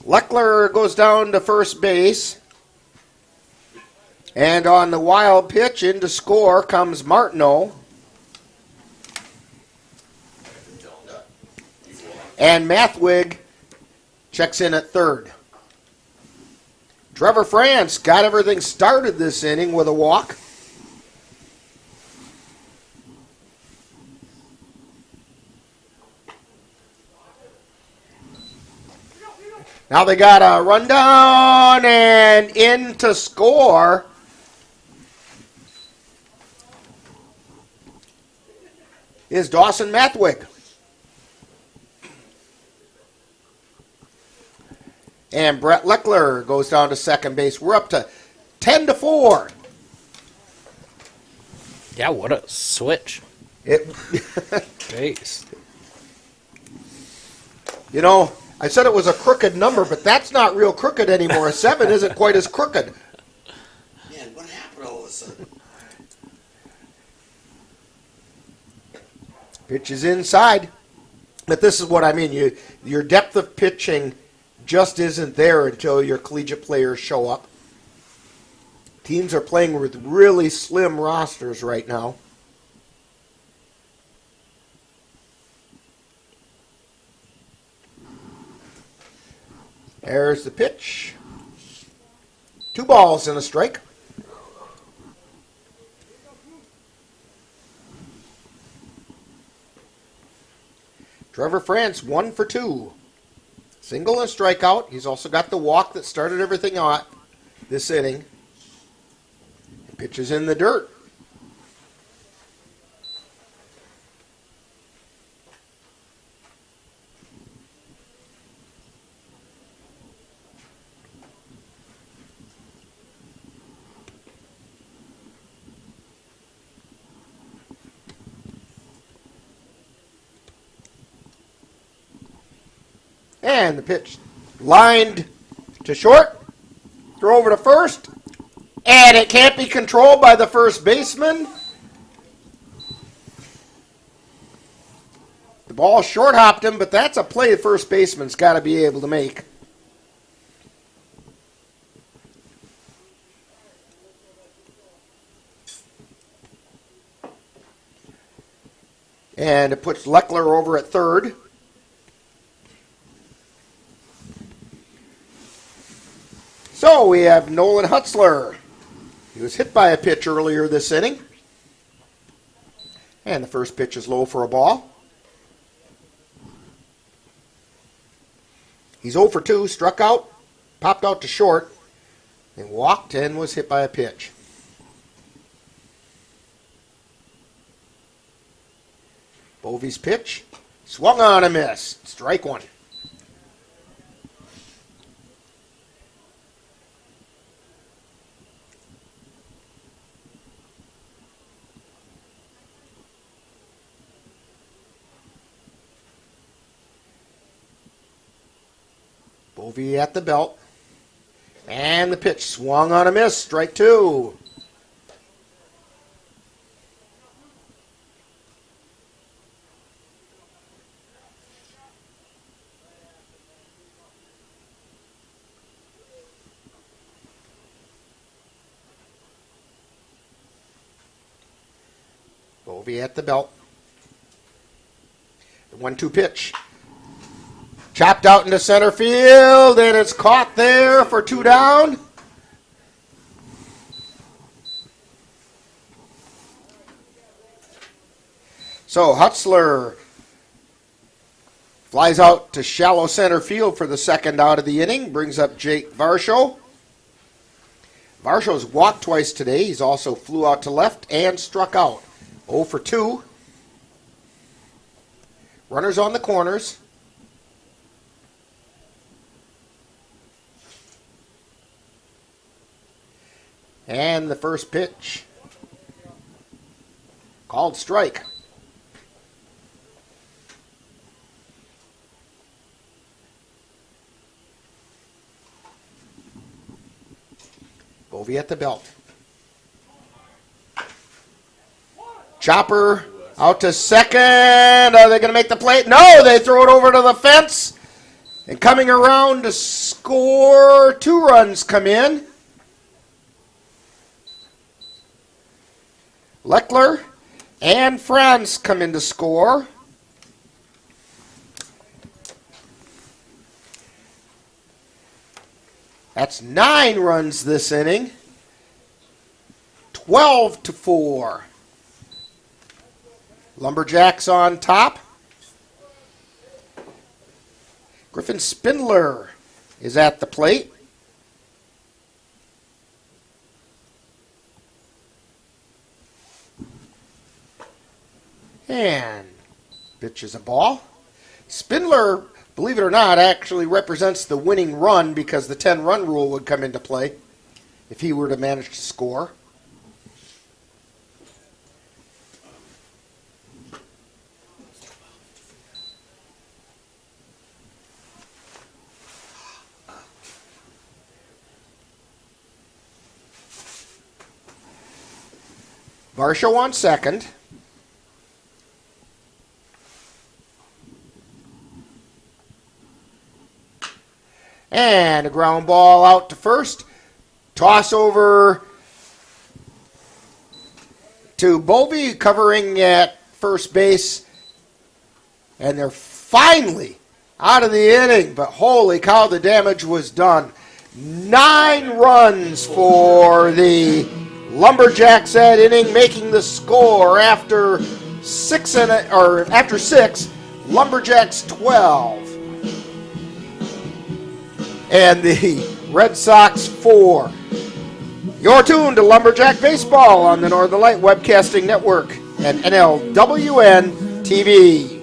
Leckler goes down to first base. And on the wild pitch, in to score comes Martineau. And Mathwig checks in at third. Trevor France got everything started this inning with a walk. Now they got a rundown and in to score. Is Dawson Mathwig. And Brett Leckler goes down to second base. We're up to 10-4. Yeah, what a switch. Base. You know, I said it was a crooked number, but that's not real crooked anymore. 7 isn't quite as crooked. Man, what happened all of a sudden? Pitch is inside. But this is what I mean. Your depth of pitching just isn't there until your collegiate players show up. Teams are playing with really slim rosters right now. There's the pitch. 2 balls and a strike. Trevor France, 1 for 2. Single and strikeout. He's also got the walk that started everything out this inning. Pitches in the dirt. And the pitch lined to short. Throw over to first. And it can't be controlled by the first baseman. The ball short hopped him, but that's a play the first baseman's got to be able to make. And it puts Leckler over at third. So we have Nolan Hutzler. He was hit by a pitch earlier this inning. And the first pitch is low for a ball. He's 0 for 2, struck out, popped out to short, and walked and was hit by a pitch. Bovee's pitch, swung on a miss, strike 1. Bovee at the belt. And the pitch swung on a miss. Strike 2. Bovee at the belt. The 1-2 pitch. Chopped out into center field, and it's caught there for 2 down. So Hutzler flies out to shallow center field for the second out of the inning, brings up Jake Varsho. Varsho's walked twice today. He's also flew out to left and struck out. 0 for 2. Runners on the corners. And the first pitch. Called strike. Bovee at the belt. Chopper out to second. Are they going to make the play? No, they throw it over to the fence. And coming around to score, 2 runs come in. Leckler and Franz come in to score. That's 9 runs this inning. 12 to 4. Lumberjacks on top. Griffin Spindler is at the plate. And pitches a ball. Spindler, believe it or not, actually represents the winning run because the 10-run rule would come into play if he were to manage to score. Varsho on second. And a ground ball out to first. Toss over to Bovee covering at first base. And they're finally out of the inning. But holy cow, the damage was done. 9 runs for the Lumberjacks that inning, making the score after 6. Lumberjacks 12. And the Red Sox 4. You're tuned to Lumberjack Baseball on the Northern Light Webcasting Network and NLWN-TV.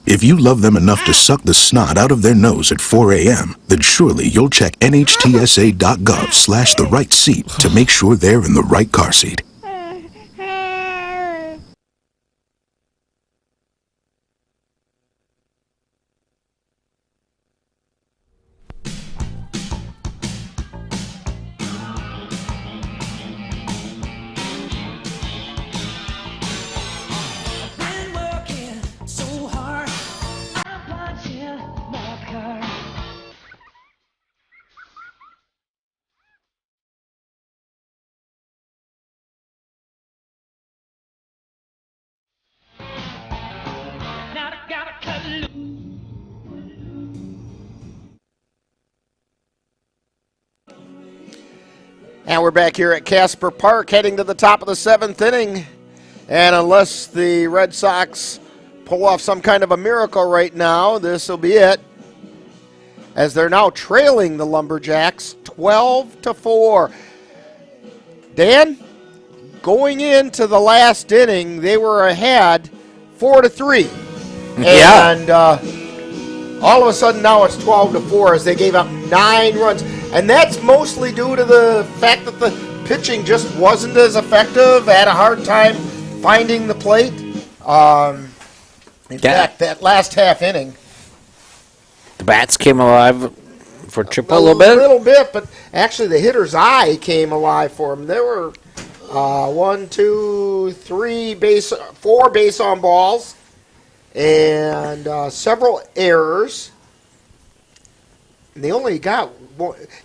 If you love them enough to suck the snot out of their nose at 4 a.m., then surely you'll check nhtsa.gov/the right seat to make sure they're in the right car seat. And we're back here at Casper Park, heading to the top of the 7th inning. And unless the Red Sox pull off some kind of a miracle right now, this will be it. As they're now trailing the Lumberjacks 12-4. Dan, going into the last inning, they were ahead 4-3. Yeah. And all of a sudden now it's 12-4 as they gave up 9 runs. And that's mostly due to the fact that the pitching just wasn't as effective, had a hard time finding the plate. In fact, that last half inning. The bats came alive for Chippewa a little bit. A little bit, but actually the hitter's eye came alive for him. There were 4 base on balls and several errors. And they only got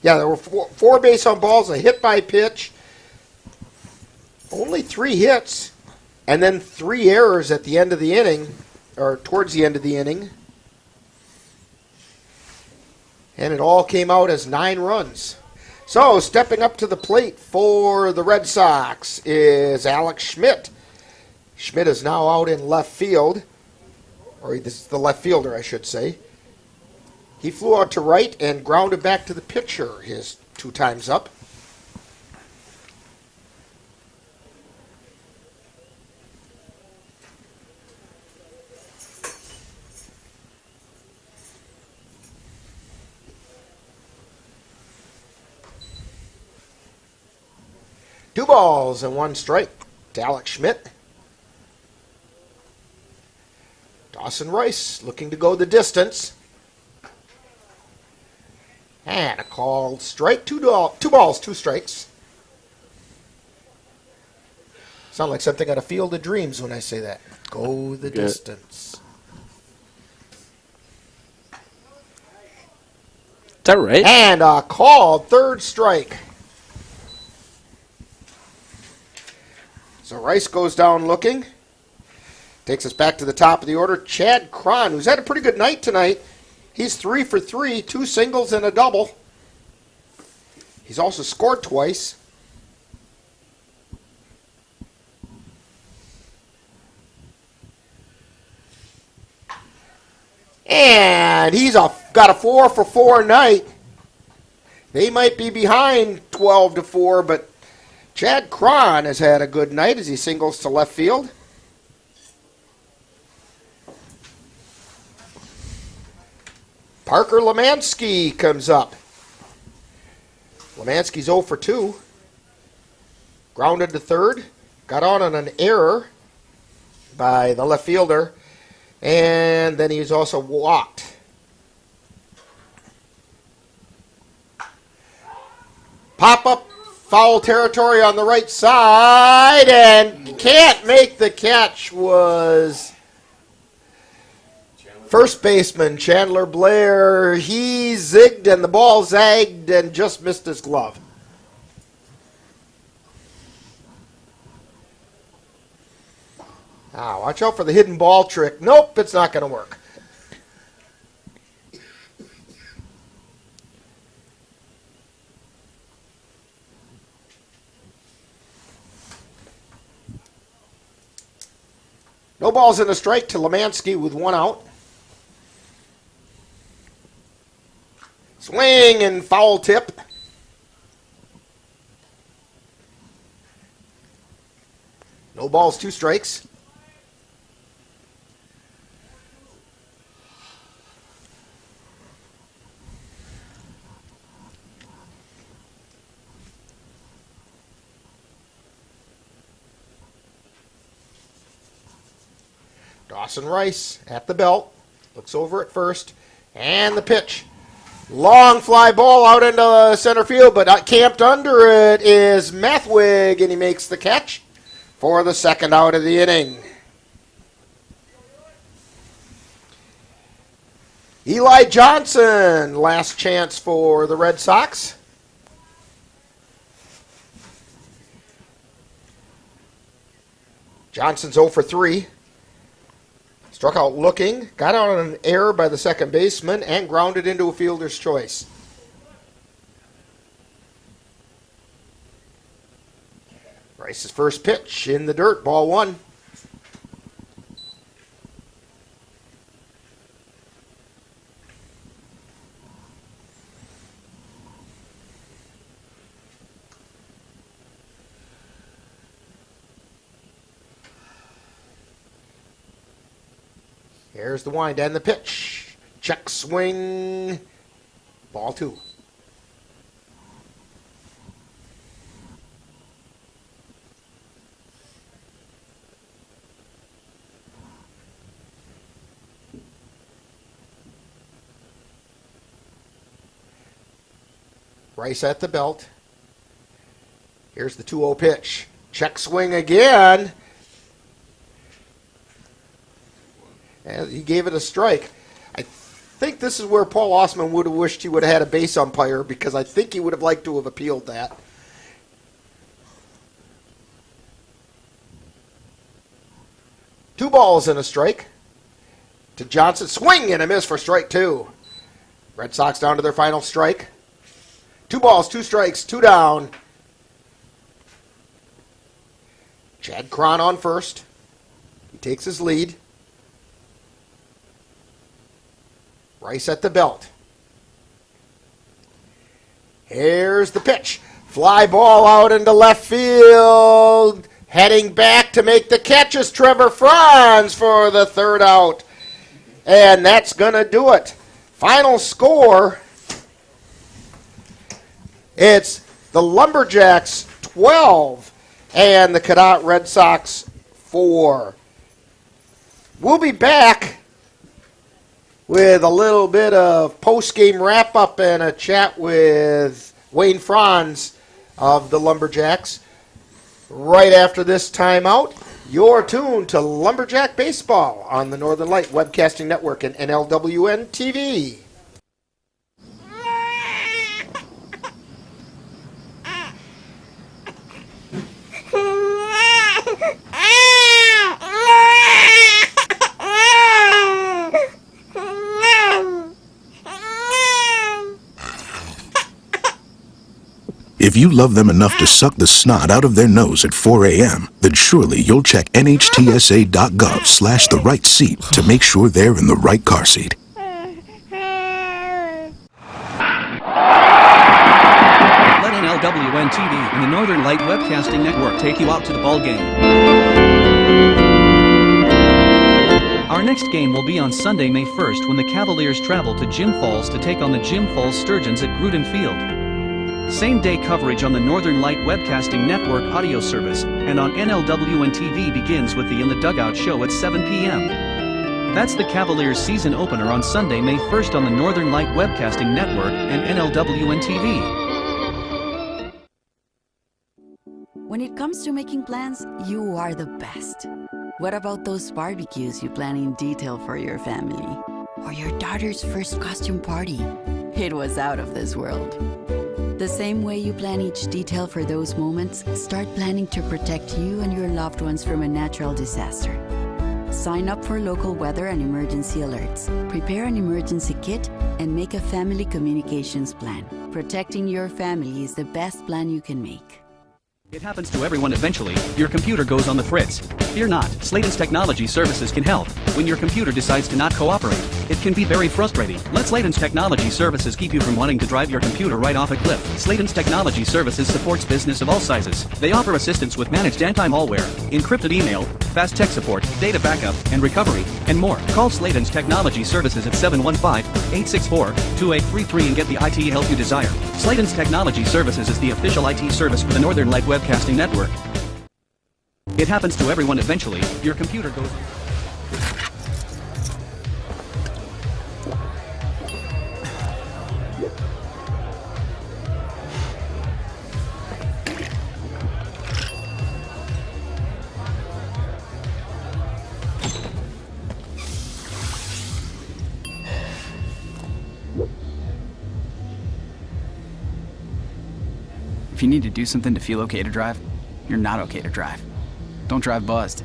there were 4 base on balls, a hit by pitch, only 3 hits, and then 3 errors at the end of the inning, or towards the end of the inning. And it all came out as 9 runs. So, stepping up to the plate for the Red Sox is Alex Schmidt. Schmidt is now out in left field, or this is the left fielder, I should say. He flew out to right and grounded back to the pitcher his 2 times up. Two balls and 1 strike to Alex Schmidt. Dawson Rice looking to go the distance. And a called strike. 2 balls, 2 strikes. Sound like something out of Field of Dreams when I say that. Go the distance. Is that right? And a called 3rd strike. So Rice goes down looking. Takes us back to the top of the order. Chad Cron, who's had a pretty good night tonight. He's 3 for 3, 2 singles and a double. He's also scored twice. And he's got a 4 for 4 night. They might be behind 12-4, but Chad Cron has had a good night as he singles to left field. Parker Lemansky comes up. Lemansky's 0 for 2. Grounded to third. Got on an error by the left fielder. And then he's also walked. Pop-up foul territory on the right side, and can't make the catch was first baseman Chandler Blair. He zigged and the ball zagged and just missed his glove. Ah, watch out for the hidden ball trick. Nope, it's not going to work. No balls in a strike to Lemansky with 1 out. Swing and foul tip. No balls, 2 strikes. Dawson Rice at the belt. Looks over at first. And the pitch. Long fly ball out into center field, but camped under it is Mathwig, and he makes the catch for the 2nd out of the inning. Eli Johnson, last chance for the Red Sox. Johnson's 0 for 3. Struck out looking, got out on an error by the second baseman, and grounded into a fielder's choice. Rice's first pitch in the dirt, ball 1. Here's the wind and the pitch. Check swing. Ball 2. Rice at the belt. Here's the 2-0 pitch. Check swing again. And he gave it a strike. I think this is where Paul Osman would have wished he would have had a base umpire, because I think he would have liked to have appealed that. Two balls and a strike to Johnson. Swing and a miss for strike 2. Red Sox down to their final strike. 2 balls, 2 strikes, 2 down. Chad Cron on first. He takes his lead. Rice at the belt. Here's the pitch. Fly ball out into left field. Heading back to make the catch is Trevor Franz for the 3rd out. And that's going to do it. Final score, it's the Lumberjacks 12 and the Cadott Red Sox 4. We'll be back with a little bit of post-game wrap-up and a chat with Wayne Franz of the Lumberjacks right after this timeout. You're tuned to Lumberjack Baseball on the Northern Light Webcasting Network and NLWN-TV. If you love them enough to suck the snot out of their nose at 4 a.m., then surely you'll check NHTSA.gov/the right seat to make sure they're in the right car seat. Let NLWN-TV and the Northern Light Webcasting Network take you out to the ball game. Our next game will be on Sunday, May 1st, when the Cavaliers travel to Jim Falls to take on the Jim Falls Sturgeons at Gruden Field. Same-day coverage on the Northern Light Webcasting Network audio service and on NLWN-TV begins with the In the Dugout show at 7 p.m. That's the Cavaliers season opener on Sunday, May 1st on the Northern Light Webcasting Network and NLWN-TV. When it comes to making plans, you are the best. What about those barbecues you plan in detail for your family? Or your daughter's first costume party? It was out of this world. The same way you plan each detail for those moments, start planning to protect you and your loved ones from a natural disaster. Sign up for local weather and emergency alerts. Prepare an emergency kit and make a family communications plan. Protecting your family is the best plan you can make. It happens to everyone eventually. Your computer goes on the fritz. Fear not, Sladen's Technology Services can help. When your computer decides to not cooperate, it can be very frustrating. Let Sladen's Technology Services keep you from wanting to drive your computer right off a cliff. Sladen's Technology Services supports business of all sizes. They offer assistance with managed anti-malware, encrypted email, fast tech support, data backup, and recovery, and more. Call Sladen's Technology Services at 715-864-2833 and get the IT help you desire. Sladen's Technology Services is the official IT service for the Northern Light Webcasting Network. It happens to everyone eventually. Your computer goes... If you need to do something to feel okay to drive, you're not okay to drive. Don't drive buzzed.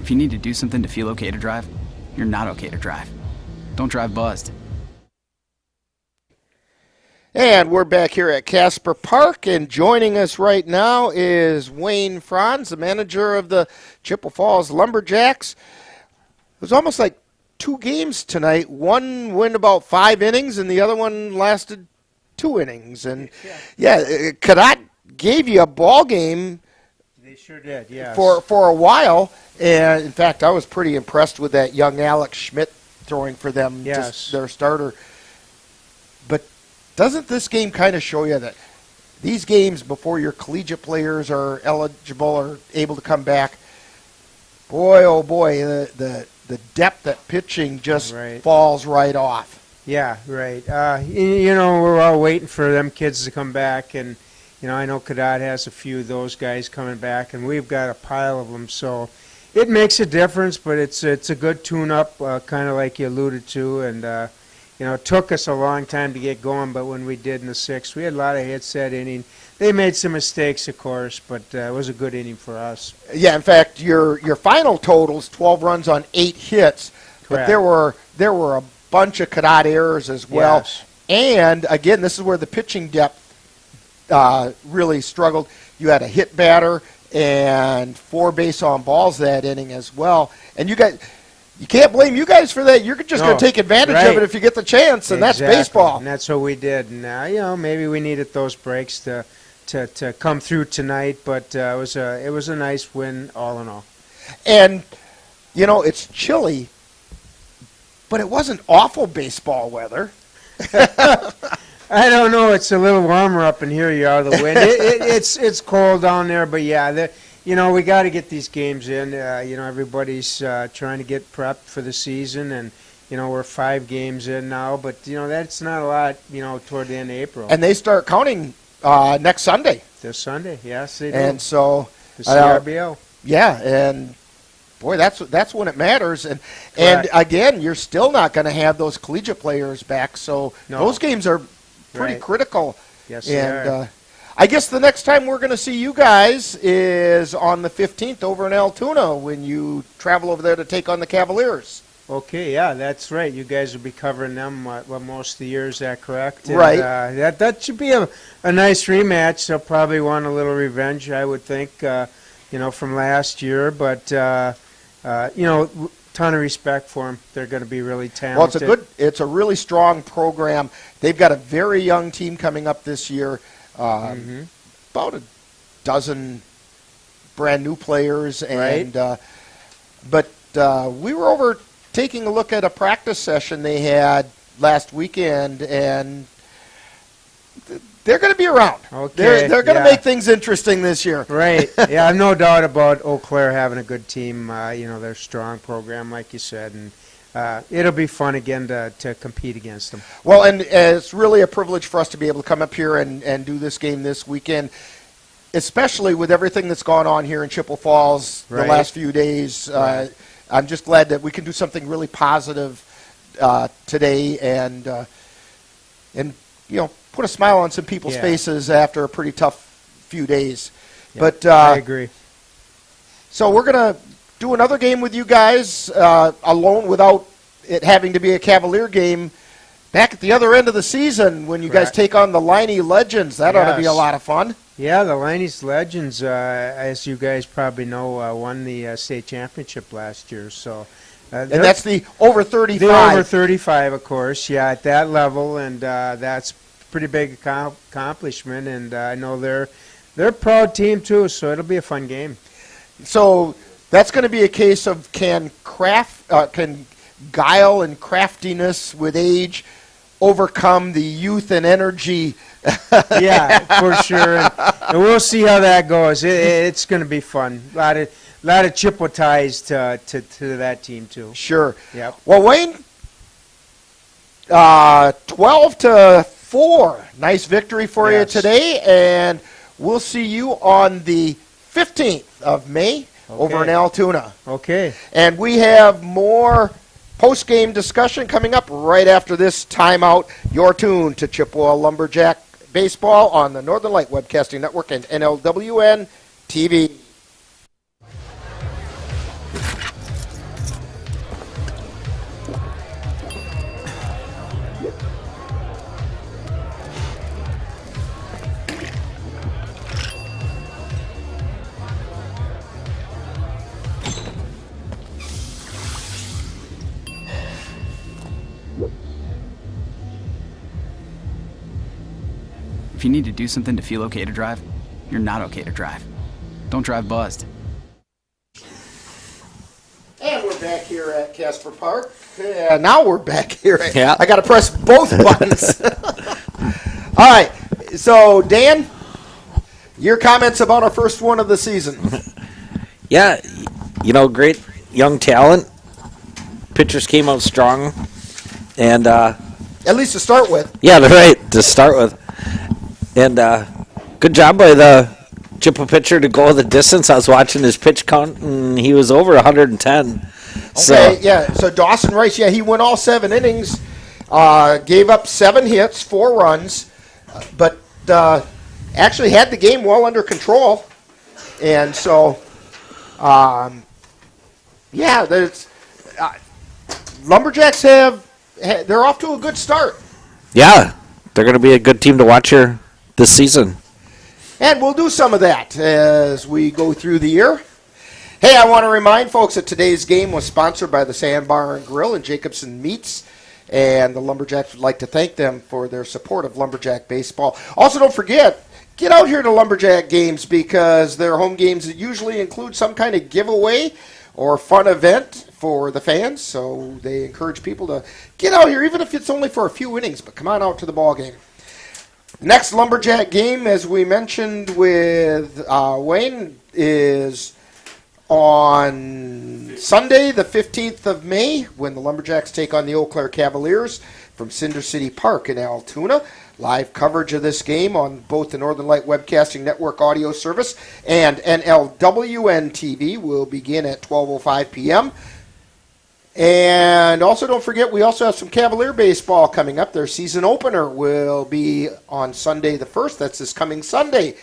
If you need to do something to feel okay to drive, you're not okay to drive. Don't drive buzzed. And we're back here at Casper Park, and joining us right now is Wayne Franz, the manager of the Chippewa Falls Lumberjacks. It was almost like 2 games tonight. One went about 5 innings, and the other one lasted 2 innings. And yeah, Cadott gave you a ball game sure did, yes. For a while. And, in fact, I was pretty impressed with that young Alex Schmidt throwing for them, just their starter. But doesn't this game kind of show you that these games before your collegiate players are eligible or able to come back, boy, oh boy, the depth at pitching just falls right off. Yeah, right. We're all waiting for them kids to come back, and I know Cadott has a few of those guys coming back, and we've got a pile of them. So it makes a difference, but it's a good tune-up, kind of like you alluded to, and it took us a long time to get going, but when we did in the sixth, we had a lot of hits that inning. They made some mistakes, of course, but it was a good inning for us. Yeah, in fact, your final totals 12 runs on 8 hits, but there were a bunch of Cadott errors as well. Yes. And again, this is where the pitching depth really struggled. You had a hit batter and 4 base on balls that inning as well. And you can't blame you guys for that. You're just going to take advantage of it if you get the chance, and that's baseball. And that's what we did. And maybe we needed those breaks to come through tonight, but it was a nice win all in all. And it's chilly, but it wasn't awful baseball weather. I don't know. It's a little warmer up in here. You're out of the wind. It's cold down there, but yeah, we got to get these games in. Everybody's trying to get prepped for the season, and we're 5 games in now, but that's not a lot. Toward the end of April. And they start counting next Sunday. This Sunday, yes, they do. And so the CRBO. Yeah, and boy, that's when it matters. And again, you're still not going to have those collegiate players back, so those games are pretty critical. Yes, and they are. I guess the next time we're going to see you guys is on the 15th over in Altoona when you travel over there to take on the Cavaliers. Okay, yeah, that's right. You guys will be covering them most of the year. Is that correct? And, right. That should be a nice rematch. They'll probably want a little revenge, I would think, from last year. But, ton of respect for them. They're going to be really talented. Well, it's a really strong program. They've got a very young team coming up this year. About a dozen brand new players. And but we were over taking a look at a practice session they had last weekend, and they're going to be around. Okay, they're going to make things interesting this year. Right. Yeah, I've no doubt about Eau Claire having a good team. They're a strong program, like you said, and it'll be fun again to compete against them. Well, and it's really a privilege for us to be able to come up here and do this game this weekend, especially with everything that's gone on here in Chippewa Falls the last few days. I'm just glad that we can do something really positive today and put a smile on some people's faces after a pretty tough few days. Yeah, but I agree. So we're going to do another game with you guys alone without it having to be a Cavalier game back at the other end of the season when you guys take on the Liney Legends. That ought to be a lot of fun. Yeah, the Liney's Legends, as you guys probably know, won the state championship last year. So, and that's the over 35. The over 35, of course, at that level, and that's a pretty big accomplishment. And I know they're a proud team too, so it'll be a fun game. So that's going to be a case of can guile and craftiness with age overcome the youth and energy. Yeah, for sure. And we'll see how that goes. It's going to be fun. A lot of Chippewa ties to that team, too. Sure. Yep. Well, Wayne, 12-4. Nice victory for you today. And we'll see you on the 15th of May over in Altoona. Okay. And we have more post-game discussion coming up right after this timeout. You're tuned to Chippewa Lumberjack Baseball on the Northern Light Webcasting Network and NLWN-TV. If you need to do something to feel okay to drive, you're not okay to drive. Don't drive buzzed. And we're back here at Casper Park. Now we're back here. Yeah. I got to press both buttons. All right. So, Dan, your comments about our first one of the season. Yeah, great young talent. Pitchers came out strong. And at least to start with. Yeah, they're right, to start with. And good job by the Chippewa pitcher to go the distance. I was watching his pitch count, and he was over 110. Okay, yeah. So Dawson Rice, he went all 7 innings, gave up 7 hits, 4 runs, but actually had the game well under control. And so, Lumberjacks they're off to a good start. Yeah, they're going to be a good team to watch here this season. And we'll do some of that as we go through the year. Hey, I want to remind folks that today's game was sponsored by the Sandbar and Grill and Jacobson Meats, and the Lumberjacks would like to thank them for their support of Lumberjack baseball. Also, don't forget, get out here to Lumberjack games because their home games usually include some kind of giveaway or fun event for the fans, so they encourage people to get out here, even if it's only for a few innings, but come on out to the ball game. Next Lumberjack game, as we mentioned with Wayne, is on Sunday, the 15th of May, when the Lumberjacks take on the Eau Claire Cavaliers from Cinder City Park in Altoona. Live coverage of this game on both the Northern Light Webcasting Network audio service and NLWN-TV will begin at 12:05 p.m. And also don't forget, we also have some Cavalier baseball coming up. Their season opener will be on Sunday the 1st. That's this coming Sunday.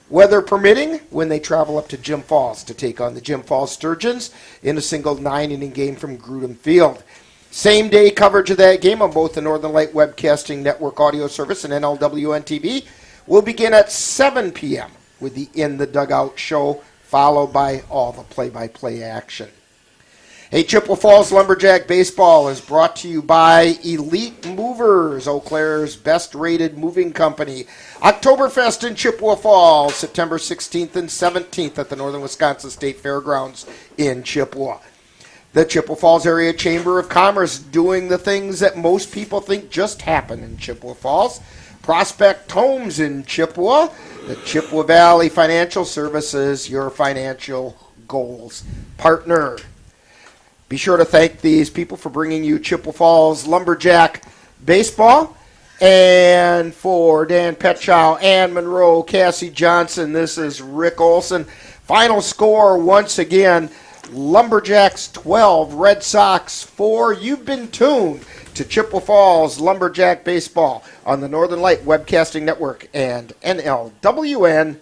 Weather permitting, when they travel up to Jim Falls to take on the Jim Falls Sturgeons in a single 9-inning game from Grudem Field. Same day coverage of that game on both the Northern Light Webcasting Network audio service and NLWN-TV will begin at 7 p.m. with the In the Dugout show, followed by all the play-by-play action. Hey, Chippewa Falls Lumberjack Baseball is brought to you by Elite Movers, Eau Claire's best-rated moving company. Oktoberfest in Chippewa Falls, September 16th and 17th at the Northern Wisconsin State Fairgrounds in Chippewa. The Chippewa Falls Area Chamber of Commerce doing the things that most people think just happen in Chippewa Falls. Prospect Homes in Chippewa. The Chippewa Valley Financial Services, your financial goals partner. Be sure to thank these people for bringing you Chippewa Falls Lumberjack Baseball. And for Dan Petchow, Ann Monroe, Cassie Johnson, this is Rick Olson. Final score once again, Lumberjacks 12, Red Sox 4. You've been tuned to Chippewa Falls Lumberjack Baseball on the Northern Light Webcasting Network and NLWN-TV.